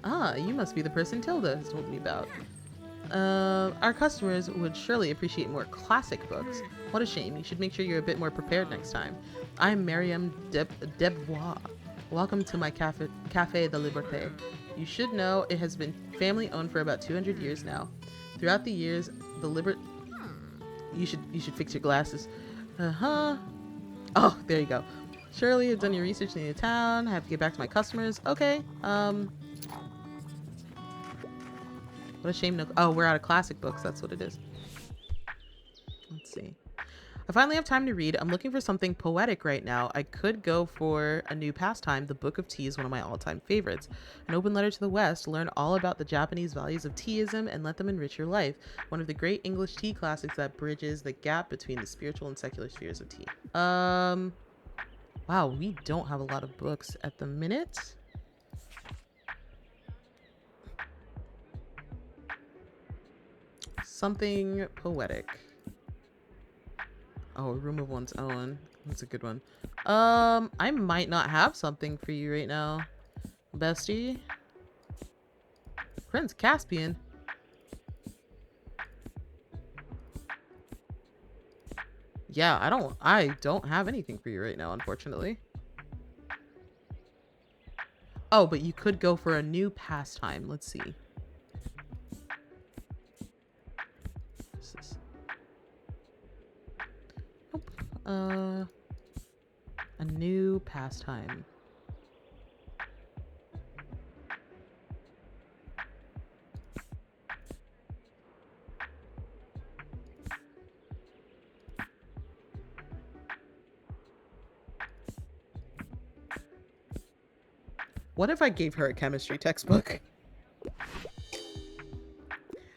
Ah, you must be the person Tilda has told me about. Our customers would surely appreciate more classic books. What a shame. You should make sure you're a bit more prepared next time. I'm Mariam Debois. Welcome to my Café de Liberté. You should know it has been family owned for about 200 years now. Throughout the years, the You should fix your glasses. Uh-huh. Oh, there you go. Surely you've done your research in the town. I have to get back to my customers. Okay. What a shame. No. Oh, we're out of classic books. That's what it is. Let's see. I finally have time to read. I'm looking for something poetic right now. I could go for a new pastime. The Book of Tea is one of my all-time favorites. An open letter to the West. Learn all about the Japanese values of teaism and let them enrich your life. One of the great English tea classics that bridges the gap between the spiritual and secular spheres of tea. Wow, we don't have a lot of books at the minute. Something poetic. Oh, a room of one's own. That's a good one. I might not have something for you right now, bestie. Prince Caspian. Yeah, I don't have anything for you right now, unfortunately. Oh, but you could go for a new pastime. Let's see. What's this? Nope. A new pastime. What if I gave her a chemistry textbook?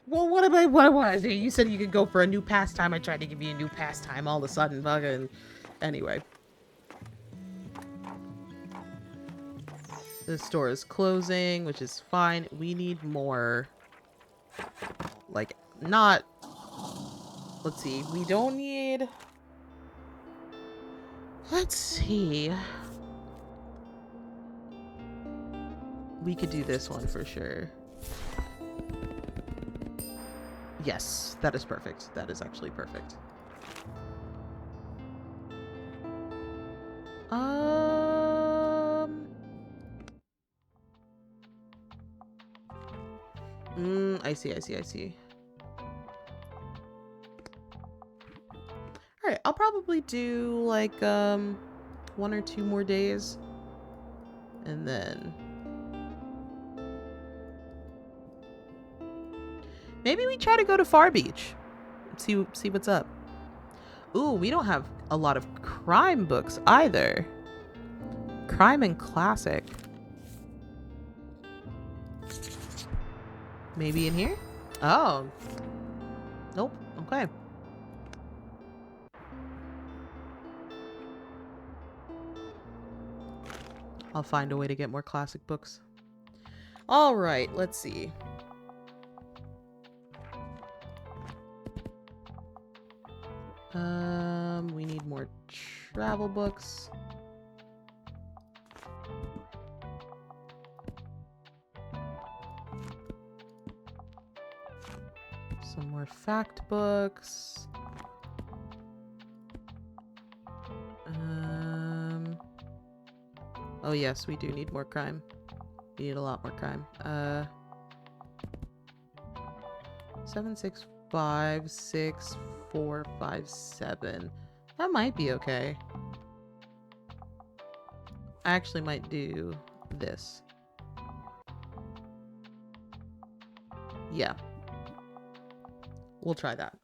Well, what was it? You said you could go for a new pastime. I tried to give you a new pastime all of a sudden. Fucking. Anyway. The store is closing, which is fine. We need more. Like, not. Let's see. We don't need. Let's see. We could do this one for sure. Yes, that is perfect. That is actually perfect. I see. Alright, I'll probably do like 1 or 2 more days. And then maybe we try to go to Far Beach. See what's up. Ooh, we don't have a lot of crime books either. Crime and classic. Maybe in here? Oh. Nope. Okay. I'll find a way to get more classic books. All right, let's see. We need more travel books. Some more fact books. Oh yes, we do need more crime. We need a lot more crime. 7656457. That might be okay. I actually might do this. Yeah. We'll try that.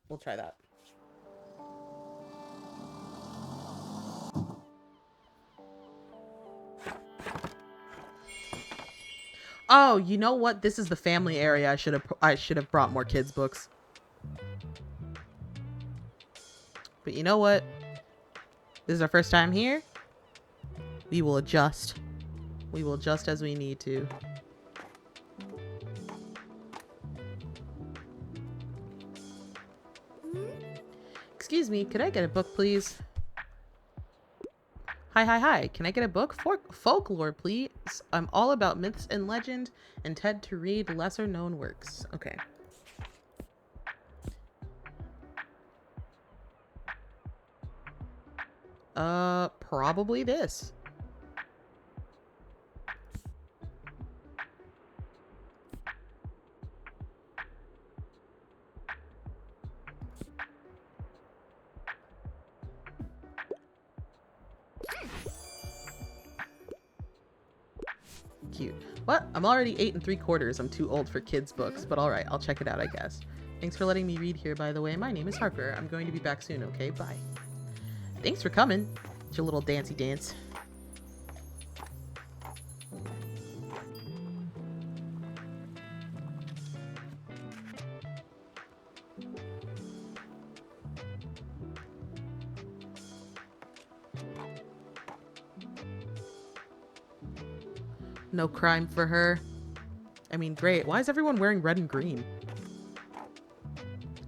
Oh, you know what? This is the family area. I should have brought more kids books. But you know what? This is our first time here. We will adjust. We will adjust as we need to. Excuse me, could I get a book, please? Hi. Can I get a book? Folklore, please. I'm all about myths and legend and tend to read lesser known works. Okay. Probably this. Cute. What? I'm already 8 3/4. I'm too old for kids' books, but alright, I'll check it out, I guess. Thanks for letting me read here, by the way. My name is Harper. I'm going to be back soon, okay? Bye. Thanks for coming. It's your little dancey dance. No crime for her. I mean, great. Why is everyone wearing red and green?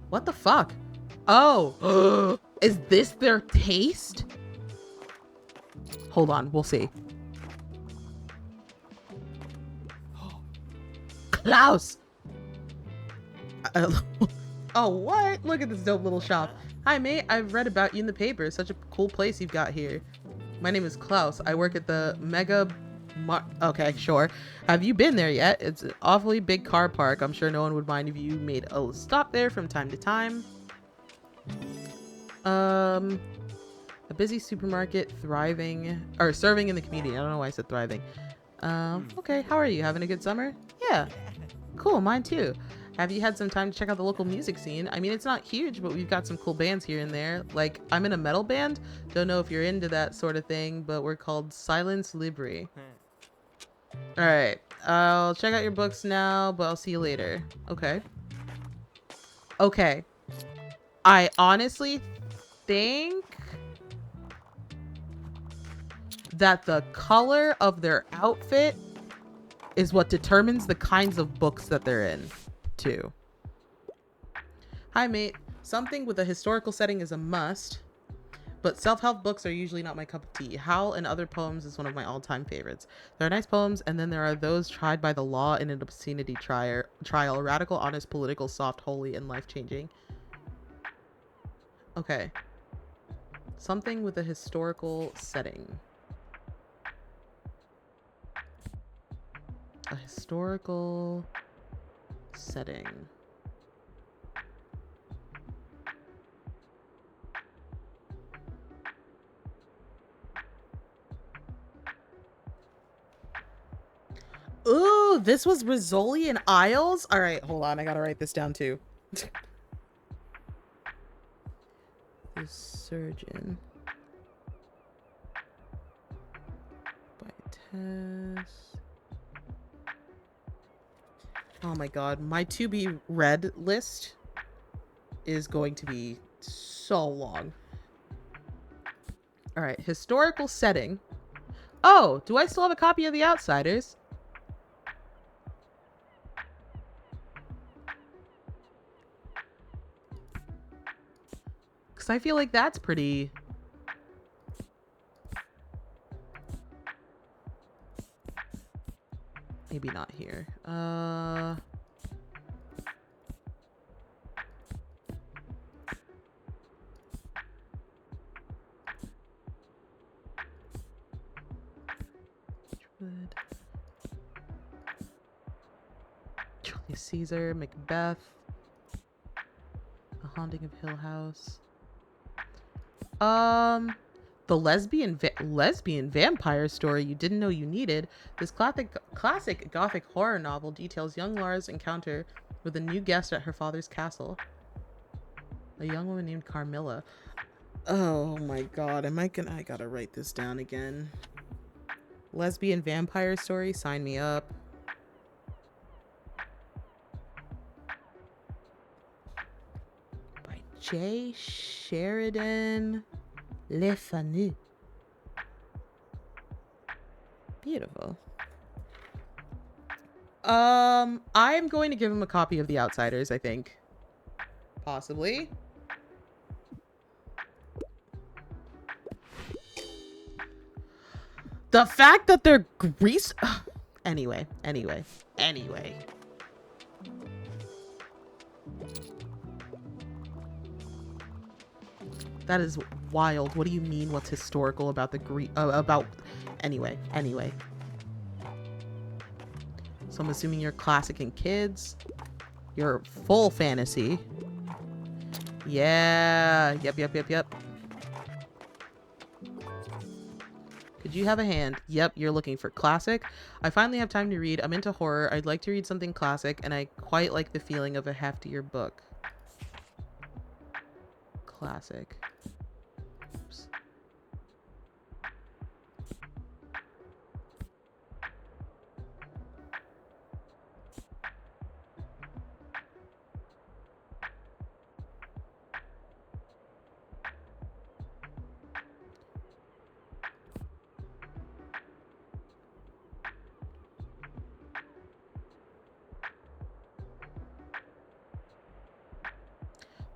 What the fuck? Oh, is this their taste? Hold on, we'll see. Klaus! Oh, what? Look at this dope little shop. Hi, mate. I've read about you in the paper. Such a cool place you've got here. My name is Klaus. I work at the Mega... Okay, sure. Have you been there yet? It's an awfully big car park. I'm sure no one would mind if you made a stop there from time to time. A busy supermarket, serving in the community. I don't know why I said thriving. Okay, how are you? Having a good summer? Yeah. Cool, mine too. Have you had some time to check out the local music scene? I mean, it's not huge, but we've got some cool bands here and there. Like, I'm in a metal band. Don't know if you're into that sort of thing, but we're called Silence Libri. Alright, I'll check out your books now, but I'll see you later. Okay. Okay. I honestly think that the color of their outfit is what determines the kinds of books that they're in, too. Hi, mate. Something with a historical setting is a must, but self-help books are usually not my cup of tea. Howl and Other Poems is one of my all-time favorites. There are nice poems, and then there are those tried by the law in an obscenity trial. Radical, honest, political, soft, holy, and life-changing. Okay. Something with a historical setting. A historical setting. Ooh, this was Rizzoli and Isles? All right, hold on. I gotta write this down too. The surgeon. By Tess. Oh my god, my to be read list is going to be so long. All right, historical setting. Oh, do I still have a copy of The Outsiders? Because I feel like that's pretty... Maybe not here. Julius Caesar, Macbeth, The Haunting of Hill House. The lesbian vampire story you didn't know you needed. This classic gothic horror novel details young Laura's encounter with a new guest at her father's castle. A young woman named Carmilla. Oh my god, I gotta write this down again. Lesbian vampire story, sign me up. J. Sheridan Le Fanu. Beautiful. I'm going to give him a copy of The Outsiders, I think. Possibly. The fact that they're grease. Anyway. That is wild. What do you mean? What's historical about the Anyway. So I'm assuming you're classic and kids. You're full fantasy. Yeah. Yep. Could you have a hand? Yep, you're looking for classic. I finally have time to read. I'm into horror. I'd like to read something classic, and I quite like the feeling of a heftier book. Classic. Oops.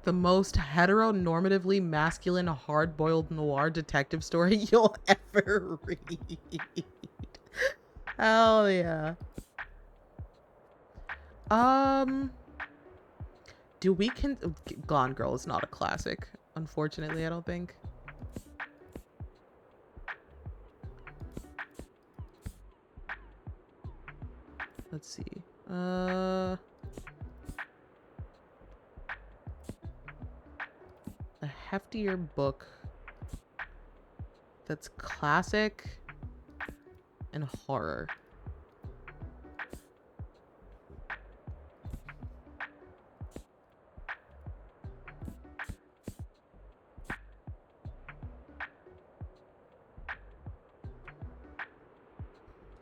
The most heteronormatively masculine, hard-boiled noir detective story you'll ever read. Hell yeah. Gone Girl is not a classic, unfortunately, I don't think. Let's see. A heftier book that's classic and horror.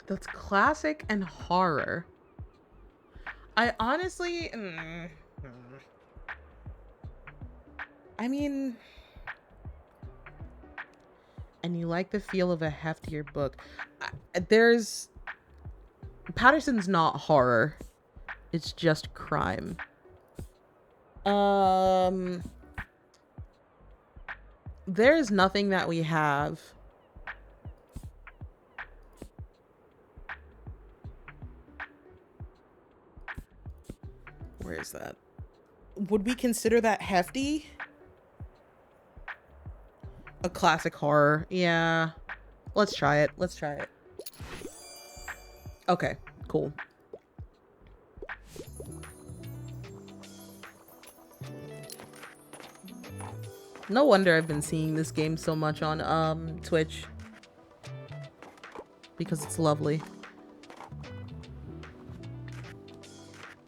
That's classic and horror. I honestly... I mean... And you like the feel of a heftier book. There's... Patterson's not horror. It's just crime. There's nothing that we have. Where is that? Would we consider that hefty? A classic horror. Yeah. Let's try it. Okay, cool. No wonder I've been seeing this game so much on Twitch. Because it's lovely.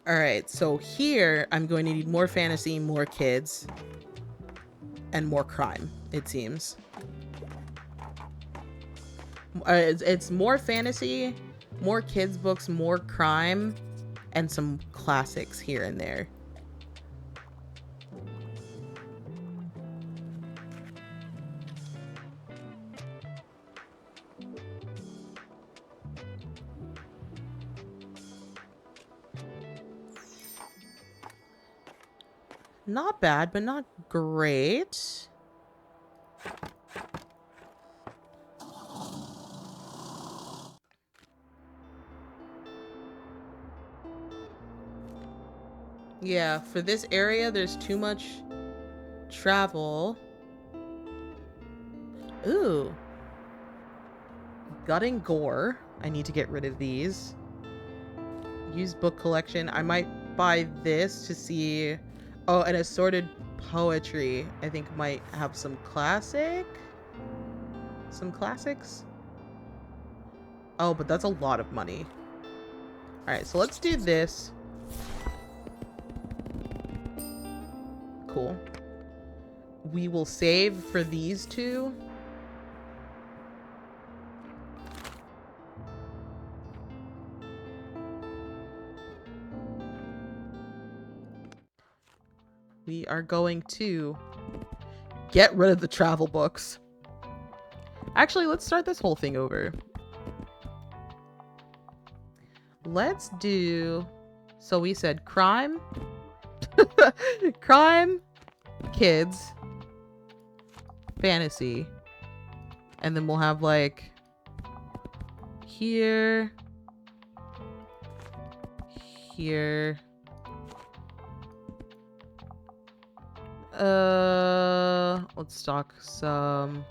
Alright, so here I'm going to need more fantasy, more kids, and more crime, it seems. It's more fantasy, more kids books, more crime, and some classics here and there. Not bad, but not great. Yeah, for this area, there's too much travel. Ooh. Gutting Gore. I need to get rid of these. Used book collection. I might buy this to see... Oh, and assorted poetry. I think might have some classics. Oh, but that's a lot of money. Alright, so let's do this. Cool. We will save for these two. we are going to get rid of the travel books. Actually, let's start this whole thing over. Let's do... So we said crime. Crime, kids, fantasy. And then we'll have like... Here. Here. Let's talk some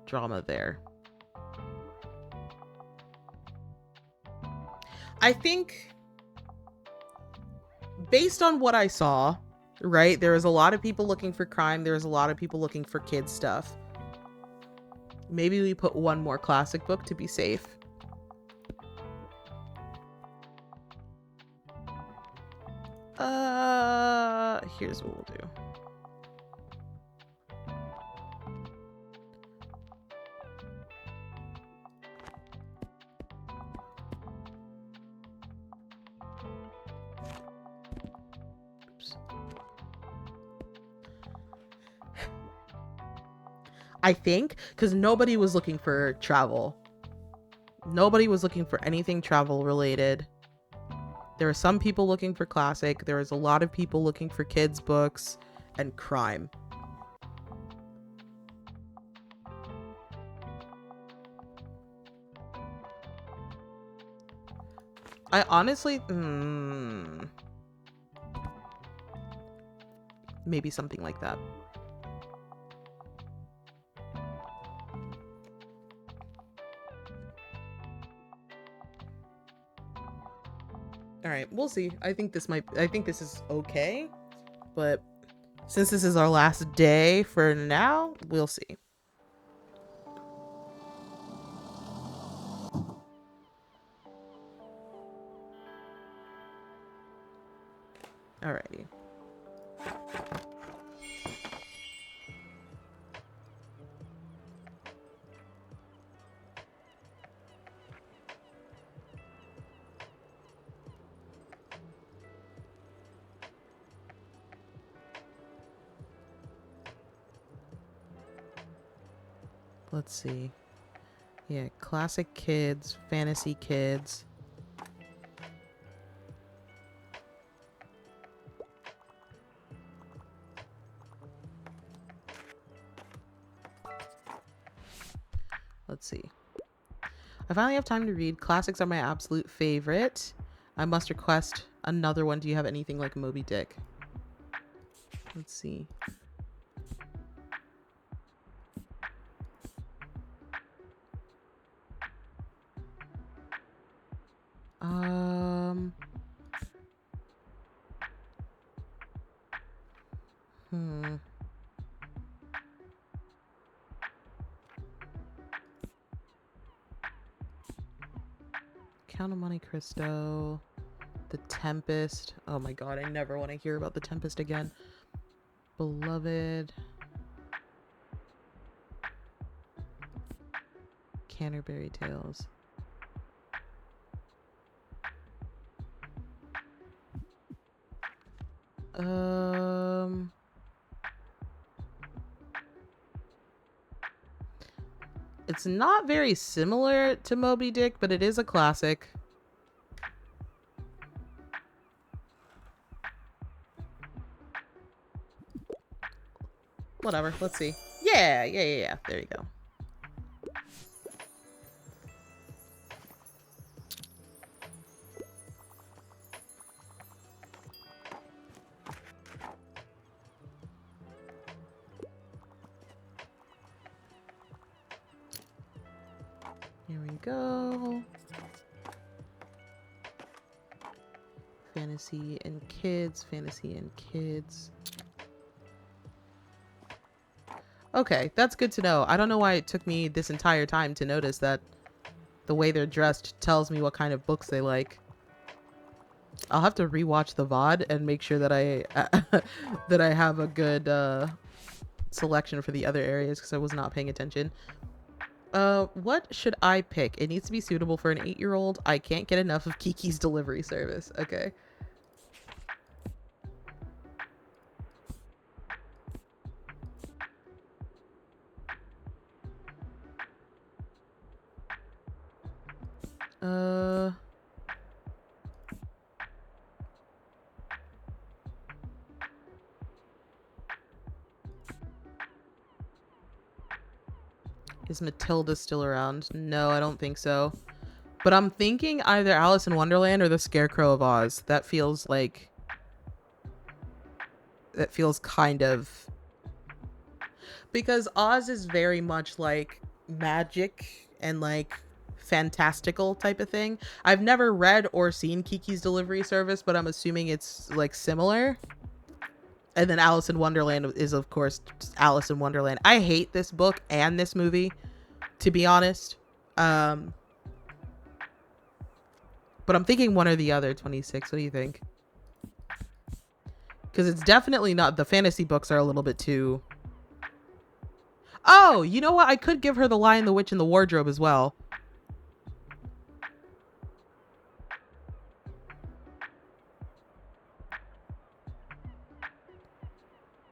drama there. I think based on what I saw, right, there was a lot of people looking for crime. There's a lot of people looking for kids stuff. Maybe we put one more classic book to be safe. Here's what we'll do. I think because nobody was looking for travel. Nobody was looking for anything travel related. There were some people looking for classic. There was a lot of people looking for kids books and crime. I honestly, maybe something like that. All right, we'll see. I think this is okay, but since this is our last day for now, we'll see. Alrighty. Let's see. Yeah, classic kids, fantasy kids. Let's see. I finally have time to read. Classics are my absolute favorite. I must request another one. Do you have anything like Moby Dick? Let's see. Count of Monte Cristo, The Tempest. Oh my god, I never want to hear about The Tempest again. Beloved. Canterbury Tales. It's not very similar to Moby Dick, but it is a classic. Whatever, let's see. Yeah. There you go. Here we go. Fantasy and kids, fantasy and kids. Okay, that's good to know. I don't know why it took me this entire time to notice that the way they're dressed tells me what kind of books they like. I'll have to rewatch the VOD and make sure that I that I have a good selection for the other areas because I was not paying attention. What should I pick? It needs to be suitable for an 8-year-old. I can't get enough of Kiki's delivery service. Okay. Uh... Is Matilda still around? No, I don't think so. But I'm thinking either Alice in Wonderland or the Scarecrow of Oz. That feels like... That feels kind of... Because Oz is very much like magic and like fantastical type of thing. I've never read or seen Kiki's Delivery Service, but I'm assuming it's like similar. And then Alice in Wonderland is, of course, Alice in Wonderland. I hate this book and this movie, to be honest. But I'm thinking one or the other, 26. What do you think? Because it's definitely not... The fantasy books are a little bit too... Oh, you know what? I could give her The Lion, the Witch, and the Wardrobe as well.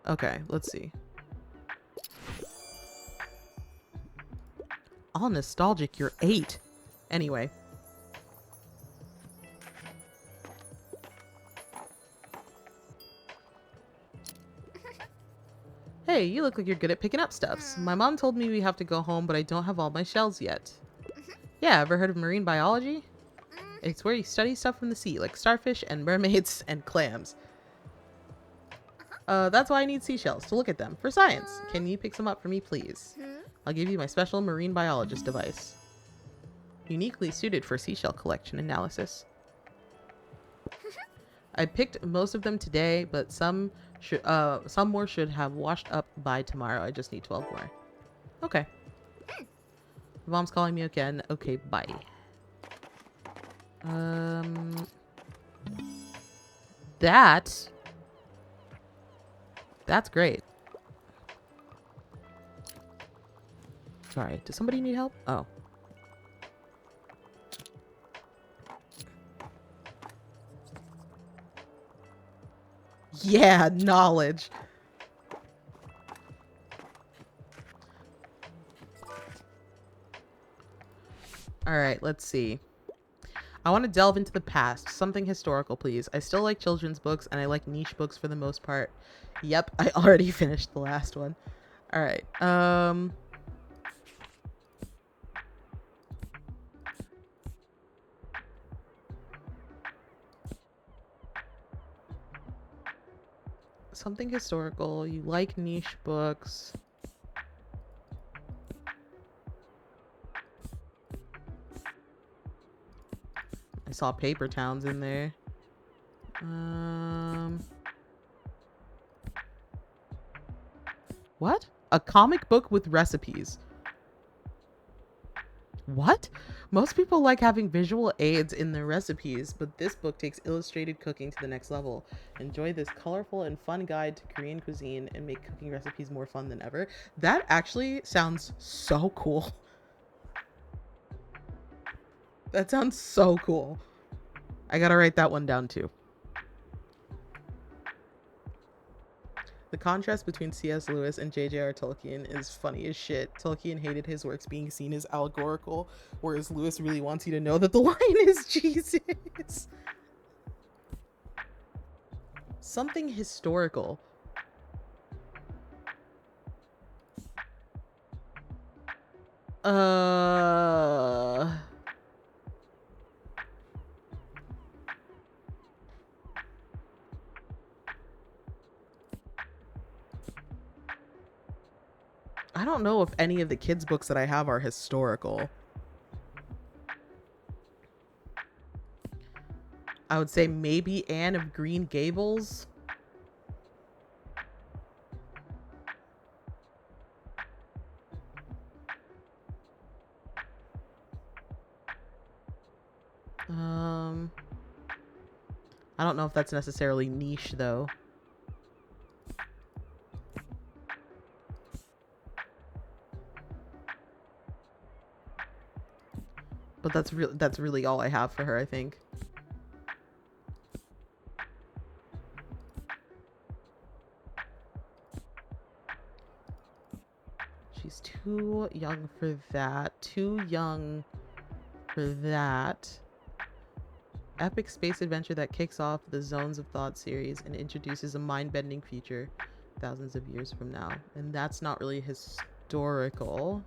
Okay, let's see. All nostalgic, you're 8. Anyway. Hey, you look like you're good at picking up stuffs. My mom told me we have to go home, but I don't have all my shells yet. Yeah, ever heard of marine biology? It's where you study stuff from the sea, like starfish and mermaids and clams. That's why I need seashells, to look at them, for science. Can you pick some up for me, please? I'll give you my special marine biologist device. Uniquely suited for seashell collection analysis. I picked most of them today, but some more should have washed up by tomorrow. I just need 12 more. Okay. Mom's calling me again. Okay, bye. That's great. Sorry, does somebody need help? Oh. Yeah, knowledge. All right, let's see. I want to delve into the past. Something historical, please. I still like children's books, and I like niche books for the most part. Yep, I already finished the last one. All right. Something historical. You like niche books. I saw Paper Towns in there. What? A comic book with recipes. What? Most people like having visual aids in their recipes, but this book takes illustrated cooking to the next level. Enjoy this colorful and fun guide to Korean cuisine and make cooking recipes more fun than ever. That actually sounds so cool. That sounds so cool. I gotta write that one down too. The contrast between C.S. Lewis and J.J.R. Tolkien is funny as shit. Tolkien hated his works being seen as allegorical, whereas Lewis really wants you to know that the lion is Jesus. Something historical. I don't know if any of the kids' books that I have are historical. I would say maybe Anne of Green Gables. I don't know if that's necessarily niche though. But that's really all I have for her, I think. She's too young for that. Too young for that. Epic space adventure that kicks off the Zones of Thought series and introduces a mind-bending future thousands of years from now. And that's not really historical.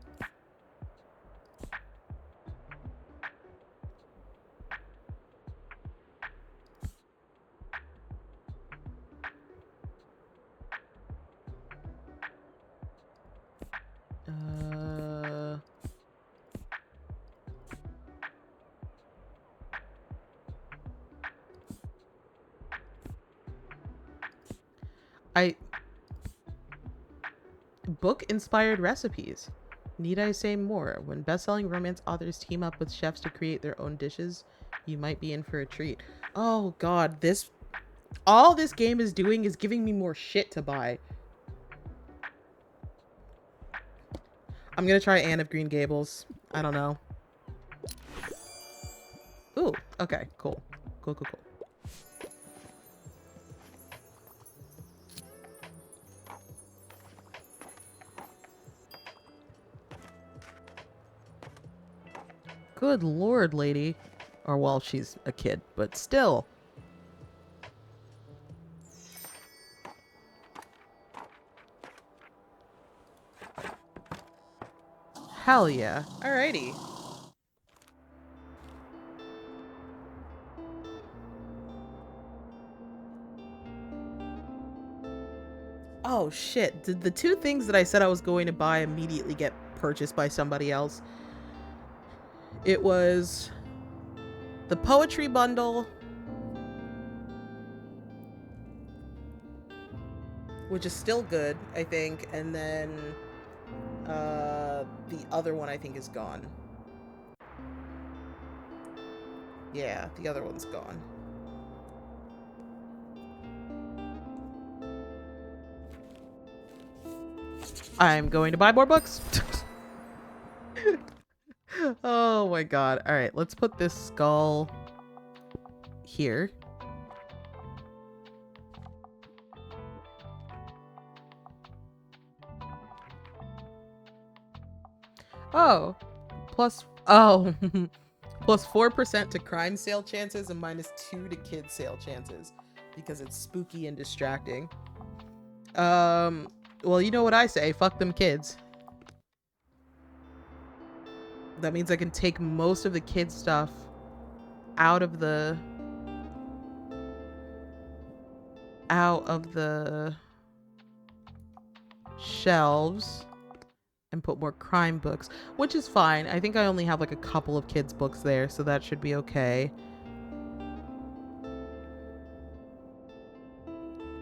Book-inspired recipes. Need I say more? When best-selling romance authors team up with chefs to create their own dishes, you might be in for a treat. Oh god, all this game is doing is giving me more shit to buy. I'm gonna try Anne of Green Gables. I don't know. Ooh, okay, cool. Cool. Good lord, lady. Or, well, she's a kid, but still. Hell yeah. Alrighty. Oh shit. Did the two things that I said I was going to buy immediately get purchased by somebody else? It was the poetry bundle, which is still good, I think, and then the other one I think is gone. Yeah, the other one's gone. I'm going to buy more books. Oh my god. All right, let's put this skull here. Oh, plus 4% to crime sale chances and -2 to kid sale chances because it's spooky and distracting. Well, you know what I say, fuck them kids. That means I can take most of the kid stuff out of the shelves and put more crime books, which is fine. I think I only have like a couple of kids books there, so that should be okay.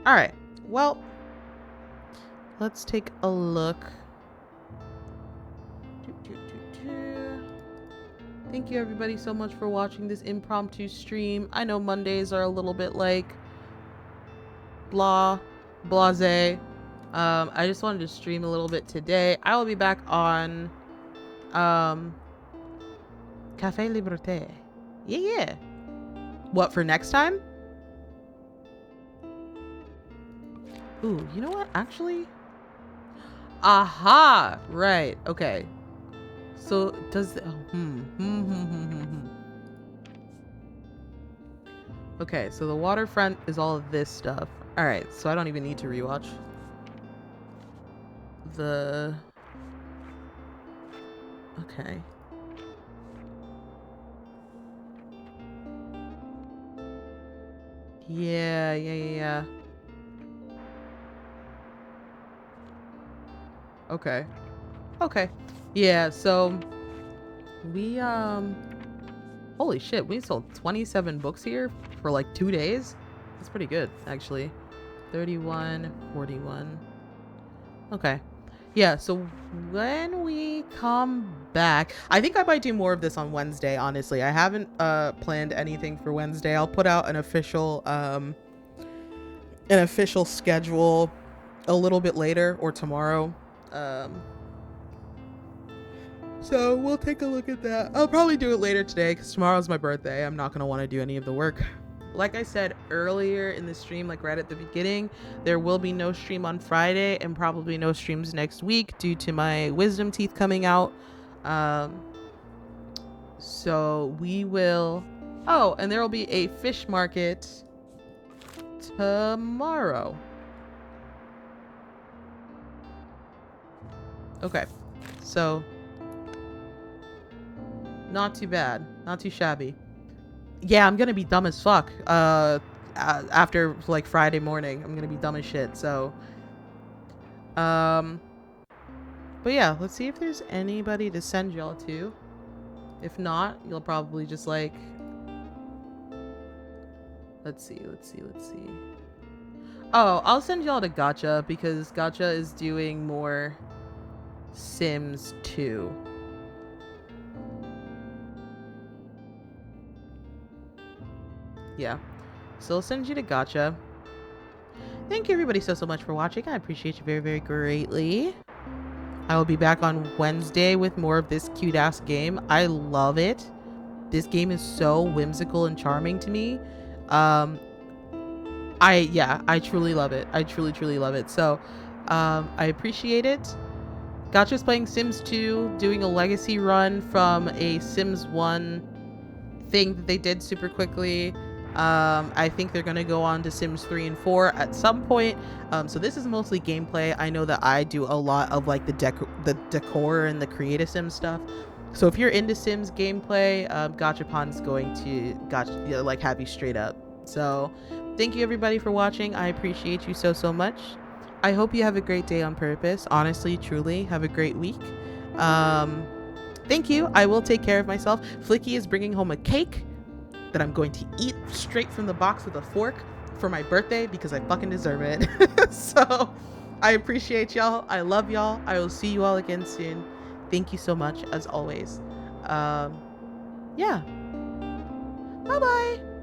All right, well, let's take a look. Thank you everybody so much for watching this impromptu stream. I know Mondays are a little bit like blase. I just wanted to stream a little bit today. I will be back on Café Liberté. Yeah. What, for next time? Ooh, you know what? Actually, aha! Right. Okay. So does Okay, so the waterfront is all of this stuff. All right, so I don't even need to rewatch the. Okay. Yeah. Okay. Yeah, so we holy shit, we sold 27 books here for like 2 days. That's pretty good, actually. 31, 41. Okay. Yeah, so when we come back, I think I might do more of this on Wednesday, honestly. I haven't planned anything for Wednesday. I'll put out an official schedule a little bit later or tomorrow. So we'll take a look at that. I'll probably do it later today because tomorrow's my birthday. I'm not going to want to do any of the work. Like I said earlier in the stream, like right at the beginning, there will be no stream on Friday and probably no streams next week due to my wisdom teeth coming out. So we will... Oh, and there will be a fish market tomorrow. Okay. So... not too bad. Not too shabby. Yeah, I'm gonna be dumb as fuck. After, like, Friday morning. I'm gonna be dumb as shit, so... But yeah, let's see if there's anybody to send y'all to. If not, you'll probably just, like... Let's see. Oh, I'll send y'all to Gacha, because Gacha is doing more Sims 2. Yeah. So I'll send you to Gacha. Thank you everybody so much for watching. I appreciate you very, very greatly. I will be back on Wednesday with more of this cute ass game. I love it. This game is so whimsical and charming to me. I truly love it. I truly love it. So I appreciate it. Gacha's playing Sims 2, doing a legacy run from a Sims 1 thing that they did super quickly. I think they're gonna go on to Sims 3 and 4 at some point. So this is mostly gameplay. I know that I do a lot of like the decor and the creative Sims stuff. So if you're into Sims gameplay, Gachapon's going to like have you straight up. So thank you everybody for watching. I appreciate you so much. I hope you have a great day on purpose. Honestly, truly, have a great week. Thank you. I will take care of myself. Flicky is bringing home a cake that I'm going to eat straight from the box with a fork for my birthday because I fucking deserve it. So I appreciate y'all. I love y'all. I will see you all again soon. Thank you so much as always. Yeah. Bye-bye.